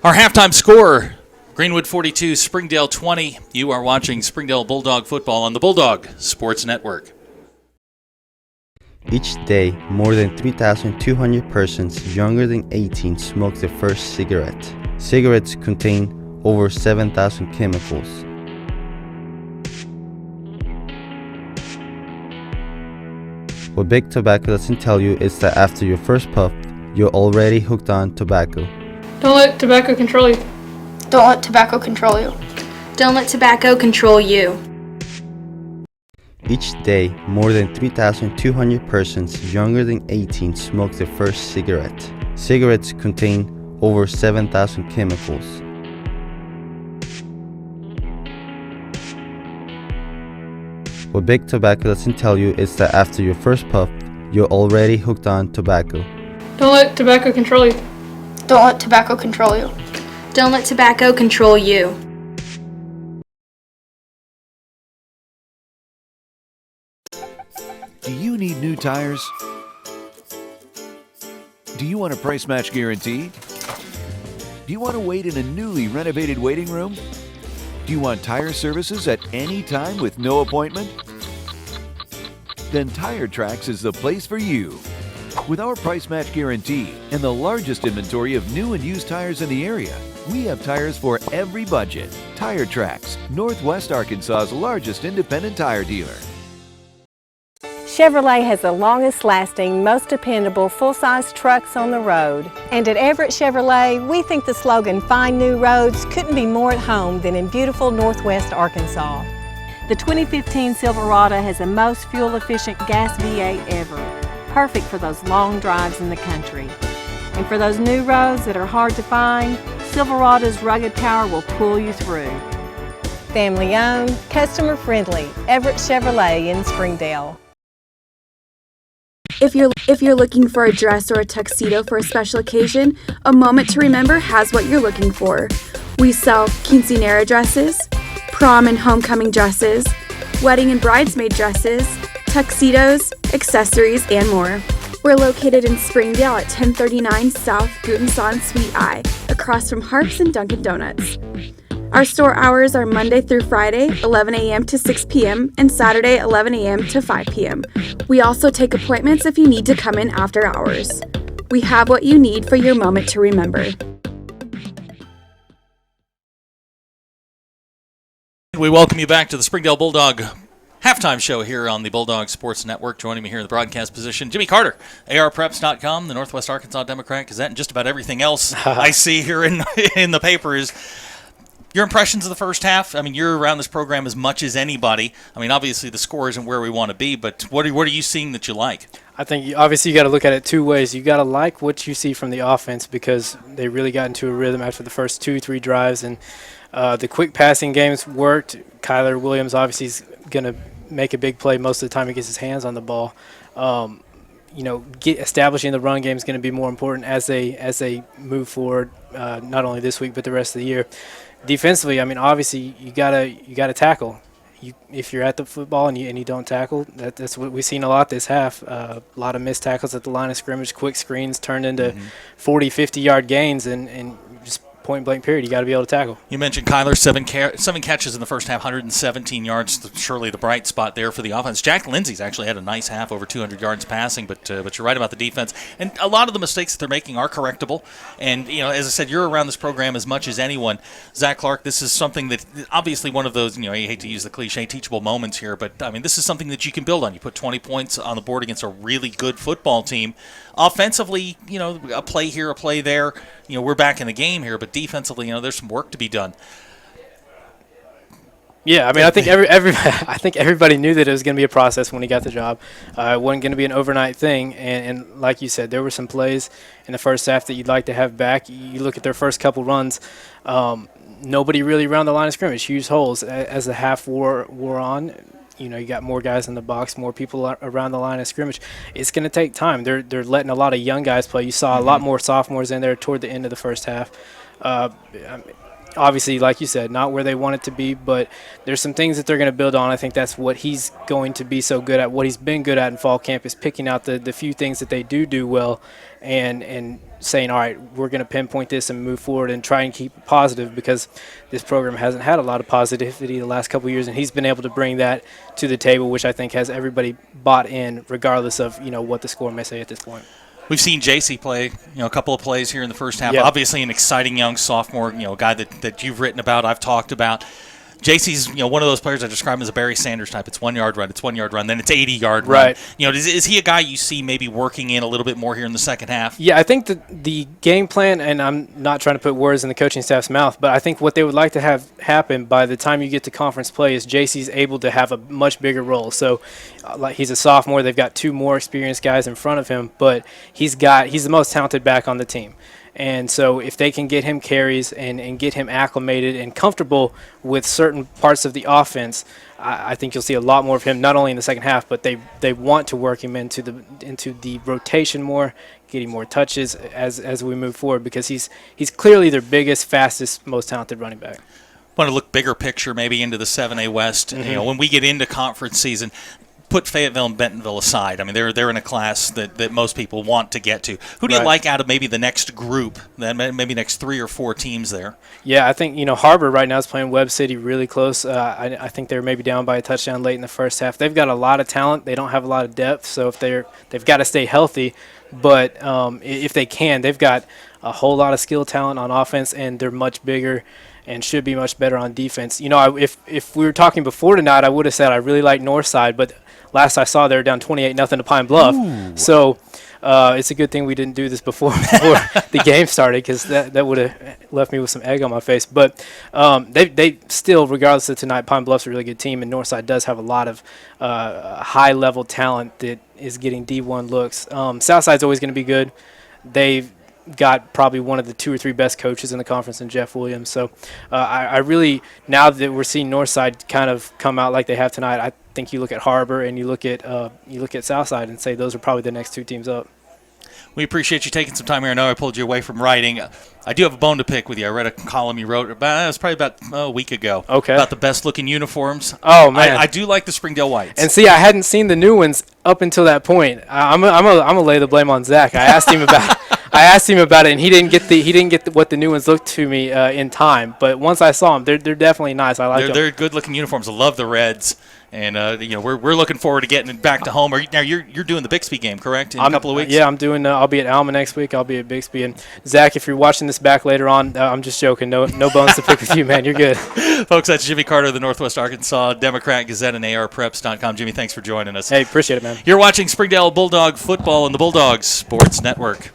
Our halftime score, Greenwood 42, Springdale 20. You are watching Springdale Bulldog football on the Bulldog Sports Network. Each day, more than 3,200 persons younger than 18 smoke their first cigarette. Cigarettes contain over 7,000 chemicals. What big tobacco doesn't tell you is that after your first puff, you're already hooked on tobacco. Don't let tobacco control you. Don't let tobacco control you. Don't let tobacco control you. Each day, more than 3,200 persons younger than 18 smoke their first cigarette. Cigarettes contain over 7,000 chemicals. What big tobacco doesn't tell you is that after your first puff, you're already hooked on tobacco. Don't let tobacco control you. Don't let tobacco control you. Don't let tobacco control you. Do you need new tires? Do you want a price match guarantee? Do you want to wait in a newly renovated waiting room? Do you want tire services at any time with no appointment? Then Tire Tracks is the place for you. With our price match guarantee and the largest inventory of new and used tires in the area, we have tires for every budget. Tire Tracks, Northwest Arkansas's largest independent tire dealer. Chevrolet has the longest lasting, most dependable full-size trucks on the road. And at Everett Chevrolet, we think the slogan, "Find New Roads," couldn't be more at home than in beautiful Northwest Arkansas. The 2015 Silverado has the most fuel-efficient gas V8 ever, perfect for those long drives in the country. And for those new roads that are hard to find, Silverado's rugged power will pull you through. Family owned, customer friendly, Everett Chevrolet in Springdale. If you're looking for a dress or a tuxedo for a special occasion, A Moment to Remember has what you're looking for. We sell quinceanera dresses, prom and homecoming dresses, wedding and bridesmaid dresses, tuxedos, accessories, and more. We're located in Springdale at 1039 South Gutenson Suite I, across from Harps and Dunkin' Donuts. Our store hours are Monday through Friday, 11 a.m. to 6 p.m., and Saturday, 11 a.m. to 5 p.m. We also take appointments if you need to come in after hours. We have what you need for your moment to remember. We welcome you back to the Springdale Bulldog halftime show here on the Bulldog Sports Network. Joining me here in the broadcast position, Jimmy Carter, ARPreps.com, the Northwest Arkansas Democrat Gazette, and just about everything else I see here in the paper is your impressions of the first half. I mean, you're around this program as much as anybody. I mean, obviously the score isn't where we want to be, but what are you seeing that you like? I think obviously you got to look at it two ways. You got to like what you see from the offense because they really got into a rhythm after the first 2-3 drives, and the quick passing games worked. Kyler Williams obviously is going to make a big play most of the time he gets his hands on the ball. Establishing the run game is going to be more important as they move forward, not only this week but the rest of the year. Defensively, I mean, obviously you gotta tackle. If you're at the football and you don't tackle, that's what we've seen a lot this half. A lot of missed tackles at the line of scrimmage, quick screens turned into 40, 50-yard gains, and just point-blank period. You got to be able to tackle. You mentioned Kyler, seven catches in the first half, 117 yards. Surely the bright spot there for the offense. Jack Lindsey's actually had a nice half, over 200 yards passing, but you're right about the defense. And a lot of the mistakes that they're making are correctable. And, as I said, you're around this program as much as anyone. Zach Clark, this is something that obviously one of those, I hate to use the cliche, teachable moments here, but, I mean, this is something that you can build on. You put 20 points on the board against a really good football team. Offensively, a play here, a play there. We're back in the game here, but defensively, there's some work to be done. Yeah, I mean, I think everybody knew that it was going to be a process when he got the job. It wasn't going to be an overnight thing, and like you said, there were some plays in the first half that you'd like to have back. You look at their first couple runs, nobody really around the line of scrimmage, huge holes. As the half wore on, you got more guys in the box, more people around the line of scrimmage. It's going to take time. They're letting a lot of young guys play. You saw a lot more sophomores in there toward the end of the first half. Obviously, like you said, not where they want it to be, but there's some things that they're going to build on. I think that's what he's going to be so good at. What he's been good at in fall camp is picking out the few things that they do well and saying, all right, we're going to pinpoint this and move forward and try and keep it positive, because this program hasn't had a lot of positivity the last couple of years, and he's been able to bring that to the table, which I think has everybody bought in, regardless of what the score may say at this point. We've seen JC play, a couple of plays here in the first half. Yep. Obviously, an exciting young sophomore, a guy that you've written about, I've talked about. JC's, one of those players I describe him as a Barry Sanders type. It's 1 yard run, then it's 80-yard run. Right. Is he a guy you see maybe working in a little bit more here in the second half? Yeah, I think that the game plan, and I'm not trying to put words in the coaching staff's mouth, but I think what they would like to have happen by the time you get to conference play is JC's able to have a much bigger role. So he's a sophomore. They've got 2 more experienced guys in front of him, but he's the most talented back on the team. And so if they can get him carries and get him acclimated and comfortable with certain parts of the offense, I think you'll see a lot more of him, not only in the second half, but they want to work him into the rotation more, getting more touches as we move forward, because he's clearly their biggest, fastest, most talented running back. Want to look bigger picture maybe into the 7A West. Mm-hmm. When we get into conference season, put Fayetteville and Bentonville aside. I mean, they're in a class that most people want to get to. Who do you like out of maybe the next group, then maybe next 3 or 4 teams there? Yeah, I think, HAR-BER right now is playing Webb City really close. I think they're maybe down by a touchdown late in the first half. They've got a lot of talent. They don't have a lot of depth, so if they've got to stay healthy. But if they can, they've got a whole lot of skill talent on offense, and they're much bigger and should be much better on defense. If we were talking before tonight, I would have said I really like Northside, but last I saw, they were down 28-0 to Pine Bluff. Ooh. So it's a good thing we didn't do this before the game started, because that would have left me with some egg on my face. But they still, regardless of tonight, Pine Bluff's a really good team, and Northside does have a lot of high-level talent that is getting D1 looks. Southside's always going to be good. They've got probably one of the 2 or 3 best coaches in the conference in Jeff Williams. So I really, now that we're seeing Northside kind of come out like they have tonight, I think you look at HAR-BER and you look at Southside and say those are probably the next 2 teams up. We appreciate you taking some time here. I know I pulled you away from writing. I do have a bone to pick with you. I read a column you wrote it was probably about a week ago. Okay. About the best looking uniforms. Oh man, I do like the Springdale Whites. And see, I hadn't seen the new ones up until that point. I'm gonna lay the blame on Zach. I asked him about it, and he didn't get what the new ones looked to me in time. But once I saw them, they're definitely nice. I like them. They're good looking uniforms. I love the reds. And we're looking forward to getting it back to home. You're doing the Bixby game, correct? In a couple of weeks. Yeah, I'm doing. I'll be at Alma next week. I'll be at Bixby. And Zach, if you're watching this back later on, I'm just joking. No bones to pick with you, man. You're good. Folks, that's Jimmy Carter of the Northwest Arkansas Democrat Gazette and ARPreps.com. Jimmy, thanks for joining us. Hey, appreciate it, man. You're watching Springdale Bulldog Football on the Bulldogs Sports Network.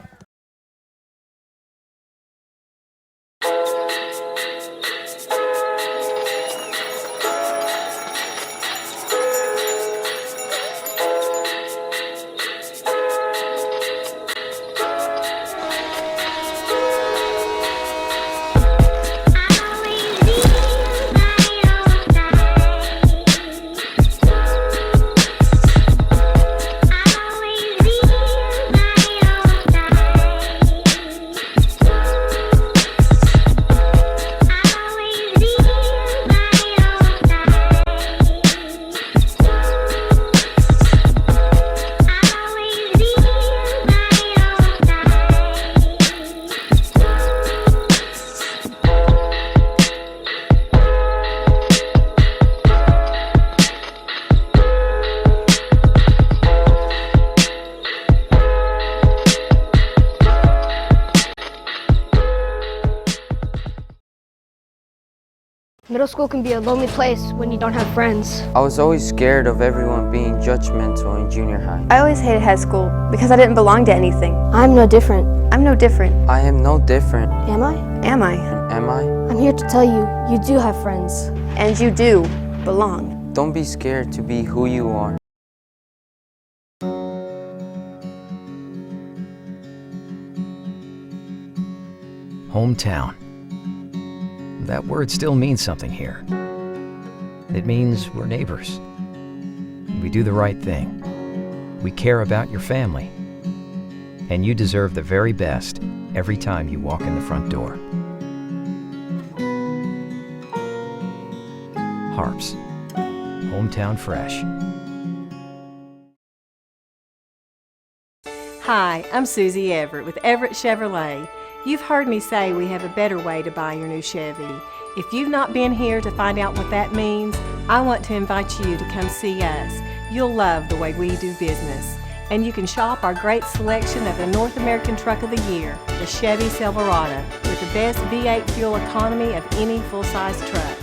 Middle school can be a lonely place when you don't have friends. I was always scared of everyone being judgmental in junior high. I always hated high school because I didn't belong to anything. I'm no different. I'm no different. I am no different. Am I? Am I? Am I? I'm here to tell you, you do have friends. And you do belong. Don't be scared to be who you are. Hometown. That word still means something here. It means we're neighbors. We do the right thing. We care about your family. And you deserve the very best every time you walk in the front door. Harps. Hometown fresh. Hi, I'm Susie Everett with Everett Chevrolet. You've heard me say we have a better way to buy your new Chevy. If you've not been here to find out what that means, I want to invite you to come see us. You'll love the way we do business. And you can shop our great selection of the North American Truck of the Year, the Chevy Silverado, with the best V8 fuel economy of any full-size truck.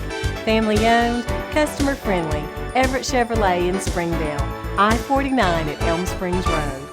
Family owned, customer friendly, Everett Chevrolet in Springdale, I-49 at Elm Springs Road.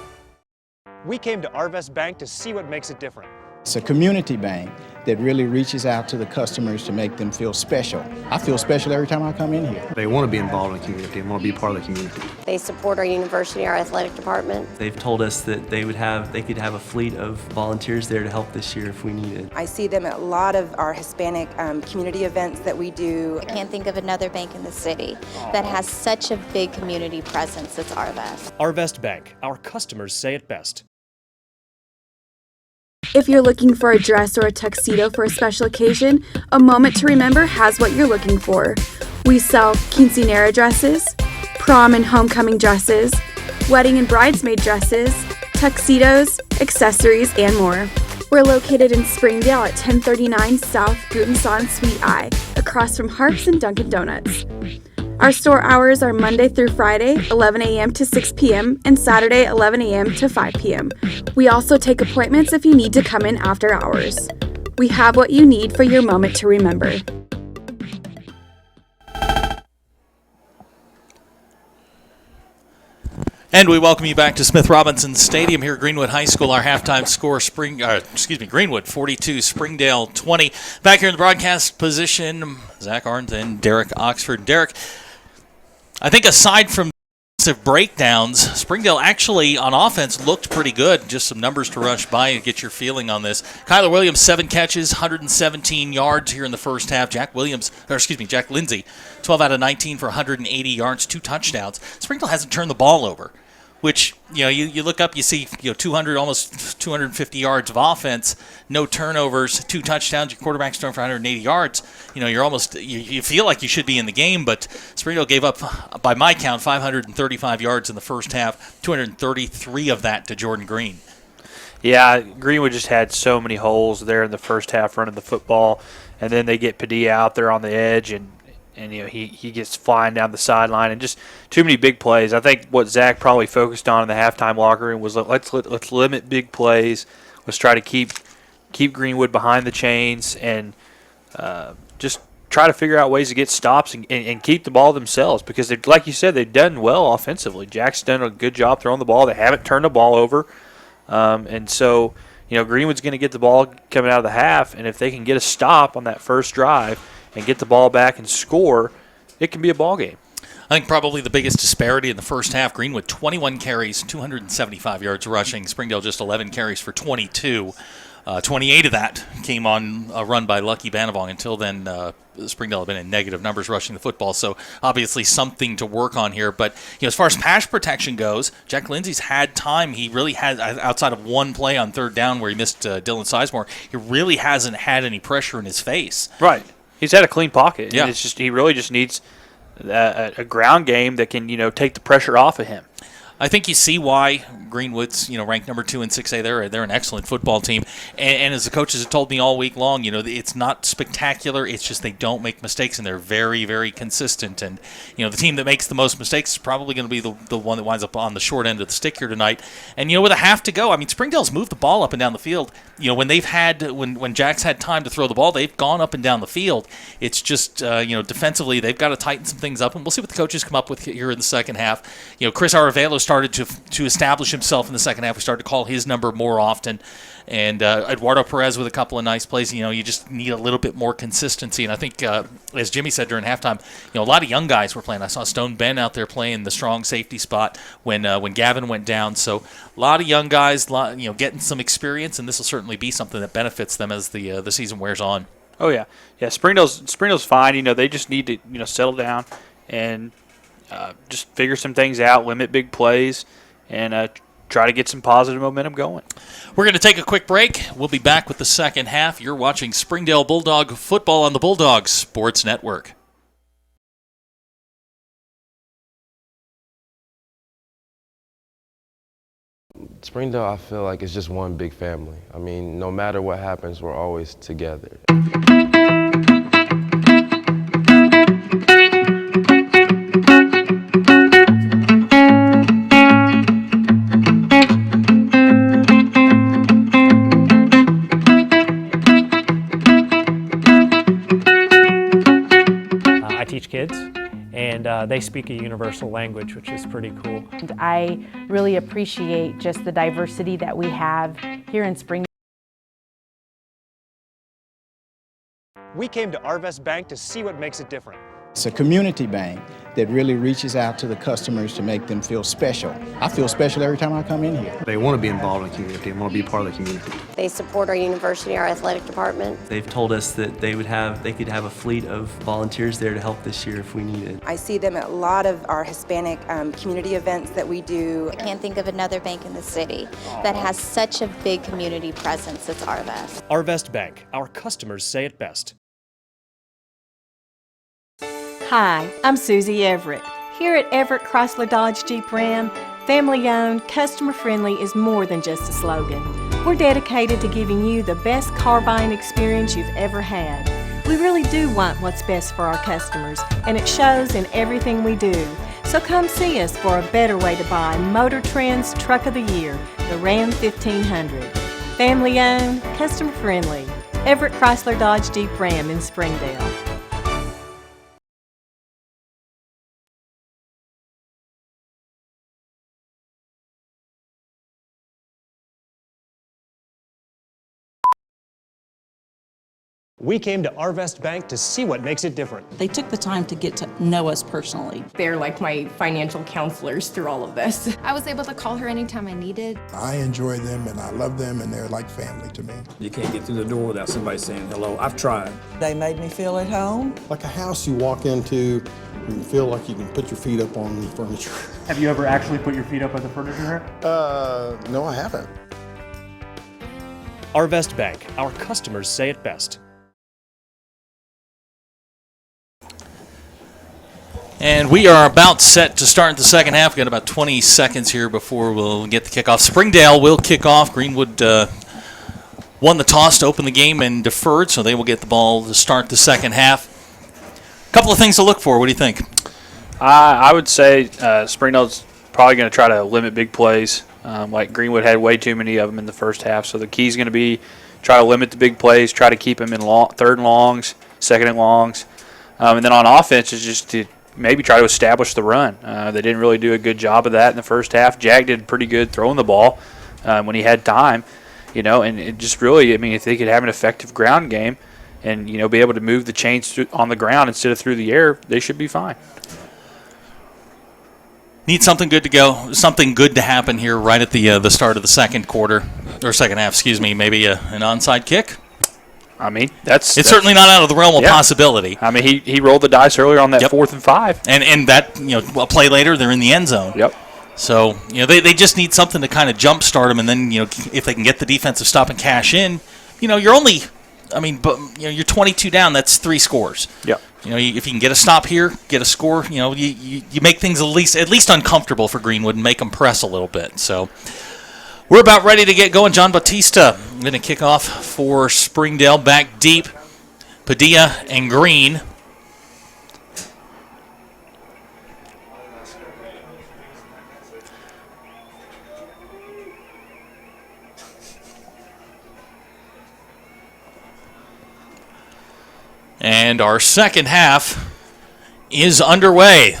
We came to Arvest Bank to see what makes it different. It's a community bank that really reaches out to the customers to make them feel special. I feel special every time I come in here. They want to be involved in the community and want to be part of the community. They support our university, our athletic department. They've told us that they could have a fleet of volunteers there to help this year if we needed. I see them at a lot of our Hispanic community events that we do. I can't think of another bank in the city that has such a big community presence as Arvest. Arvest Bank, our customers say it best. If you're looking for a dress or a tuxedo for a special occasion, A Moment to Remember has what you're looking for. We sell quinceanera dresses, prom and homecoming dresses, wedding and bridesmaid dresses, tuxedos, accessories, and more. We're located in Springdale at 1039 South Guten Suite I, across from Harps and Dunkin' Donuts. Our store hours are Monday through Friday, 11 a.m. to 6 p.m., and Saturday, 11 a.m. to 5 p.m. We also take appointments if you need to come in after hours. We have what you need for your moment to remember. And we welcome you back to Smith Robinson Stadium here at Greenwood High School. Our halftime score, Greenwood 42, Springdale 20. Back here in the broadcast position, Zach Arndt and Derek Oxford. Derek, I think aside from breakdowns, Springdale actually on offense looked pretty good. Just some numbers to rush by and get your feeling on this. Kyler Williams, 7 catches, 117 yards here in the first half. Jack Lindsey, 12 out of 19 for 180 yards, 2 touchdowns. Springdale hasn't turned the ball over, which, you look up, you see, 200, almost 250 yards of offense, no turnovers, 2 touchdowns, your quarterback's throwing for 180 yards. You're almost, you feel like you should be in the game, but Springdale gave up, by my count, 535 yards in the first half, 233 of that to Jordan Green. Yeah, Greenwood just had so many holes there in the first half running the football, and then they get Padilla out there on the edge, and he gets flying down the sideline, and just too many big plays. I think what Zach probably focused on in the halftime locker room was let's limit big plays. Let's try to keep Greenwood behind the chains, and just try to figure out ways to get stops and keep the ball themselves, because like you said, they've done well offensively. Jack's done a good job throwing the ball. They haven't turned the ball over, and so Greenwood's going to get the ball coming out of the half, and if they can get a stop on that first drive and get the ball back and score, it can be a ball game. I think probably the biggest disparity in the first half, Greenwood 21 carries, 275 yards rushing. Springdale just 11 carries for 22. 28 of that came on a run by Lucky Banavong. Until then, Springdale had been in negative numbers rushing the football, so obviously something to work on here. But as far as pass protection goes, Jack Lindsey's had time. He really has, outside of one play on third down where he missed Dylan Sizemore, he really hasn't had any pressure in his face. Right. He's had a clean pocket. Yeah. And he really just needs a ground game that can take the pressure off of him. I think you see why Greenwood's ranked number 2 in 6A. They're an excellent football team, and as the coaches have told me all week long, it's not spectacular. It's just they don't make mistakes, and they're very, very consistent. And the team that makes the most mistakes is probably going to be the one that winds up on the short end of the stick here tonight. And with a half to go, Springdale's moved the ball up and down the field. When Jack's had time to throw the ball, they've gone up and down the field. It's just defensively they've got to tighten some things up, and we'll see what the coaches come up with here in the second half. Chris Aravelo started to establish himself in the second half. We started to call his number more often. And Eduardo Perez with a couple of nice plays. You just need a little bit more consistency. And I think, as Jimmy said during halftime, a lot of young guys were playing. I saw Stone Ben out there playing the strong safety spot when Gavin went down. So a lot of young guys, getting some experience, and this will certainly be something that benefits them as the season wears on. Oh yeah. Springdale's fine. They just need to settle down and just figure some things out, limit big plays, and try to get some positive momentum going. We're going to take a quick break. We'll be back with the second half. You're watching Springdale Bulldog football on the Bulldogs Sports Network. Springdale, I feel like it's just one big family. I mean, no matter what happens, we're always together. I teach kids, and they speak a universal language, which is pretty cool. I really appreciate just the diversity that we have here in Springdale. We came to Arvest Bank to see what makes it different. It's a community bank that really reaches out to the customers to make them feel special. I feel special every time I come in here. They want to be involved in the community and want to be part of the community. They support our university, our athletic department. They've told us that they could have a fleet of volunteers there to help this year if we need it. I see them at a lot of our Hispanic community events that we do. I can't think of another bank in the city that has such a big community presence as Arvest. Arvest Bank, our customers say it best. Hi, I'm Susie Everett. Here at Everett Chrysler Dodge Jeep Ram, family-owned, customer-friendly is more than just a slogan. We're dedicated to giving you the best car buying experience you've ever had. We really do want what's best for our customers, and it shows in everything we do. So come see us for a better way to buy Motor Trend's Truck of the Year, the Ram 1500. Family-owned, customer-friendly. Everett Chrysler Dodge Jeep Ram in Springdale. We came to Arvest Bank to see what makes it different. They took the time to get to know us personally. They're like my financial counselors through all of this. I was able to call her anytime I needed. I enjoy them and I love them and they're like family to me. You can't get through the door without somebody saying hello. I've tried. They made me feel at home. Like a house you walk into and you feel like you can put your feet up on the furniture. Have you ever actually put your feet up on the furniture? No, I haven't. Arvest Bank, our customers say it best. And we are about set to start the second half. We've got about 20 seconds here before we'll get the kickoff. Springdale will kick off. Greenwood won the toss to open the game and deferred, so they will get the ball to start the second half. A couple of things to look for. What do you think? I would say Springdale's probably going to try to limit big plays. Like Greenwood had way too many of them in the first half, so the key is going to be try to limit the big plays, try to keep them in third and longs, second and longs. And then on offense is just to maybe try to establish the run. They didn't really do a good job of that in the first half. Jag did pretty good throwing the ball when he had time, and it just really, if they could have an effective ground game and, be able to move the chains on the ground instead of through the air, they should be fine. Need something good to go, something good to happen here right at the start of the second half, excuse me, maybe an onside kick? That's certainly not out of the realm of possibility. He rolled the dice earlier on that 4th and 5, and that a play later they're in the end zone. Yep. So they just need something to kind of jumpstart them, and then if they can get the defensive stop and cash in, you're only, you're 22 down. That's 3 scores. Yep. If you can get a stop here, get a score, you make things at least uncomfortable for Greenwood and make them press a little bit. So. We're about ready to get going. John Bautista going to kick off for Springdale. Back deep, Padilla and Green. And our second half is underway.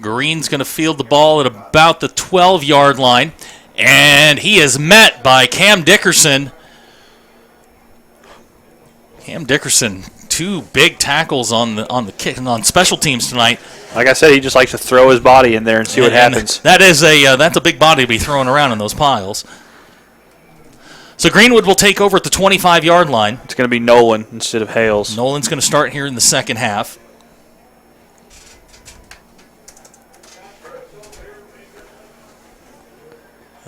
Green's going to field the ball at about the 12-yard line, and he is met by Cam Dickerson. Cam Dickerson, 2 big tackles on the kick on special teams tonight. Like I said, he just likes to throw his body in there and see what happens. That's a big body to be throwing around in those piles. So Greenwood will take over at the 25-yard line. It's going to be Nolan instead of Hales. Nolan's going to start here in the second half.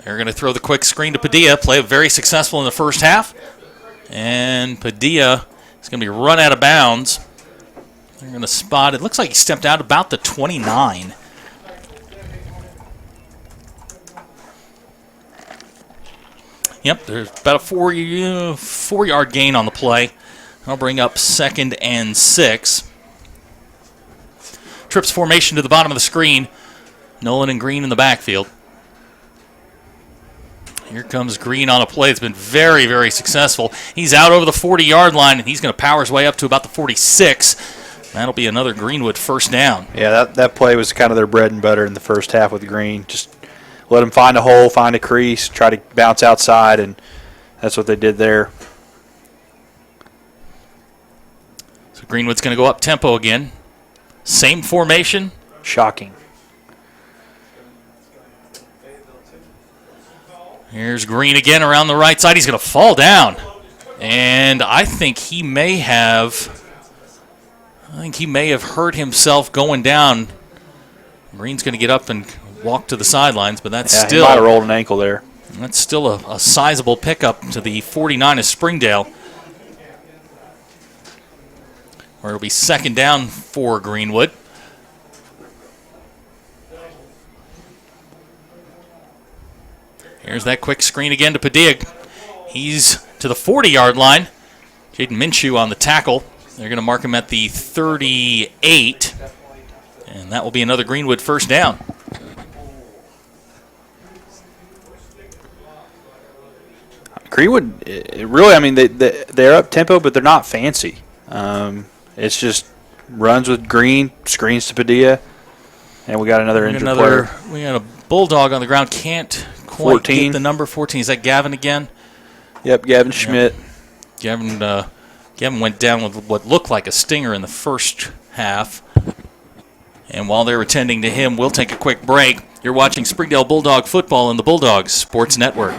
They're going to throw the quick screen to Padilla. Play very successful in the first half. And Padilla is going to be run out of bounds. They're going to spot it. Looks like he stepped out about the 29. Yep, there's about a 4-yard gain on the play. That'll bring up 2nd and 6. Trips formation to the bottom of the screen. Nolan and Green in the backfield. Here comes Green on a play that's been very, very successful. He's out over the 40-yard line, and he's going to power his way up to about the 46. That'll be another Greenwood first down. Yeah, that play was kind of their bread and butter in the first half with Green. Just let him find a hole, find a crease, try to bounce outside, and that's what they did there. So Greenwood's going to go up tempo again. Same formation. Shocking. Here's Green again around the right side. He's going to fall down. And I think he may have hurt himself going down. Green's going to get up and walk to the sidelines, but that's still... he might have rolled an ankle there. That's still a sizable pickup to the 49 of Springdale, where it'll be 2nd down for Greenwood. Here's that quick screen again to Padilla. He's to the 40-yard line. Jaden Minshew on the tackle. They're going to mark him at the 38, and that will be another Greenwood first down. Greenwood, really, I mean, they're up tempo, but they're not fancy. It's just runs with Green, screens to Padilla, and we got another injured player. We got a Bulldog on the ground. Can't quite 14. get the number 14. Is that Gavin again? Yep, Gavin Schmidt. Gavin went down with what looked like a stinger in the first half. And while they're attending to him, we'll take a quick break. You're watching Springdale Bulldog football on the Bulldogs Sports Network.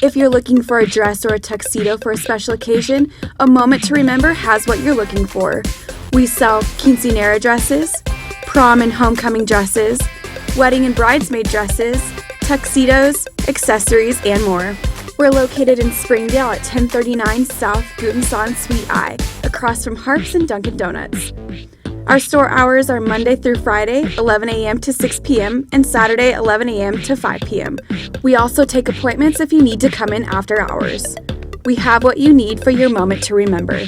If you're looking for a dress or a tuxedo for a special occasion, A Moment to Remember has what you're looking for. We sell quinceanera dresses, prom and homecoming dresses, wedding and bridesmaid dresses, tuxedos, accessories, and more. We're located in Springdale at 1039 South Gutenson Suite I, across from Harps and Dunkin' Donuts. Our store hours are Monday through Friday, 11 a.m. to 6 p.m., and Saturday, 11 a.m. to 5 p.m. We also take appointments if you need to come in after hours. We have what you need for your moment to remember.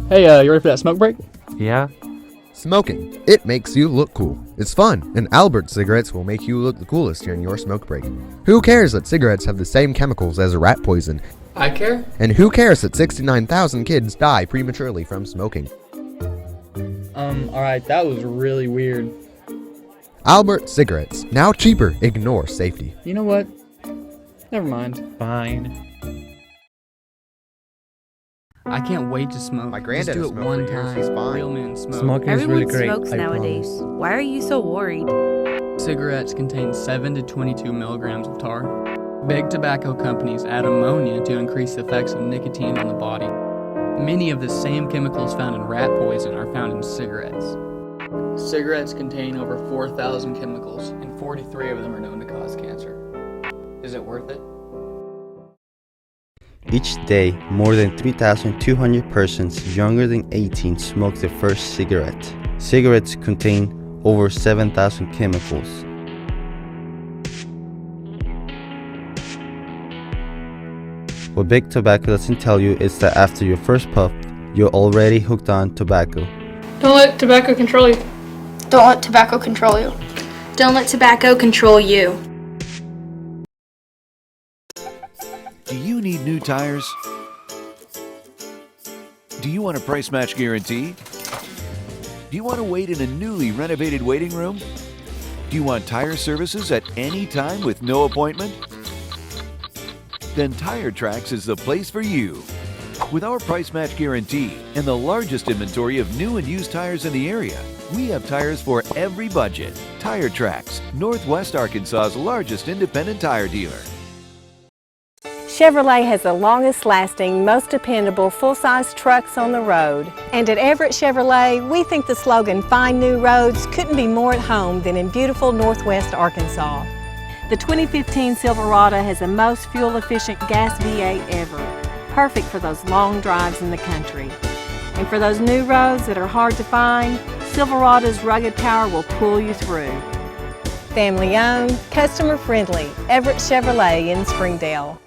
Hey, you ready for that smoke break? Yeah. Smoking. It makes you look cool. It's fun, and Albert cigarettes will make you look the coolest during your smoke break. Who cares that cigarettes have the same chemicals as rat poison? I care. And who cares that 69,000 kids die prematurely from smoking? Alright, that was really weird. Albert cigarettes. Now cheaper. Ignore safety. You know what? Never mind. Fine. I can't wait to smoke. My granddad Just do it smoked one for years. time. He's fine. Real men smoke. Smoking is really great. Everyone smokes nowadays. Why are you so worried? Cigarettes contain 7 to 22 milligrams of tar. Big tobacco companies add ammonia to increase the effects of nicotine on the body. Many of the same chemicals found in rat poison are found in cigarettes. Cigarettes contain over 4,000 chemicals, and 43 of them are known to cause cancer. Is it worth it? Each day, more than 3,200 persons younger than 18 smoke their first cigarette. Cigarettes contain over 7,000 chemicals. What big tobacco doesn't tell you is that after your first puff, you're already hooked on tobacco. Don't let tobacco control you. Don't let tobacco control you. Don't let tobacco control you. Do you need new tires? Do you want a price match guarantee? Do you want to wait in a newly renovated waiting room? Do you want tire services at any time with no appointment? Then Tire Tracks is the place for you. With our price match guarantee and the largest inventory of new and used tires in the area, we have tires for every budget. Tire Tracks, Northwest Arkansas's largest independent tire dealer. Chevrolet has the longest lasting, most dependable full-size trucks on the road. And at Everett Chevrolet, we think the slogan, "Find New Roads," couldn't be more at home than in beautiful Northwest Arkansas. The 2015 Silverado has the most fuel-efficient gas V8 ever, perfect for those long drives in the country. And for those new roads that are hard to find, Silverado's rugged power will pull you through. Family-owned, customer-friendly, Everett Chevrolet in Springdale.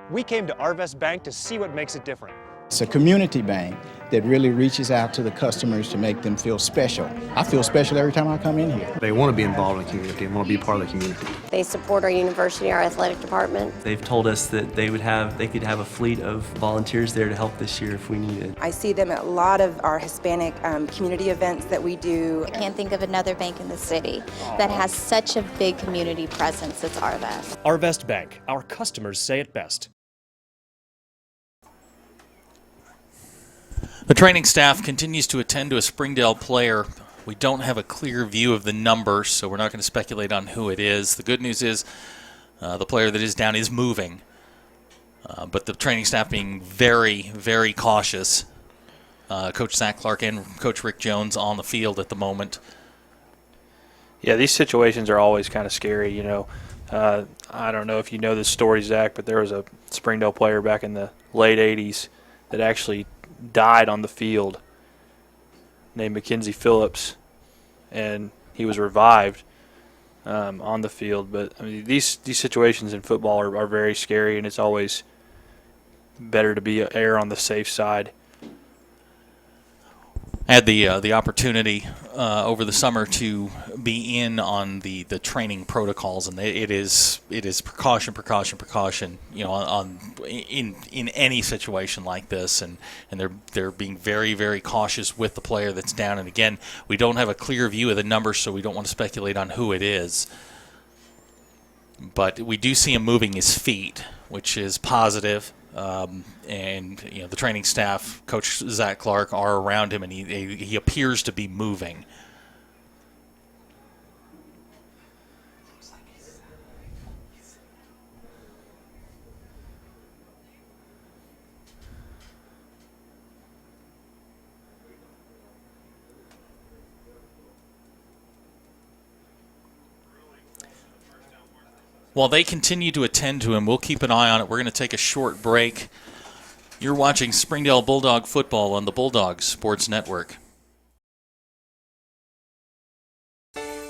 We came to Arvest Bank to see what makes it different. It's a community bank that really reaches out to the customers to make them feel special. I feel special every time I come in here. They want to be involved in the community and want to be part of the community. They support our university, our athletic department. They've told us that they could have a fleet of volunteers there to help this year if we needed. I see them at a lot of our Hispanic community events that we do. I can't think of another bank in the city that has such a big community presence as Arvest. Arvest Bank, our customers say it best. The training staff continues to attend to a Springdale player. We don't have a clear view of the numbers, so we're not going to speculate on who it is. The good news is the player that is down is moving, but the training staff being very, very cautious. Coach Zach Clark and Coach Rick Jones on the field at the moment. Yeah, these situations are always kind of scary, you know. I don't know if you know this story, Zach, but there was a Springdale player back in the late 80s that actually died on the field named Mackenzie Phillips, and he was revived on the field. But I mean, these situations in football are very scary, and it's always better to err on the safe side. I had the opportunity over the summer to be in on the training protocols, and it is precaution. You know, in any situation like this, and they're being very, very cautious with the player that's down. And again, we don't have a clear view of the numbers, so we don't want to speculate on who it is. But we do see him moving his feet, which is positive. And you know, the training staff, Coach Zach Clark, are around him, and he appears to be moving. While they continue to attend to him, we'll keep an eye on it. We're going to take a short break. You're watching Springdale Bulldog football on the Bulldog Sports Network.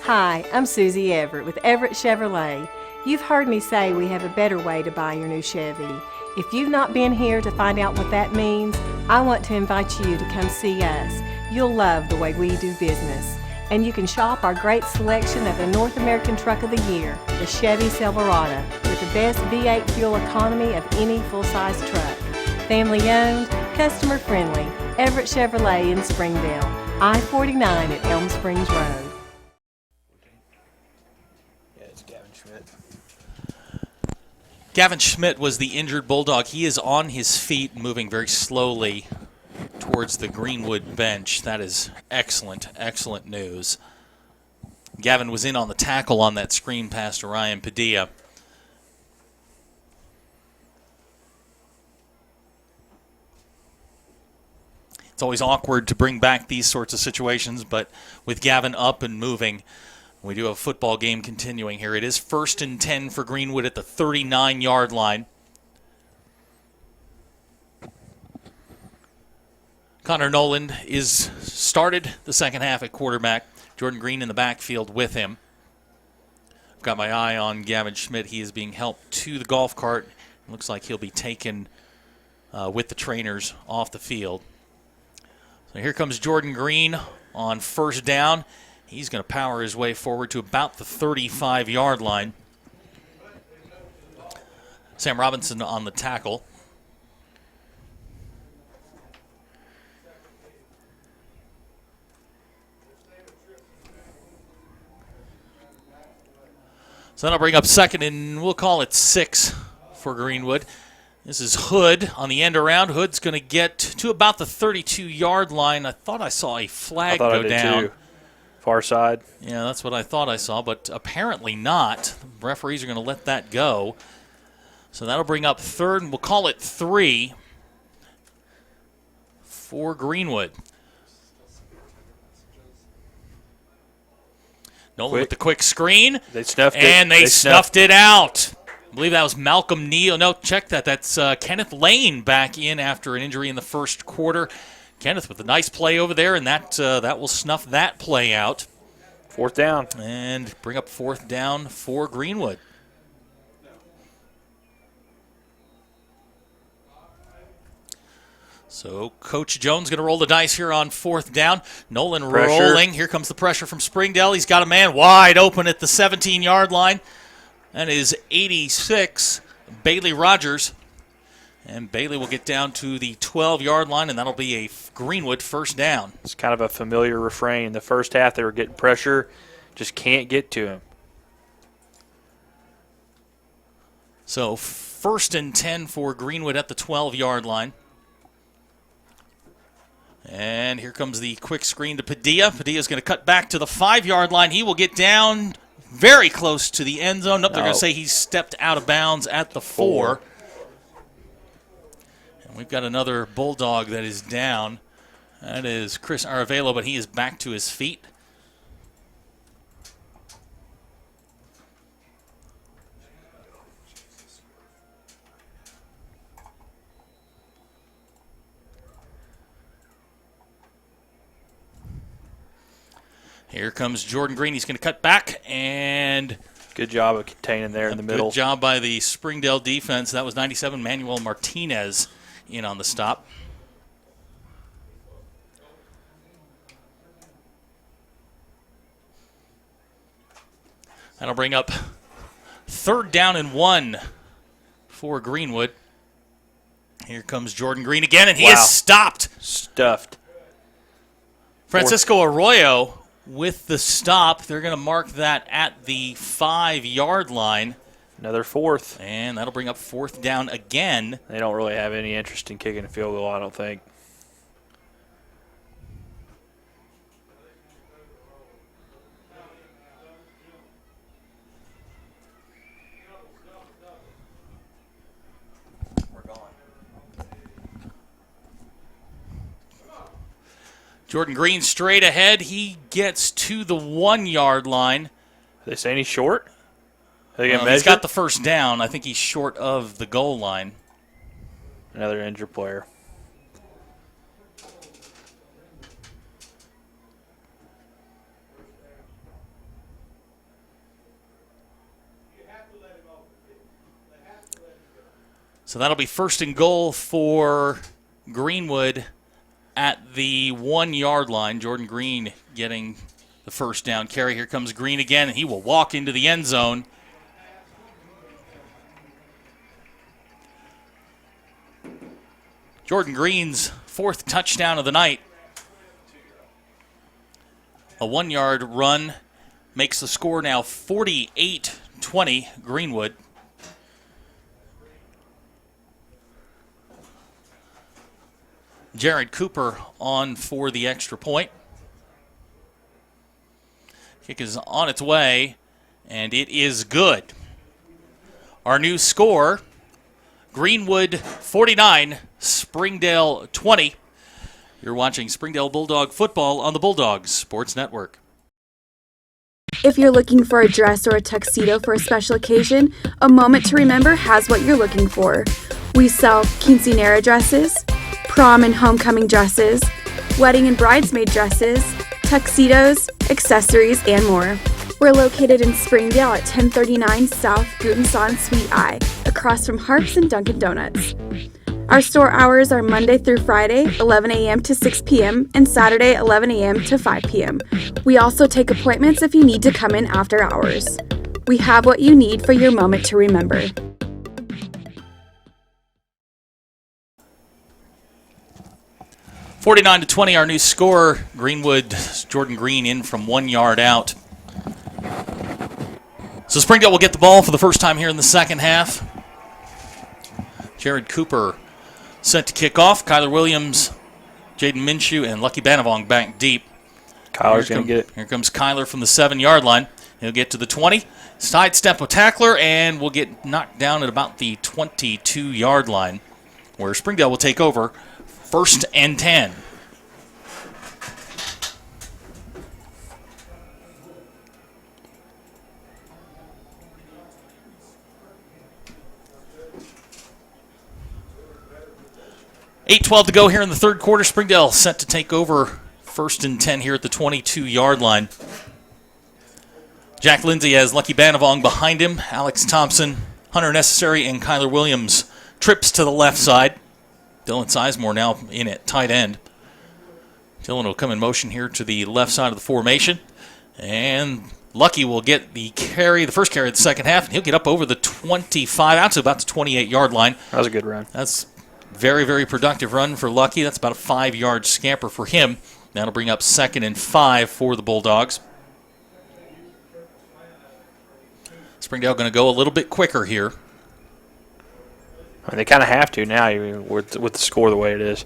Hi, I'm Susie Everett with Everett Chevrolet. You've heard me say we have a better way to buy your new Chevy. If you've not been here to find out what that means, I want to invite you to come see us. You'll love the way we do business. And you can shop our great selection of the North American Truck of the Year, the Chevy Silverado, with the best V8 fuel economy of any full-size truck. Family-owned, customer-friendly, Everett Chevrolet in Springdale, I-49 at Elm Springs Road. Yeah, it's Gavin Schmidt. Gavin Schmidt was the injured Bulldog. He is on his feet, moving very slowly towards the Greenwood bench. That is excellent news. Gavin was in on the tackle on that screen pass to Ryan Padilla. It's always awkward to bring back these sorts of situations, but with Gavin up and moving, we do have a football game continuing here. It is 1st and 10 for Greenwood at the 39-yard line. Connor Noland is started the second half at quarterback. Jordan Green in the backfield with him. I've got my eye on Gavin Schmidt. He is being helped to the golf cart. Looks like he'll be taken with the trainers off the field. So here comes Jordan Green on first down. He's going to power his way forward to about the 35-yard line. Sam Robinson on the tackle. So that'll bring up second, and we'll call it 6 for Greenwood. This is Hood on the end around. Hood's going to get to about the 32-yard line. I thought I saw a flag go down. Too. Far side. Yeah, that's what I thought I saw, but apparently not. The referees are going to let that go. So that'll bring up third, and we'll call it 3 for Greenwood. Nolan with the quick screen. They snuffed it. And they snuffed it out. I believe that was Malcolm Neal. No, check that. That's Kenneth Lane back in after an injury in the first quarter. Kenneth with a nice play over there, and that will snuff that play out. 4th down. And bring up 4th down for Greenwood. So Coach Jones going to roll the dice here on 4th down. Nolan rolling. Here comes the pressure from Springdale. He's got a man wide open at the 17-yard line. That is 86, Bailey Rogers. And Bailey will get down to the 12-yard line, and that'll be a Greenwood 1st down. It's kind of a familiar refrain. In the first half, they were getting pressure, just can't get to him. So 1st and 10 for Greenwood at the 12-yard line. And here comes the quick screen to Padilla. Padilla's going to cut back to the 5-yard line. He will get down very close to the end zone. Nope, they're going to say he stepped out of bounds at the 4. And we've got another Bulldog that is down. That is Chris Aravelo, but he is back to his feet. Here comes Jordan Green. He's going to cut back, and good job of containing there in the middle. Good job by the Springdale defense. That was 97 Manuel Martinez in on the stop. That'll bring up 3rd down and 1 for Greenwood. Here comes Jordan Green again, and he is stopped. Stuffed. Francisco Arroyo with the stop. They're going to mark that at the 5-yard line. Another 4th. And that'll bring up 4th down again. They don't really have any interest in kicking a field goal, I don't think. Jordan Green straight ahead. He gets to the 1-yard line. Are they saying he's short? He's got the 1st down. I think he's short of the goal line. Another injured player. So that'll be 1st and goal for Greenwood at the 1-yard line. Jordan Green getting the 1st down carry. Here comes Green again, and he will walk into the end zone. Jordan Green's 4th touchdown of the night. A 1-yard run makes the score now 48-20 Greenwood. Jared Cooper on for the extra point. Kick is on its way, and it is good. Our new score, Greenwood 49, Springdale 20. You're watching Springdale Bulldog football on the Bulldogs Sports Network. If you're looking for a dress or a tuxedo for a special occasion, A Moment to Remember has what you're looking for. We sell quinceanera dresses, prom and homecoming dresses, wedding and bridesmaid dresses, tuxedos, accessories, and more. We're located in Springdale at 1039 South Gutenson Suite I, across from Harps and Dunkin' Donuts. Our store hours are Monday through Friday, 11 a.m. to 6 p.m., and Saturday, 11 a.m. to 5 p.m. We also take appointments if you need to come in after hours. We have what you need for your moment to remember. (49-20), our new score. Greenwood, Jordan Green in from 1 yard out. So Springdale will get the ball for the first time here in the second half. Jared Cooper set to kick off. Kyler Williams, Jaden Minshew, and Lucky Banavong back deep. Kyler's going to get it. Here comes Kyler from the 7-yard line. He'll get to the 20, sidestep a tackler, and will get knocked down at about the 22-yard line, where Springdale will take over. 1st and 10. (8:12) to go here in the third quarter. Springdale set to take over 1st and 10 here at the 22-yard line. Jack Lindsay has Lucky Banavong behind him. Alex Thompson, Hunter Necessary, and Kyler Williams trips to the left side. Dylan Sizemore now in at tight end. Dylan will come in motion here to the left side of the formation. And Lucky will get the first carry of the second half, and he'll get up over the 25, out to about the 28-yard line. That was a good run. That's very, very productive run for Lucky. That's about a 5-yard scamper for him. That'll bring up 2nd and 5 for the Bulldogs. Springdale going to go a little bit quicker here. I mean, they kind of have to now with the score the way it is.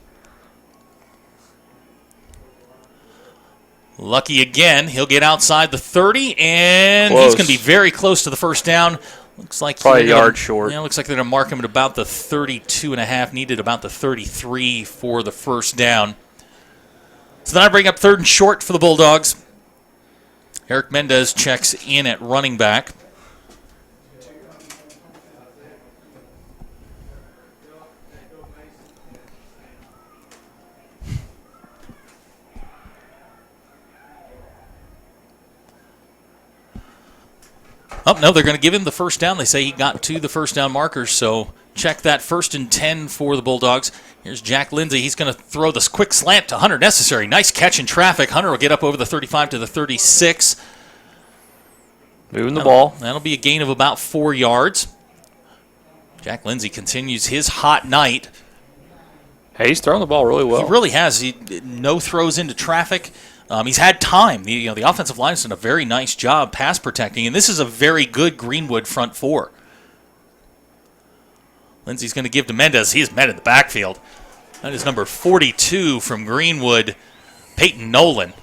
Lucky again. He'll get outside the 30, and Close. He's going to be very close to the first down. Looks like probably a yard short. Yeah, looks like they're going to mark him at about the 32.5. Needed about the 33 for the first down. So then I bring up 3rd and short for the Bulldogs. Eric Mendez checks in at running back. Oh, no, they're going to give him the first down. They say he got to the first down markers, so check that 1st and 10 for the Bulldogs. Here's Jack Lindsay. He's going to throw this quick slant to Hunter Necessary. Nice catch in traffic. Hunter will get up over the 35 to the 36. Moving the ball. That'll be a gain of about 4 yards. Jack Lindsay continues his hot night. Hey, he's throwing the ball really well. He really has. No throws into traffic. He's had time. The offensive line has done a very nice job pass protecting, and this is a very good Greenwood front four. Lindsay's going to give to Mendez. He is met in the backfield. That is number 42 from Greenwood, Peyton Nolan.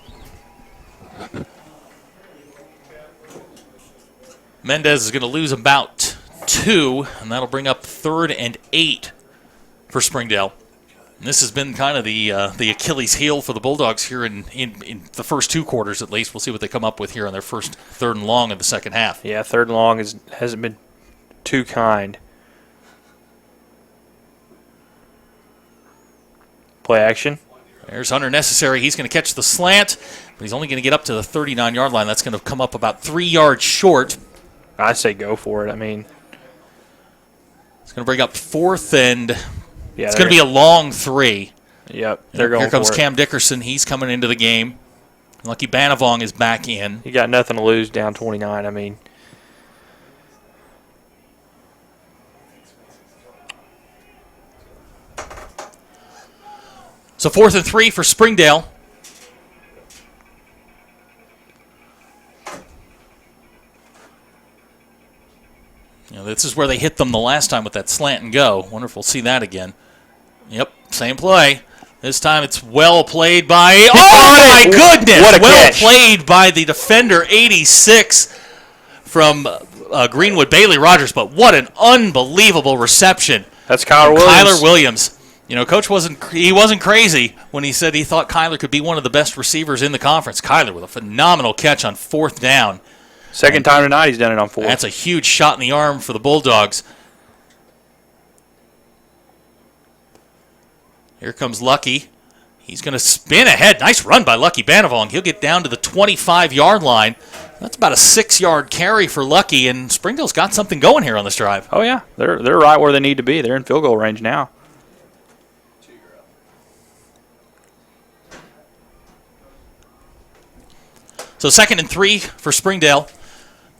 Mendez is going to lose about 2, and that'll bring up 3rd and 8 for Springdale. And this has been kind of the Achilles heel for the Bulldogs here in the first 2 quarters at least. We'll see what they come up with here on their first 3rd and long in the second half. Yeah, 3rd and long hasn't been too kind. Play action. There's Hunter Necessary. He's going to catch the slant, but he's only going to get up to the 39-yard line. That's going to come up about 3 yards short. I say go for it. I mean, it's going to bring up 4th and... Yeah, it's going to be a long 3. Yep, they're going for it. Here comes Cam Dickerson. He's coming into the game. Lucky Banavong is back in. You got nothing to lose down 29. I mean, so 4th and 3 for Springdale. This is where they hit them the last time with that slant and go. Wonder if we'll see that again. Yep, same play. This time it's well played by... Oh, my goodness! What a well catch. Played by the defender, 86 from Greenwood, Bailey Rogers. But what an unbelievable reception. That's Kyler Williams. Kyler Williams. Coach wasn't crazy when he said he thought Kyler could be one of the best receivers in the conference. Kyler with a phenomenal catch on 4th down. Second time tonight he's done it on 4th. That's a huge shot in the arm for the Bulldogs. Here comes Lucky. He's going to spin ahead. Nice run by Lucky Banavong. He'll get down to the 25-yard line. That's about a 6-yard carry for Lucky, and Springdale's got something going here on this drive. Oh, yeah. They're right where they need to be. They're in field goal range now. So 2nd and 3 for Springdale.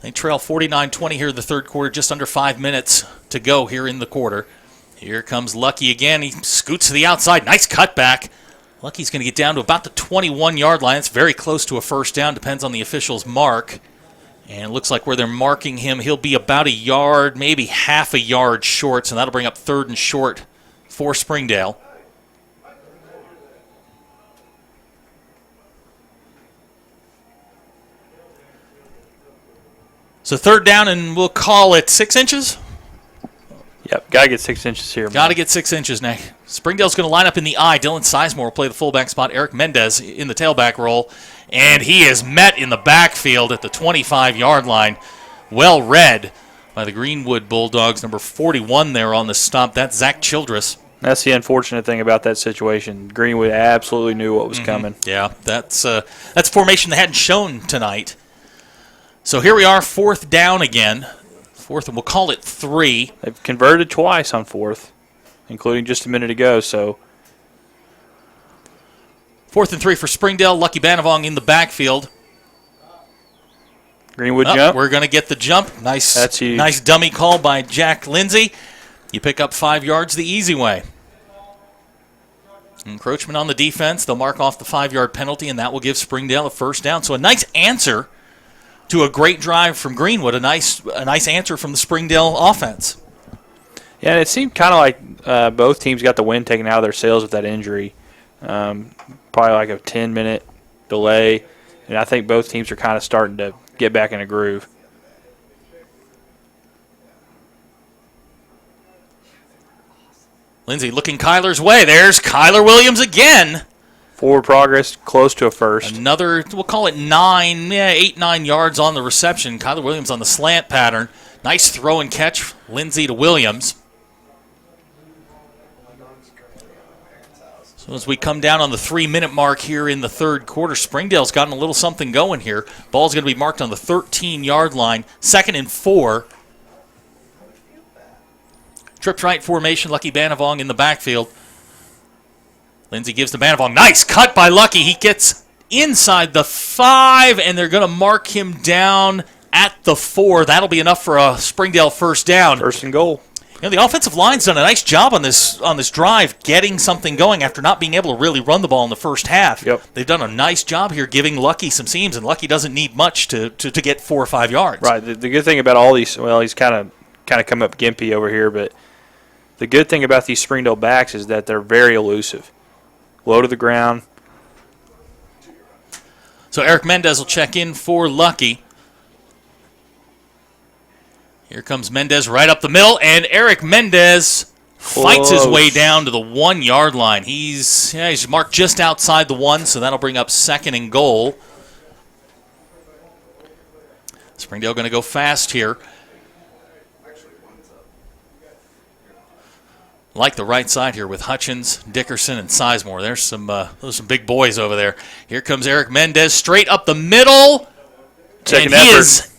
They trail 49-20 here in the third quarter, just under 5 minutes to go here in the quarter. Here comes Lucky again. He scoots to the outside. Nice cutback. Lucky's going to get down to about the 21-yard line. It's very close to a first down. Depends on the official's mark. And it looks like where they're marking him, he'll be about a yard, maybe half a yard short. So that'll bring up 3rd and short for Springdale. So 3rd down, and we'll call it 6 inches. Yep, got to get 6 inches here. Got to get 6 inches now. Springdale's going to line up in the I. Dylan Sizemore will play the fullback spot. Eric Mendez in the tailback role. And he is met in the backfield at the 25-yard line. Well read by the Greenwood Bulldogs. Number 41 there on the stop. That's Zach Childress. That's the unfortunate thing about that situation. Greenwood absolutely knew what was coming. Yeah, that's a formation they hadn't shown tonight. So here we are, 4th down again. 4th, and we'll call it 3. They've converted twice on 4th, including just a minute ago. So 4th and 3 for Springdale. Lucky Banavong in the backfield. Greenwood jump. We're going to get the jump. Nice, that's huge. Nice dummy call by Jack Lindsay. You pick up 5 yards the easy way. Encroachment on the defense. They'll mark off the 5-yard penalty, and that will give Springdale a first down. So a nice answer to a great drive from Greenwood. A nice answer from the Springdale offense. Yeah, and it seemed kind of like both teams got the wind taken out of their sails with that injury. Probably like a 10-minute delay, and I think both teams are kind of starting to get back in a groove. Lindsay looking Kyler's way. There's Kyler Williams again. Forward progress, close to a first. Another, we'll call it 8, 9 yards on the reception. Kyler Williams on the slant pattern. Nice throw and catch, Lindsay to Williams. So as we come down on the 3-minute mark here in the third quarter, Springdale's gotten a little something going here. Ball's going to be marked on the 13-yard line. 2nd and 4. Trips right formation, Lucky Banavong in the backfield. Lindsay gives to Banavong. Nice cut by Lucky. He gets inside the 5, and they're going to mark him down at the 4. That'll be enough for a Springdale first down. First and goal. You know, the offensive line's done a nice job on this drive, getting something going after not being able to really run the ball in the first half. Yep. They've done a nice job here giving Lucky some seams, and Lucky doesn't need much to get 4 or 5 yards. Right. The good thing about all these, well, he's kind of come up gimpy over here, but the good thing about these Springdale backs is that they're very elusive. Low to the ground. So Eric Mendez will check in for Lucky. Here comes Mendez right up the middle, and Eric Mendez fights his way down to the 1-yard line. He's marked just outside the 1, so that'll bring up 2nd and goal. Springdale going to go fast here. Like the right side here with Hutchins, Dickerson, and Sizemore. There's those are some big boys over there. Here comes Eric Mendez straight up the middle. Second effort.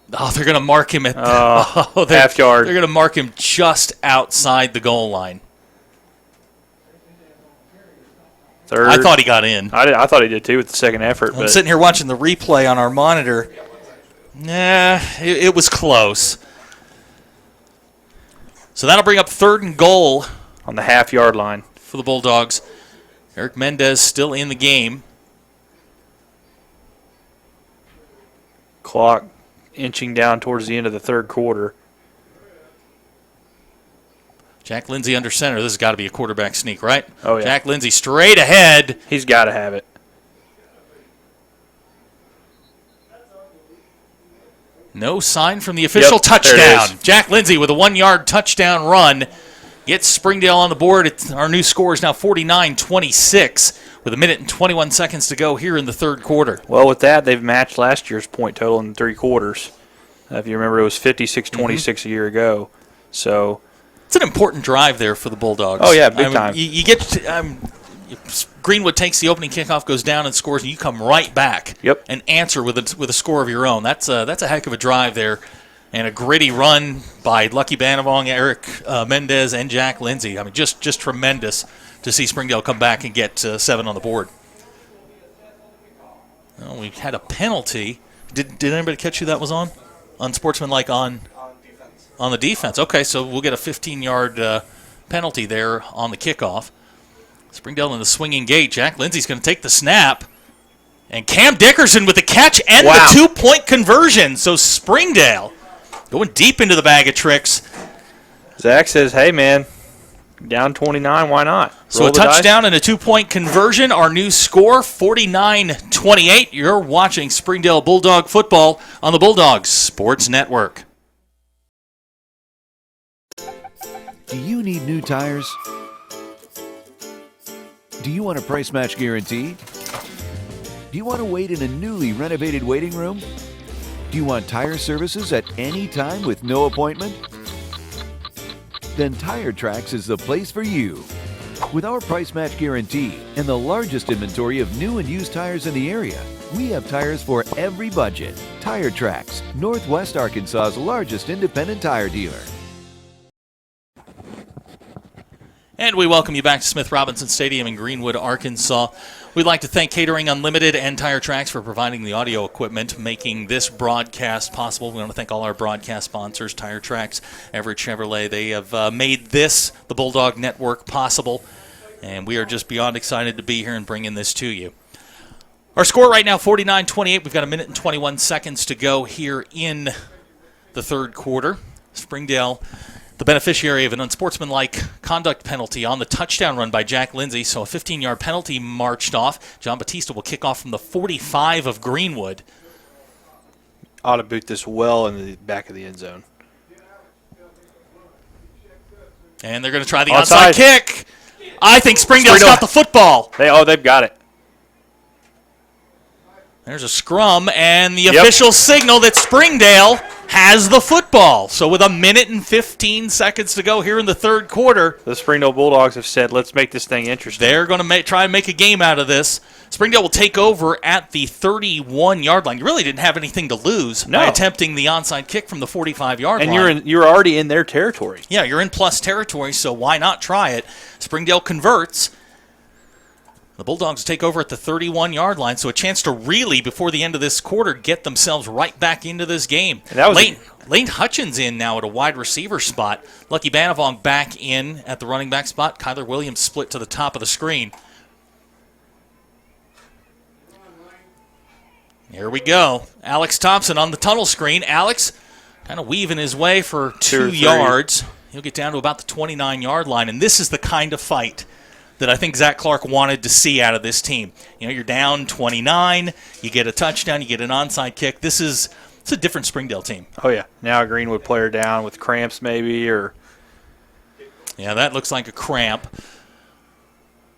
They're going to mark him at half yard. They're going to mark him just outside the goal line. Third. I thought he got in. I thought he did too with the second effort. I'm sitting here watching the replay on our monitor. It was close. So that'll bring up 3rd and goal on the half-yard line for the Bulldogs. Eric Mendez still in the game. Clock inching down towards the end of the third quarter. Jack Lindsay under center. This has got to be a quarterback sneak, right? Oh, yeah. Jack Lindsay straight ahead. He's got to have it. No sign from the official touchdown. Jack Lindsay with a 1-yard touchdown run gets Springdale on the board. Our new score is now 49-26 with 1 minute and 21 seconds to go here in the third quarter. Well, with that, they've matched last year's point total in 3 quarters. If you remember, it was 56-26 a year ago. So it's an important drive there for the Bulldogs. Oh, yeah, big time. You get Greenwood takes the opening kickoff, goes down and scores, and you come right back and answer with a score of your own. That's a heck of a drive there, and a gritty run by Lucky Banavong, Eric Mendez, and Jack Lindsay. I mean, just tremendous to see Springdale come back and get 7 on the board. Well, we had a penalty. Did anybody catch who that was on? Unsportsmanlike on the defense. Okay, so we'll get a 15-yard penalty there on the kickoff. Springdale in the swinging gate. Jack Lindsay's going to take the snap. And Cam Dickerson with the catch and the 2-point conversion. So Springdale going deep into the bag of tricks. Zach says, hey, man, down 29, why not? So a touchdown and a 2-point conversion. Our new score, 49-28. You're watching Springdale Bulldog football on the Bulldogs Sports Network. Do you need new tires? Do you want a price match guarantee? Do you want to wait in a newly renovated waiting room? Do you want tire services at any time with no appointment? Then Tire Tracks is the place for you. With our price match guarantee and the largest inventory of new and used tires in the area, we have tires for every budget. Tire Tracks, Northwest Arkansas's largest independent tire dealer. And we welcome you back to Smith Robinson Stadium in Greenwood, Arkansas. We'd like to thank Catering Unlimited and Tire Tracks for providing the audio equipment, making this broadcast possible. We want to thank all our broadcast sponsors, Tire Tracks, Everett Chevrolet. They have made this, the Bulldog Network, possible, and we are just beyond excited to be here and bringing this to you. Our score right now, 49-28. We've got 1 minute and 21 seconds to go here in the third quarter. Springdale, the beneficiary of an unsportsmanlike conduct penalty on the touchdown run by Jack Lindsay, so a 15-yard penalty marched off. John Batista will kick off from the 45 of Greenwood. Ought to boot this well in the back of the end zone. And they're going to try the onside kick. I think Springdale's got the football. They've got it. There's a scrum, and the official signal that Springdale has the football. So with 1 minute and 15 seconds to go here in the third quarter, the Springdale Bulldogs have said, let's make this thing interesting. They're going to try and make a game out of this. Springdale will take over at the 31-yard line. You really didn't have anything to lose by attempting the onside kick from the 45-yard line. And you're already in their territory. Yeah, you're in plus territory, so why not try it? Springdale converts. The Bulldogs take over at the 31-yard line, so a chance to really, before the end of this quarter, get themselves right back into this game. Lane Hutchins in now at a wide receiver spot. Lucky Banavong back in at the running back spot. Kyler Williams split to the top of the screen. Here we go. Alex Thompson on the tunnel screen. Alex kind of weaving his way for 2 yards. He'll get down to about the 29-yard line, and this is the kind of fight that I think Zach Clark wanted to see out of this team. You know, you're down 29, you get a touchdown, you get an onside kick. It's a different Springdale team. Oh, yeah. Now a Greenwood player down with cramps maybe, or... Yeah, that looks like a cramp.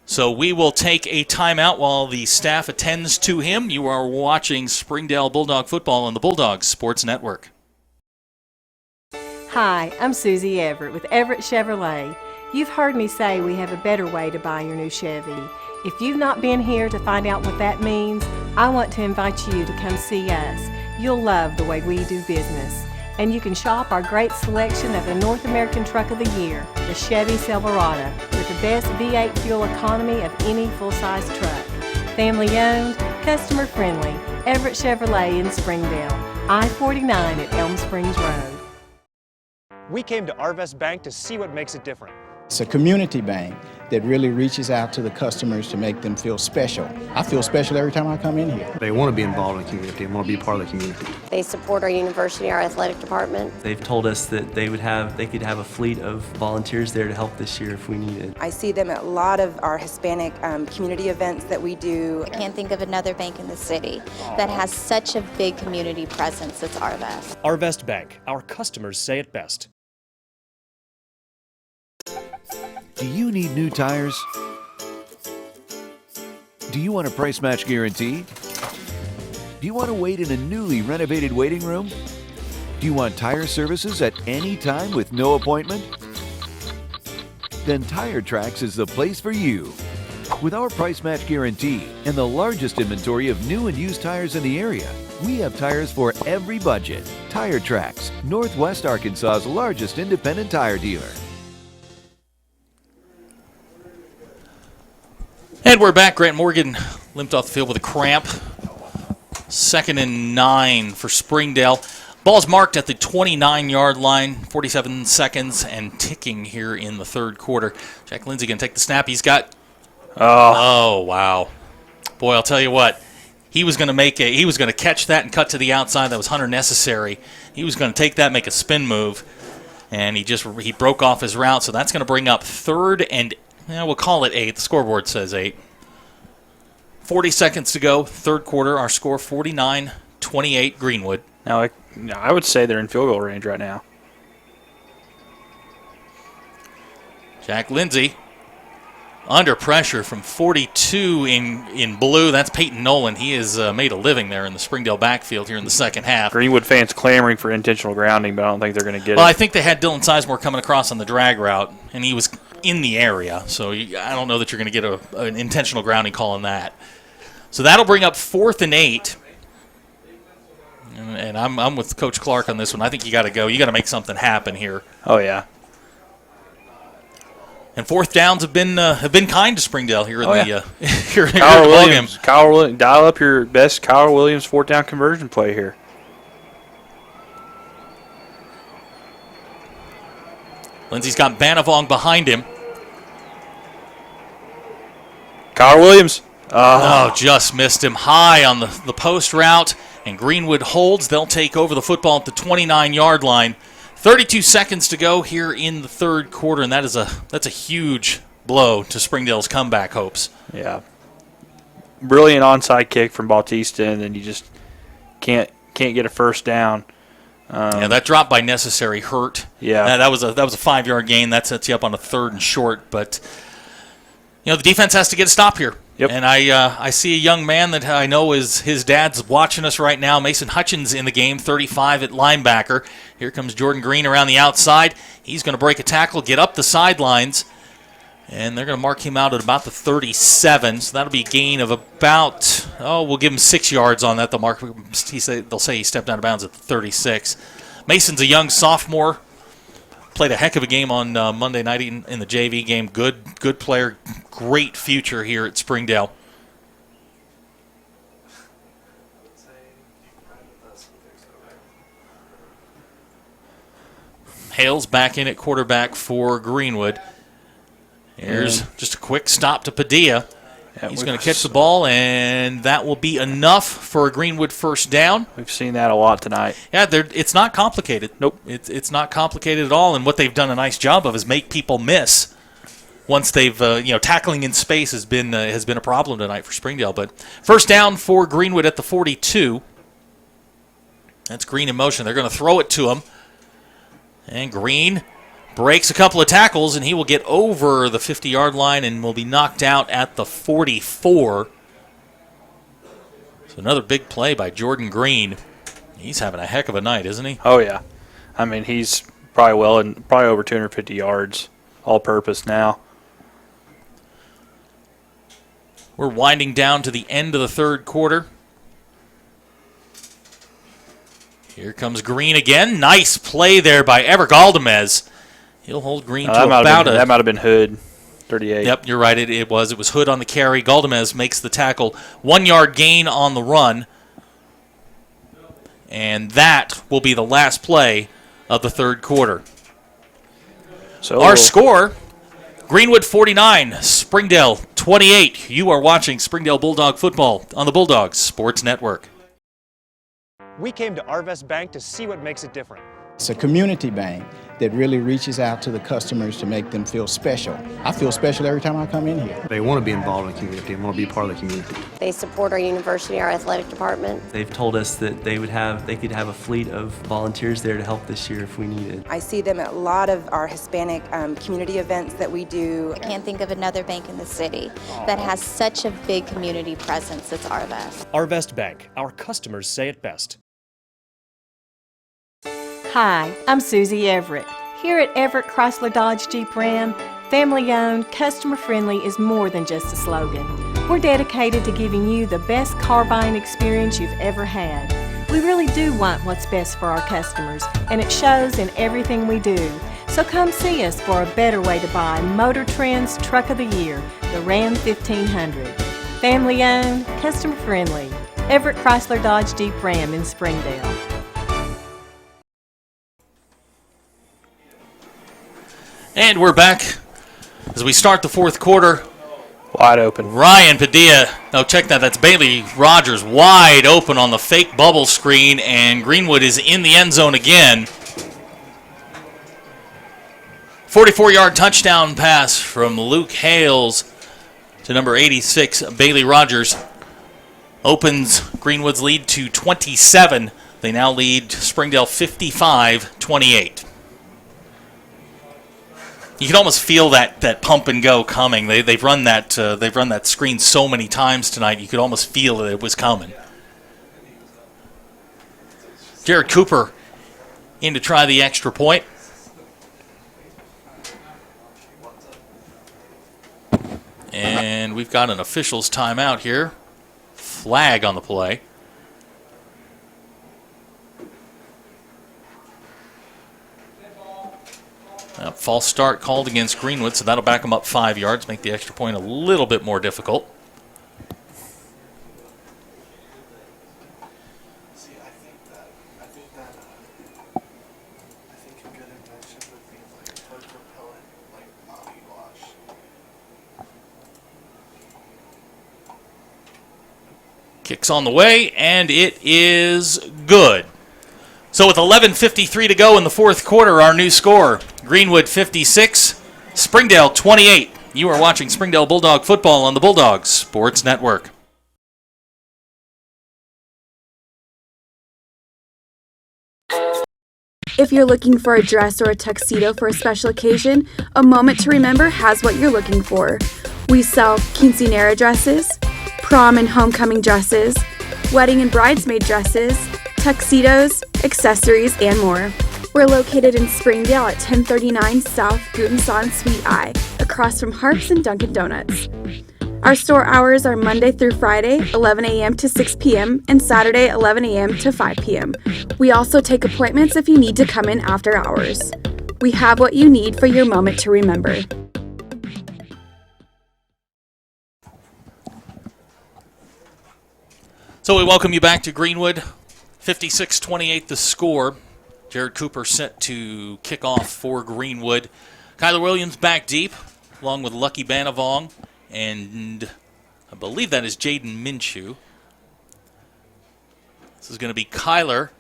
So we will take a timeout while the staff attends to him. You are watching Springdale Bulldog football on the Bulldogs Sports Network. Hi, I'm Susie Everett with Everett Chevrolet. You've heard me say we have a better way to buy your new Chevy. If you've not been here to find out what that means, I want to invite you to come see us. You'll love the way we do business. And you can shop our great selection of the North American Truck of the Year, the Chevy Silverado, with the best V8 fuel economy of any full-size truck. Family-owned, customer-friendly, Everett Chevrolet in Springdale, I-49 at Elm Springs Road. We came to Arvest Bank to see what makes it different. It's a community bank that really reaches out to the customers to make them feel special. I feel special every time I come in here. They want to be involved in the community and want to be part of the community. They support our university, our athletic department. They've told us that they could have a fleet of volunteers there to help this year if we needed. I see them at a lot of our Hispanic community events that we do. I can't think of another bank in the city that has such a big community presence as HAR-BER. Arvest Bank. Our customers say it best. Do you need new tires? Do you want a price match guarantee? Do you want to wait in a newly renovated waiting room? Do you want tire services at any time with no appointment? Then Tire Tracks is the place for you. With our price match guarantee and the largest inventory of new and used tires in the area, we have tires for every budget. Tire Tracks, Northwest Arkansas's largest independent tire dealer. And we're back. Grant Morgan limped off the field with a cramp. 2nd and 9 for Springdale. Ball's marked at the 29-yard line, 47 seconds and ticking here in the third quarter. Jack Lindsay going to take the snap. He's got... Oh, wow. Boy, I'll tell you what. He was going to catch that and cut to the outside. That was Hunter Necessary. He was going to take that, make a spin move, and he broke off his route. So that's going to bring up 3rd and, we'll call it 8. The scoreboard says 8. 40 seconds to go, third quarter. Our score 49-28 Greenwood. Now, I would say they're in field goal range right now. Jack Lindsay under pressure from 42 in blue. That's Peyton Nolan. He has made a living there in the Springdale backfield here in the second half. Greenwood fans clamoring for intentional grounding, but I don't think they're going to get it. Well, I think they had Dylan Sizemore coming across on the drag route, and he was in the area. So I don't know that you're going to get an intentional grounding call on that. So that'll bring up 4th and 8. And I'm with Coach Clark on this one. I think you got to go. You got to make something happen here. Oh yeah. And 4th downs have been kind to Springdale here in the here in the Kyle ball Williams. game. Kyle Williams, dial up your best Kyle Williams 4th down conversion play here. Lindsay's got Banavong behind him. Kyle Williams. Just missed him high on the post route. And Greenwood holds. They'll take over the football at the 29-yard line. 32 seconds to go here in the third quarter, and that's a huge blow to Springdale's comeback hopes. Yeah. Brilliant onside kick from Bautista, and then you just can't get a first down. That drop by Necessary hurt. Yeah. That was a 5-yard gain. That sets you up on a 3rd and short, but the defense has to get a stop here. Yep. And I see a young man that I know is his dad's watching us right now, Mason Hutchins in the game, 35 at linebacker. Here comes Jordan Green around the outside. He's going to break a tackle, get up the sidelines, and they're going to mark him out at about the 37. So that'll be a gain of about, we'll give him 6 yards on that. They'll say he stepped out of bounds at the 36. Mason's a young sophomore. Played a heck of a game on Monday night in the JV game. Good player, great future here at Springdale. Hales back in at quarterback for Greenwood. Here's just a quick stop to Padilla. He's going to catch the ball, and that will be enough for a Greenwood first down. We've seen that a lot tonight. Yeah, it's not complicated. Nope. It's not complicated at all, and what they've done a nice job of is make people miss. Once they've, tackling in space has been a problem tonight for Springdale. But first down for Greenwood at the 42. That's Green in motion. They're going to throw it to him. And Green breaks a couple of tackles, and he will get over the 50-yard line and will be knocked out at the 44. So another big play by Jordan Green. He's having a heck of a night, isn't he? Oh, yeah. I mean, he's probably over 250 yards, all-purpose now. We're winding down to the end of the third quarter. Here comes Green again. Nice play there by Ever Galdamez. He'll hold Green to about that might have been Hood, 38. Yep, you're right. It was Hood on the carry. Galdamez makes the tackle. 1 yard gain on the run. And that will be the last play of the third quarter. So our score, Greenwood 49, Springdale 28. You are watching Springdale Bulldog football on the Bulldogs Sports Network. We came to Arvest Bank to see what makes it different. It's a community bank that really reaches out to the customers to make them feel special. I feel special every time I come in here. They want to be involved in the community and want to be part of the community. They support our university, our athletic department. They've told us that they could have a fleet of volunteers there to help this year if we needed. I see them at a lot of our Hispanic community events that we do. I can't think of another bank in the city that has such a big community presence as HAR-BER. Arvest Bank. Our customers say it best. Hi, I'm Susie Everett. Here at Everett Chrysler Dodge Jeep Ram, family-owned, customer-friendly is more than just a slogan. We're dedicated to giving you the best car buying experience you've ever had. We really do want what's best for our customers, and it shows in everything we do. So come see us for a better way to buy Motor Trend's Truck of the Year, the Ram 1500. Family-owned, customer-friendly. Everett Chrysler Dodge Jeep Ram in Springdale. And we're back as we start the fourth quarter. Wide open. Ryan Padilla. Oh, check that. That's Bailey Rogers wide open on the fake bubble screen, and Greenwood is in the end zone again. 44-yard touchdown pass from Luke Hales to number 86, Bailey Rogers. Opens Greenwood's lead to 27. They now lead Springdale 55-28. You can almost feel that pump and go coming. They've run that screen so many times tonight. You could almost feel that it was coming. Jared Cooper in to try the extra point. And we've got an official's timeout here. Flag on the play. False start called against Greenwood, so that'll back them up 5 yards, make the extra point a little bit more difficult. Kicks on the way, and it is good. So with 11:53 to go in the fourth quarter, our new score, Greenwood 56, Springdale 28. You are watching Springdale Bulldog football on the Bulldogs Sports Network. If you're looking for a dress or a tuxedo for a special occasion, A Moment to Remember has what you're looking for. We sell quinceanera dresses, prom and homecoming dresses, wedding and bridesmaid dresses, tuxedos, accessories, and more. We're located in Springdale at 1039 South Gutenson Suite I, across from Harps and Dunkin' Donuts. Our store hours are Monday through Friday, 11 a.m. to 6 p.m., and Saturday, 11 a.m. to 5 p.m. We also take appointments if you need to come in after hours. We have what you need for your moment to remember. So we welcome you back to Greenwood. 56-28 the score. Jared Cooper set to kick off for Greenwood. Kyler Williams back deep, along with Lucky Banavong, and I believe that is Jaden Minshew. This is going to be Kyler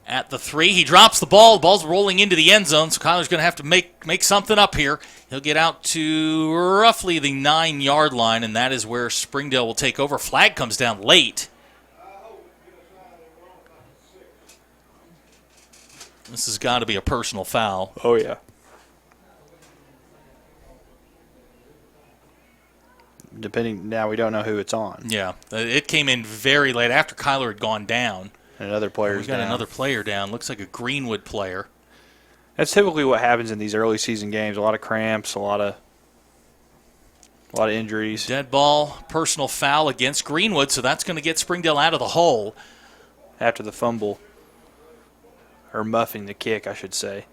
at the 3. He drops the ball. The ball's rolling into the end zone, so Kyler's going to have to make something up here. He'll get out to roughly the 9-yard line, and that is where Springdale will take over. Flag comes down late. This has got to be a personal foul. Oh, yeah. Now we don't know who it's on. Yeah, it came in very late after Kyler had gone down. Another player's down. We got another player down. Looks like a Greenwood player. That's typically what happens in these early season games. A lot of cramps, a lot of injuries. Dead ball, personal foul against Greenwood, so that's going to get Springdale out of the hole. After the fumble. Or muffing the kick, I should say.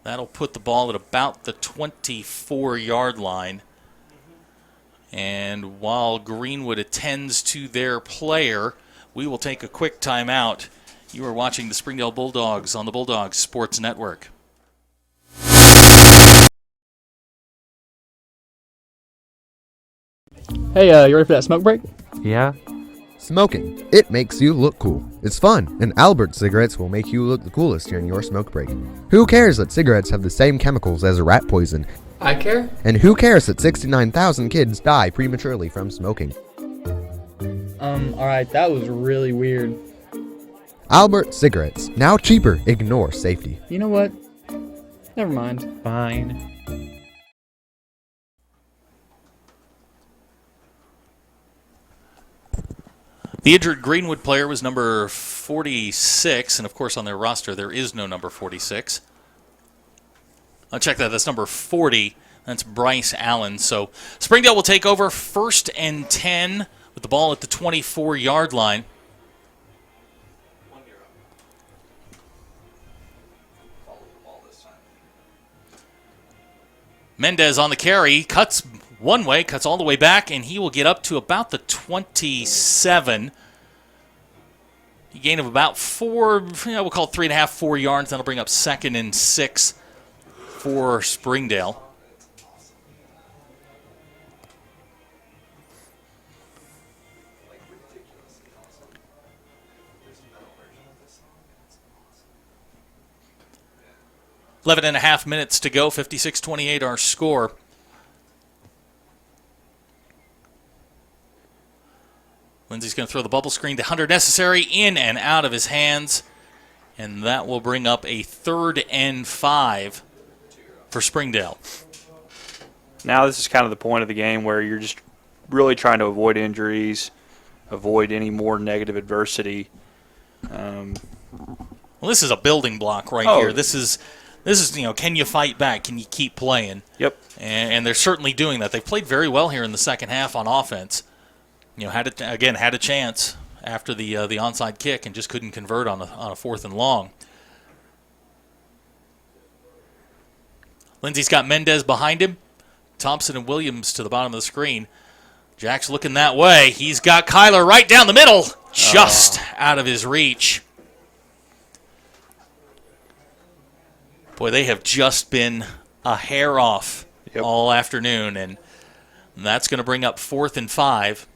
That'll put the ball at about the 24-yard line. And while Greenwood attends to their player, we will take a quick timeout. You are watching the Springdale Bulldogs on the Bulldogs Sports Network. Hey, you ready for that smoke break? Yeah. Smoking. It makes you look cool. It's fun, and Albert cigarettes will make you look the coolest during your smoke break. Who cares that cigarettes have the same chemicals as rat poison? I care. And who cares that 69,000 kids die prematurely from smoking? Alright, that was really weird. Albert cigarettes. Now cheaper. Ignore safety. You know what? Never mind. Fine. The injured Greenwood player was number 46, and of course on their roster there is no number 46. I'll check that. That's number 40. That's Bryce Allen. So Springdale will take over 1st and 10 with the ball at the 24-yard line. Mendez on the carry, cuts one way, cuts all the way back, and he will get up to about the 27. A gain of about 4, we'll call it 3.5, 4 yards. That'll bring up 2nd and 6 for Springdale. Eleven and a half minutes to go, 56-28 our score. Lindsey's going to throw the bubble screen to Hunter Necessary, in and out of his hands. And that will bring up a 3rd and 5 for Springdale. Now this is kind of the point of the game where you're just really trying to avoid injuries, avoid any more negative adversity. Well, this is a building block right here. This is, can you fight back? Can you keep playing? Yep. And they're certainly doing that. They've played very well here in the second half on offense. Had a chance after the onside kick and just couldn't convert on a 4th and long. Lindsey's got Mendez behind him. Thompson and Williams to the bottom of the screen. Jack's looking that way. He's got Kyler right down the middle, just out of his reach. Boy, they have just been a hair off all afternoon, and that's going to bring up 4th and 5.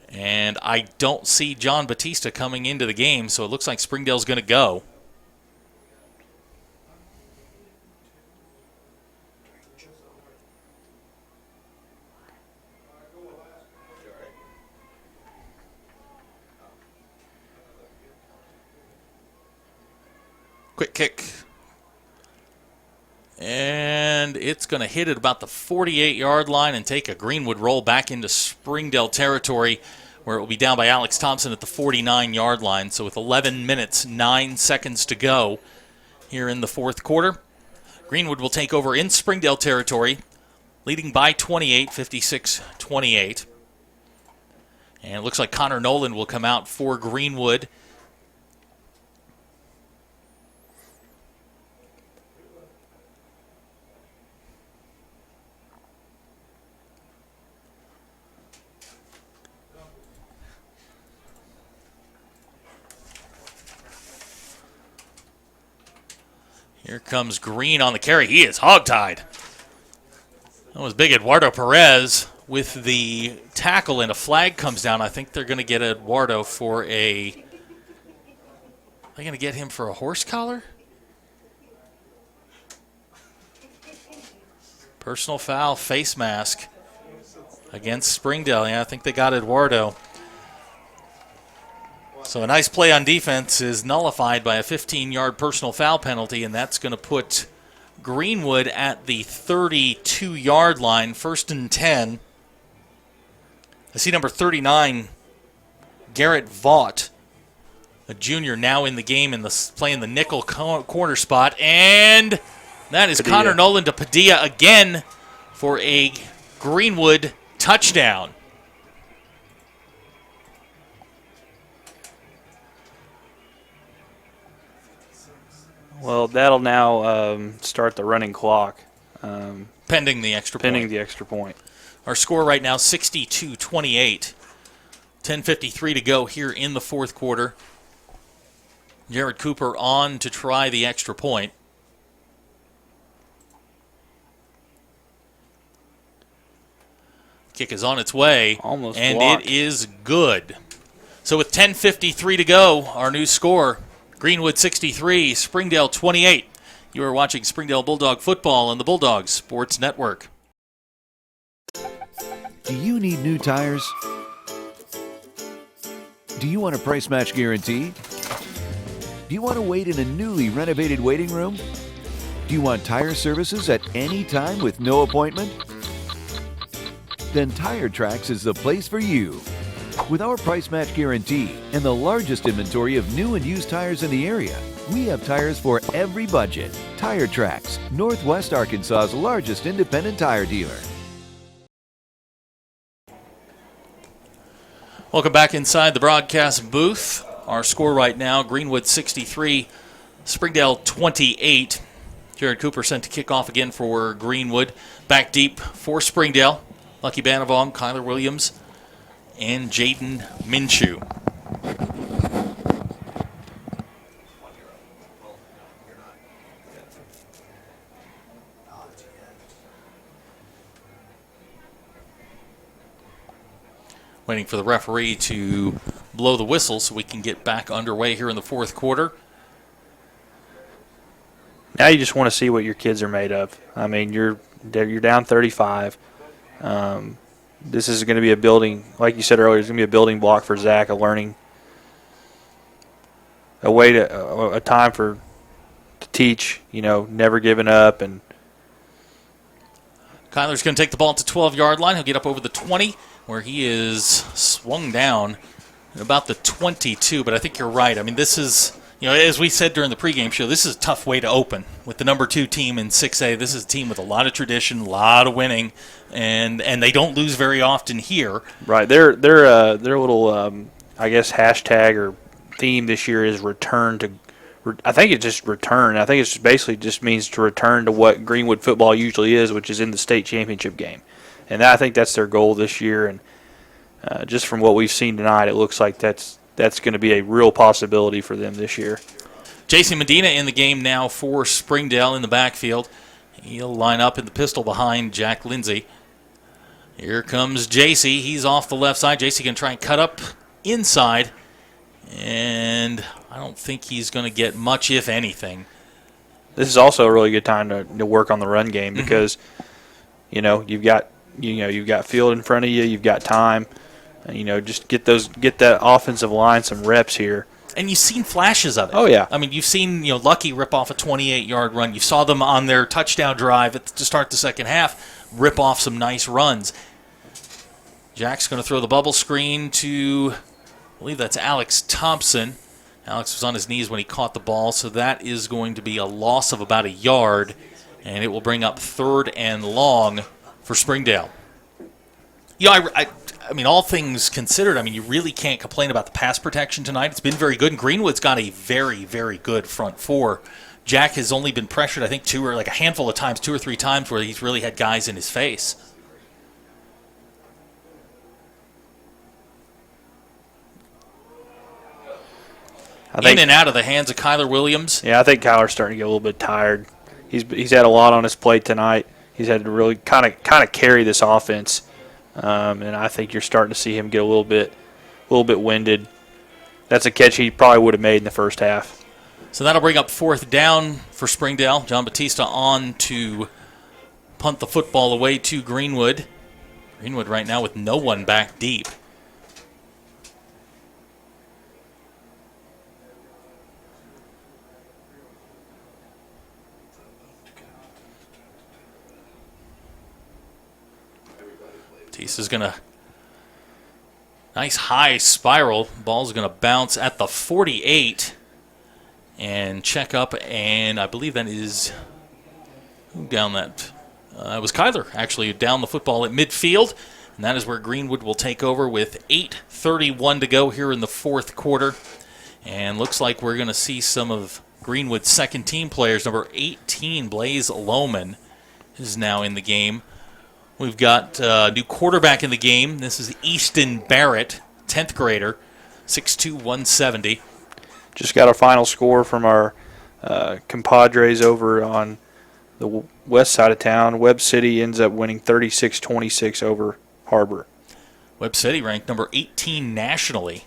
And I don't see John Batista coming into the game, so it looks like Springdale's going to go. Quick kick. And it's going to hit at about the 48-yard line and take a Greenwood roll back into Springdale territory, where it will be down by Alex Thompson at the 49-yard line. So with 11 minutes, 9 seconds to go here in the fourth quarter, Greenwood will take over in Springdale territory, leading by 28, 56-28. And it looks like Connor Nolan will come out for Greenwood. Here comes Green on the carry. He is hogtied. That was big Eduardo Perez with the tackle, and a flag comes down. I think they're going to get Eduardo for a... Are they going to get him for a horse collar? Personal foul, face mask against Springdale. Yeah, I think they got Eduardo. So a nice play on defense is nullified by a 15-yard personal foul penalty, and that's going to put Greenwood at the 32-yard line, 1st and 10. I see number 39, Garrett Vaught, a junior now in the game playing the nickel corner spot, and that is Padilla. Connor Nolan to Padilla again for a Greenwood touchdown. Well, that'll now start the running clock. Pending the extra point. Pending the extra point. Our score right now, 62-28. 10:53 to go here in the fourth quarter. Jared Cooper on to try the extra point. Kick is on its way. Almost and blocked. It is good. So with 10:53 to go, our new score, Greenwood 63, Springdale 28. You are watching Springdale Bulldog football on the Bulldogs Sports Network. Do you need new tires? Do you want a price match guarantee? Do you want to wait in a newly renovated waiting room? Do you want tire services at any time with no appointment? Then Tire Tracks is the place for you. With our price match guarantee and the largest inventory of new and used tires in the area, we have tires for every budget. Tire Tracks, Northwest Arkansas's largest independent tire dealer. Welcome back inside the broadcast booth. Our score right now, Greenwood 63, Springdale 28. Jared Cooper sent to kick off again for Greenwood. Back deep for Springdale. Lucky Banavong, Kyler Williams, and Jaden Minshew. Waiting for the referee to blow the whistle so we can get back underway here in the fourth quarter. Now you just want to see what your kids are made of. I mean, you're down 35. This is going to be a building, like you said earlier, it's going to be a building block for Zach, a time to teach, never giving up. And Kyler's going to take the ball at the 12-yard line. He'll get up over the 20, where he is swung down at about the 22. But I think you're right. I mean, this is, as we said during the pregame show, this is a tough way to open. With the number 2 team in 6A, this is a team with a lot of tradition, a lot of winning, and they don't lose very often here. Right. Their little, I guess, hashtag or theme this year is return to. I think it's just return. I think it's basically just means to return to what Greenwood football usually is, which is in the state championship game. And I think that's their goal this year. And just from what we've seen tonight, it looks like that's going to be a real possibility for them this year. J.C. Medina in the game now for Springdale in the backfield. He'll line up in the pistol behind Jack Lindsay. Here comes J.C. He's off the left side. J.C. going to try and cut up inside. And I don't think he's going to get much, if anything. This is also a really good time to work on the run game because, you've got field in front of you, you've got time. Just get that offensive line some reps here. And you've seen flashes of it. Oh, yeah. I mean, you've seen Lucky rip off a 28-yard run. You saw them on their touchdown drive to start the second half rip off some nice runs. Jack's going to throw the bubble screen to, I believe that's Alex Thompson. Alex was on his knees when he caught the ball, so that is going to be a loss of about a yard, and it will bring up 3rd and long for Springdale. I mean, all things considered, I mean, you really can't complain about the pass protection tonight. It's been very good, and Greenwood's got a very, very good front four. Jack has only been pressured, I think, 2 or 3 times where he's really had guys in his face. In and out of the hands of Kyler Williams. Yeah, I think Kyler's starting to get a little bit tired. He's had a lot on his plate tonight. He's had to really kind of carry this offense, and I think you're starting to see him get a little bit winded. That's a catch he probably would have made in the first half. So that'll bring up 4th down for Springdale. John Batista on to punt the football away to Greenwood. Greenwood right now with no one back deep. Batista's going to, nice high spiral. Ball's going to bounce at the 48 and check up, and I believe that is, down that, it was Kyler actually down the football at midfield, and that is where Greenwood will take over with 8:31 to go here in the fourth quarter. And looks like we're going to see some of Greenwood's second team players. Number 18, Blaze Lohman, is now in the game. We've got a new quarterback in the game. This is Easton Barrett, 10th grader, 6'2", 170. Just got our final score from our compadres over on the west side of town. Webb City ends up winning 36-26 over HAR-BER. Webb City ranked number 18 nationally.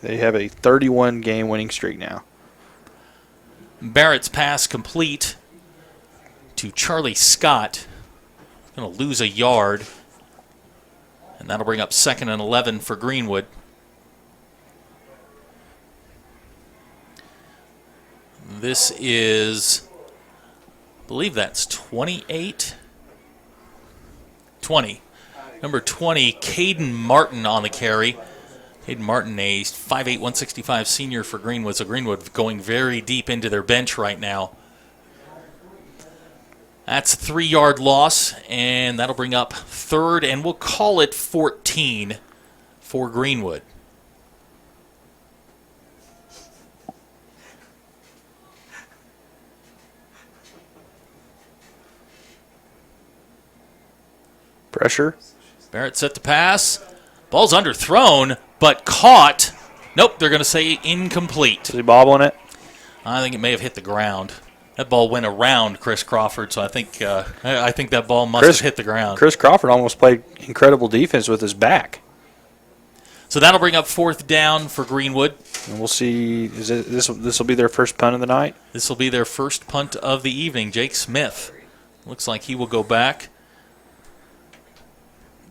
They have a 31-game winning streak now. Barrett's pass complete to Charlie Scott. Going to lose a yard, and that'll bring up 2nd and 11 for Greenwood. This is, I believe that's 28. 20. Number 20, Caden Martin on the carry. Caden Martin, a 5'8", 165 senior for Greenwood. So Greenwood going very deep into their bench right now. That's a 3-yard loss, and that'll bring up 3rd, and we'll call it 14 for Greenwood. Pressure. Barrett set to pass. Ball's underthrown, but caught. Nope, they're going to say incomplete. Is he bobbling it? I think it may have hit the ground. That ball went around Chris Crawford, so I think that ball must have hit the ground. Chris Crawford almost played incredible defense with his back. So that'll bring up 4th down for Greenwood. And we'll see. This will be their first punt of the night? This will be their first punt of the evening. Jake Smith looks like he will go back.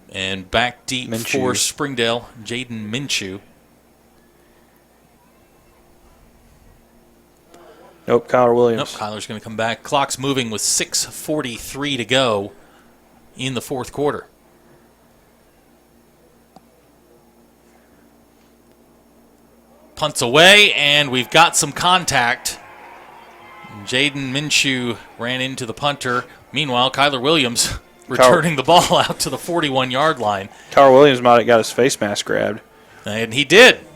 And back deep for Springdale, Jaden Minshew. Nope, Kyler Williams. Nope, Kyler's going to come back. Clock's moving with 6:43 to go in the 4th quarter. Punts away, and we've got some contact. Jaden Minshew ran into the punter. Meanwhile, Kyler Williams returning the ball out to the 41-yard line. Kyler Williams might have got his face mask grabbed. And he did.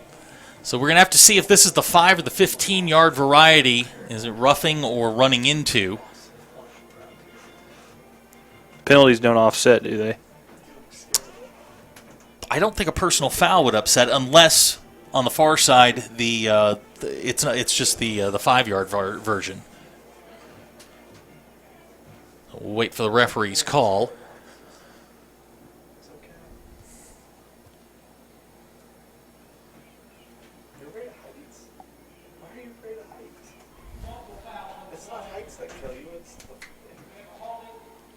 So we're going to have to see if this is the 5 or the 15-yard variety. Is it roughing or running into? Penalties don't offset, do they? I don't think a personal foul would upset unless on the far side it's just the 5-yard version. We'll wait for the referee's call.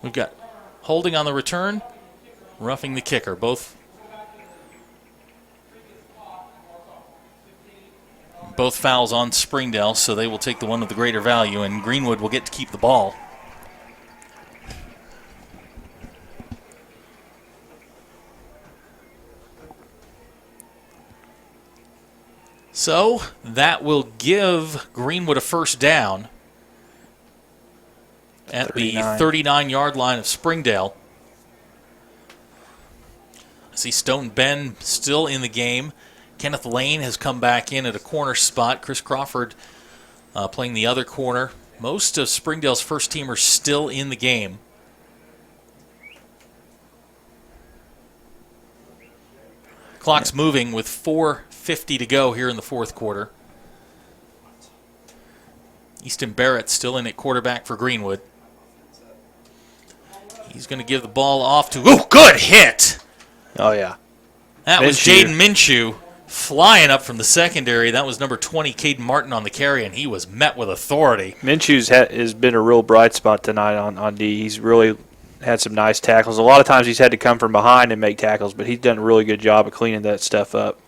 We've got holding on the return, roughing the kicker. Both fouls on Springdale, so they will take the one with the greater value, and Greenwood will get to keep the ball. So that will give Greenwood a first down at the 39-yard line of Springdale. I see Stone Ben still in the game. Kenneth Lane has come back in at a corner spot. Chris Crawford playing the other corner. Most of Springdale's first teamers still in the game. Clock's moving with 4:50 to go here in the 4th quarter. Easton Barrett still in at quarterback for Greenwood. He's going to give the ball off to... Ooh, good hit! Oh, yeah. That was Jaden Minshew flying up from the secondary. That was number 20, Caden Martin, on the carry, and he was met with authority. Minshew's has been a real bright spot tonight on D. He's really had some nice tackles. A lot of times he's had to come from behind and make tackles, but he's done a really good job of cleaning that stuff up.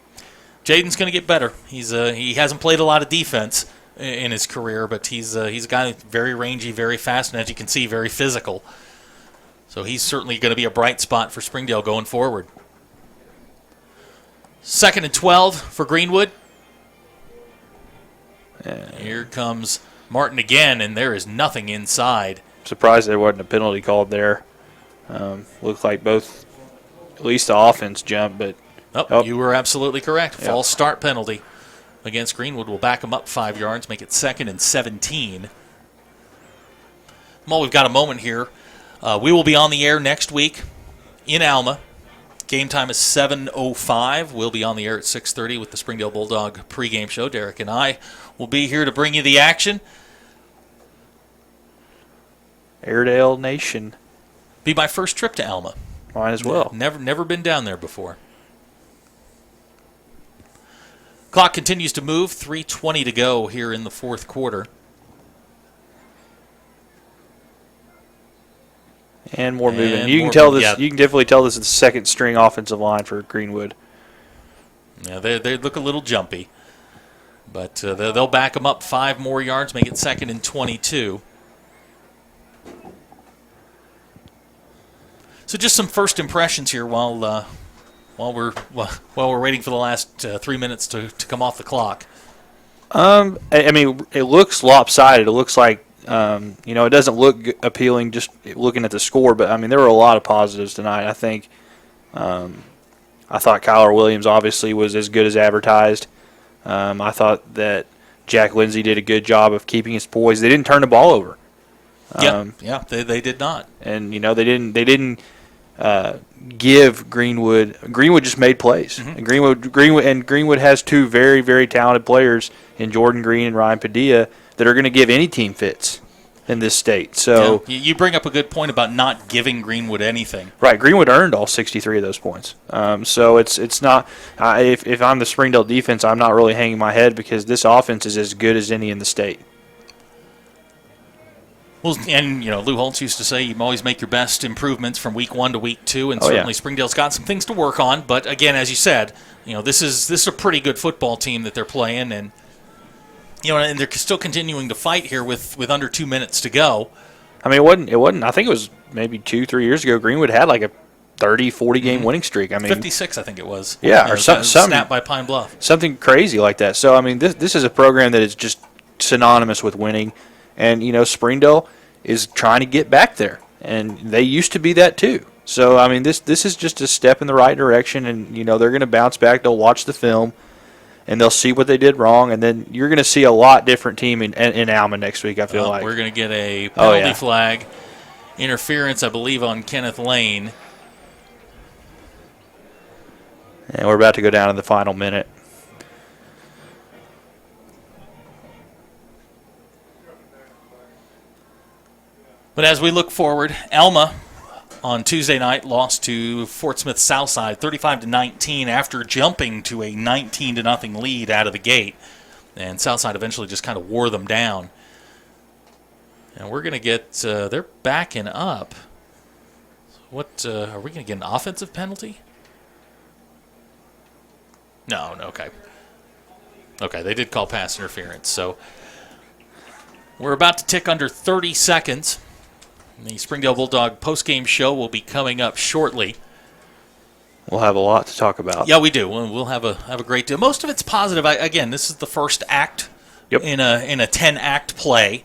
Jaden's going to get better. He hasn't played a lot of defense in his career, but he's a guy that's very rangy, very fast, and as you can see, very physical. So he's certainly going to be a bright spot for Springdale going forward. 2nd and 12 for Greenwood. Here comes Martin again, and there is nothing inside. Surprised there wasn't a penalty called there. Looked like both, at least the offense jumped, but... You were absolutely correct. Yep. False start penalty against Greenwood will back them up 5 yards, make it 2nd and 17. Well, we've got a moment here. We will be on the air next week in Alma. Game time is 7:05. We'll be on the air at 6:30 with the Springdale Bulldog pregame show. Derek and I will be here to bring you the action. Airedale Nation. Be my first trip to Alma. Mine as well. Never been down there before. Clock continues to move. 3:20 to go here in the 4th quarter. And more movement. You can tell this. Yeah. You can definitely tell this is the second string offensive line for Greenwood. Yeah, they look a little jumpy, but they'll back them up 5 more yards, make it 2nd and 22. So just some first impressions here while we're waiting for the last 3 minutes to come off the clock. I mean, it looks lopsided. It looks like. It doesn't look appealing just looking at the score, but, I mean, there were a lot of positives tonight. I think I thought Kyler Williams obviously was as good as advertised. I thought that Jack Lindsay did a good job of keeping his poise. They didn't turn the ball over. They did not. And, they didn't give Greenwood. Greenwood just made plays. Mm-hmm. And Greenwood has 2 very, very talented players in Jordan Green and Ryan Padilla that are going to give any team fits. in this state. So you bring up a good point about not giving Greenwood anything. Right, Greenwood earned all 63 of those points. So it's not. If I'm the Springdale defense, I'm not really hanging my head because this offense is as good as any in the state. Well, and Lou Holtz used to say you always make your best improvements from week 1 to week 2, and certainly Springdale's got some things to work on. But again, as you said, this is a pretty good football team that they're playing, and and they're still continuing to fight here with under 2 minutes to go. I mean, it wasn't. I think it was maybe 2-3 years ago. Greenwood had like a 30-40 game winning streak. I mean, 56, I think it was. Yeah, or something snapped by Pine Bluff. Something crazy like that. So I mean, this is a program that is just synonymous with winning. And, Springdale is trying to get back there. And they used to be that too. So, I mean, this is just a step in the right direction. And, they're going to bounce back. They'll watch the film. And they'll see what they did wrong. And then you're going to see a lot different team in Alma next week, I feel like. We're going to get a penalty flag. Interference, I believe, on Kenneth Lane. And we're about to go down to the final minute. But as we look forward, Alma on Tuesday night lost to Fort Smith Southside 35-19 after jumping to a 19-0 lead out of the gate. And Southside eventually just kind of wore them down. And we're going to get, they're backing up. What, are we going to get an offensive penalty? No, okay. Okay, they did call pass interference. So we're about to tick under 30 seconds. The Springdale Bulldog postgame show will be coming up shortly. We'll have a lot to talk about. Yeah, we do. We'll have a great deal. Most of it's positive. Again, this is the first act in a 10-act play.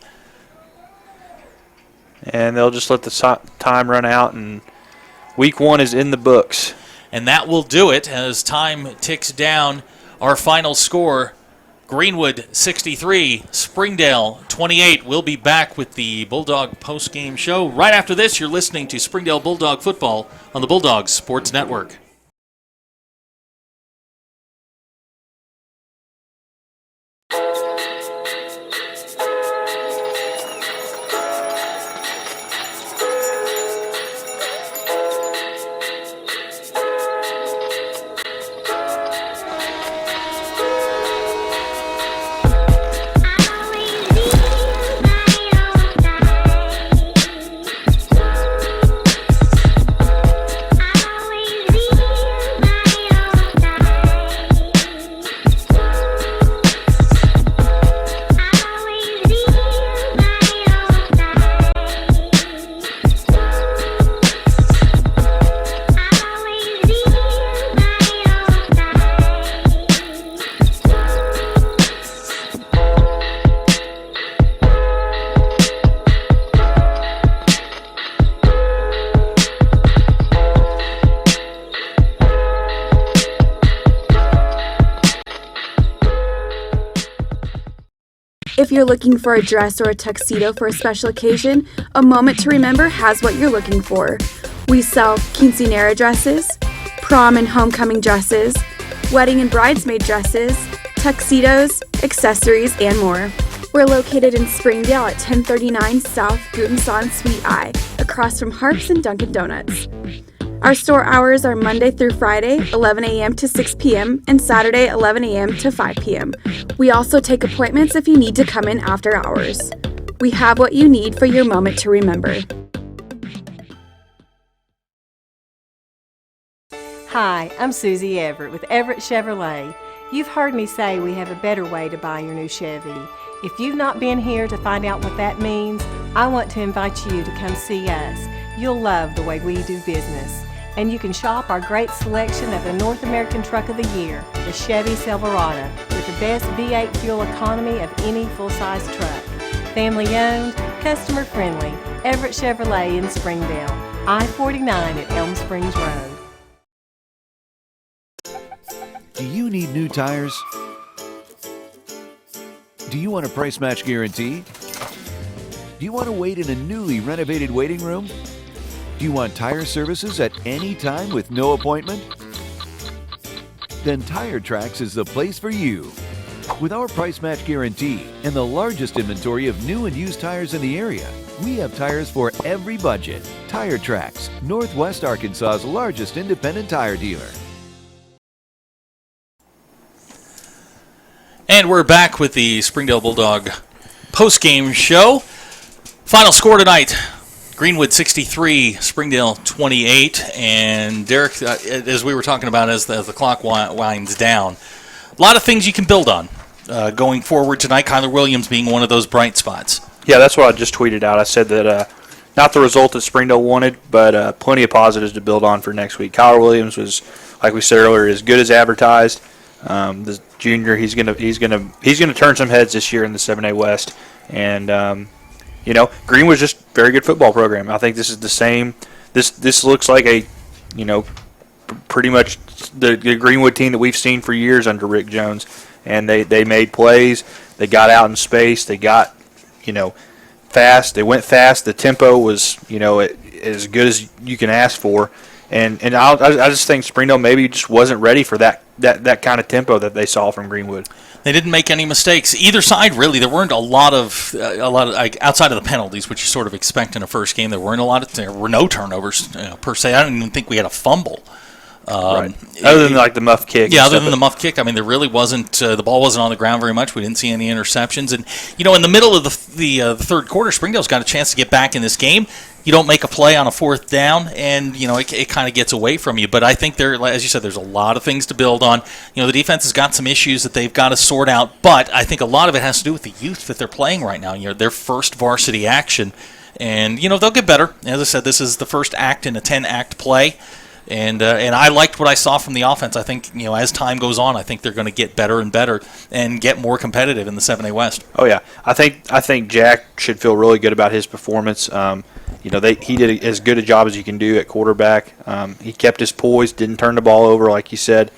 And they'll just let the time run out, and week 1 is in the books. And that will do it as time ticks down. Our final score, Greenwood 63, Springdale 28. We'll be back with the Bulldog postgame show. Right after this, you're listening to Springdale Bulldog football on the Bulldogs Sports Network. If you're looking for a dress or a tuxedo for a special occasion, A Moment to Remember has what you're looking for. We sell quinceanera dresses, prom and homecoming dresses, wedding and bridesmaid dresses, tuxedos, accessories, and more. We're located in Springdale at 1039 South Guten Suite I, across from Harps and Dunkin' Donuts. Our store hours are Monday through Friday, 11 a.m. to 6 p.m., and Saturday, 11 a.m. to 5 p.m. We also take appointments if you need to come in after hours. We have what you need for your moment to remember. Hi, I'm Susie Everett with Everett Chevrolet. You've heard me say we have a better way to buy your new Chevy. If you've not been here to find out what that means, I want to invite you to come see us. You'll love the way we do business. And you can shop our great selection of the North American Truck of the Year, the Chevy Silverado, with the best V8 fuel economy of any full-size truck. Family owned, customer friendly, Everett Chevrolet in Springdale, I-49 at Elm Springs Road. Do you need new tires? Do you want a price match guarantee? Do you want to wait in a newly renovated waiting room? Do you want tire services at any time with no appointment? Then Tire Tracks is the place for you. With our price match guarantee and the largest inventory of new and used tires in the area, we have tires for every budget. Tire Tracks, Northwest Arkansas's largest independent tire dealer. And we're back with the Springdale Bulldog post-game show. Final score tonight, Greenwood 63, Springdale 28. And Derek, as we were talking about as the clock winds down, a lot of things you can build on going forward tonight, Kyler Williams being one of those bright spots. Yeah, that's what I just tweeted out. I said that not the result that Springdale wanted, but plenty of positives to build on for next week. Kyler Williams was, like we said earlier, as good as advertised. The junior, he's gonna turn some heads this year in the 7A West, and Greenwood's just a very good football program. I think this is the same. This looks like a, pretty much the Greenwood team that we've seen for years under Rick Jones, and they made plays. They got out in space. They got fast. They went fast. The tempo was as good as you can ask for. And I just think Springdale maybe just wasn't ready for that kind of tempo that they saw from Greenwood. They didn't make any mistakes. Either side, really. There weren't a lot of outside of the penalties, which you sort of expect in a first game. There were no turnovers per se. I don't even think we had a fumble. Right. Other than like the muff kick. Yeah, other than the muff kick. I mean, there really wasn't. The ball wasn't on the ground very much. We didn't see any interceptions. And in the middle of the third quarter, Springdale's got a chance to get back in this game. You don't make a play on a fourth down, and it kind of gets away from you. But I think as you said, there's a lot of things to build on. The defense has got some issues that they've got to sort out. But I think a lot of it has to do with the youth that they're playing right now. Their first varsity action, and they'll get better. As I said, this is the first act in a 10-act play. And I liked what I saw from the offense. I think as time goes on, I think they're going to get better and better and get more competitive in the 7A West. Oh yeah, I think Jack should feel really good about his performance. He did as good a job as you can do at quarterback. He kept his poise, didn't turn the ball over like you said.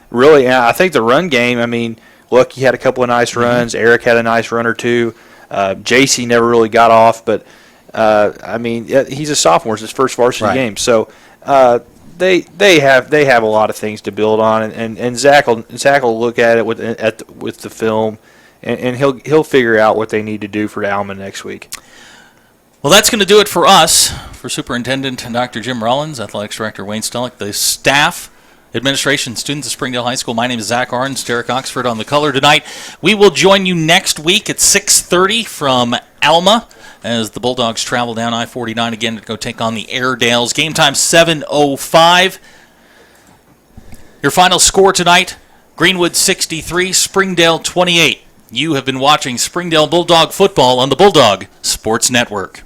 Really, I think the run game. I mean, look, he had a couple of nice runs. Eric had a nice run or two. JC never really got off, but he's a sophomore. It's his first varsity game, so. They have a lot of things to build on, and Zach will look at it with the film, and he'll figure out what they need to do for Alma next week. Well, that's going to do it for us. For Superintendent Dr. Jim Rollins, Athletics Director Wayne Stellick, the staff, administration, students of Springdale High School. My name is Zach Arns, Derek Oxford on the color tonight. We will join you next week at 6:30 from Alma as the Bulldogs travel down I-49 again to go take on the Airedales. Game time 7:05. Your final score tonight, Greenwood 63, Springdale 28. You have been watching Springdale Bulldog football on the Bulldog Sports Network.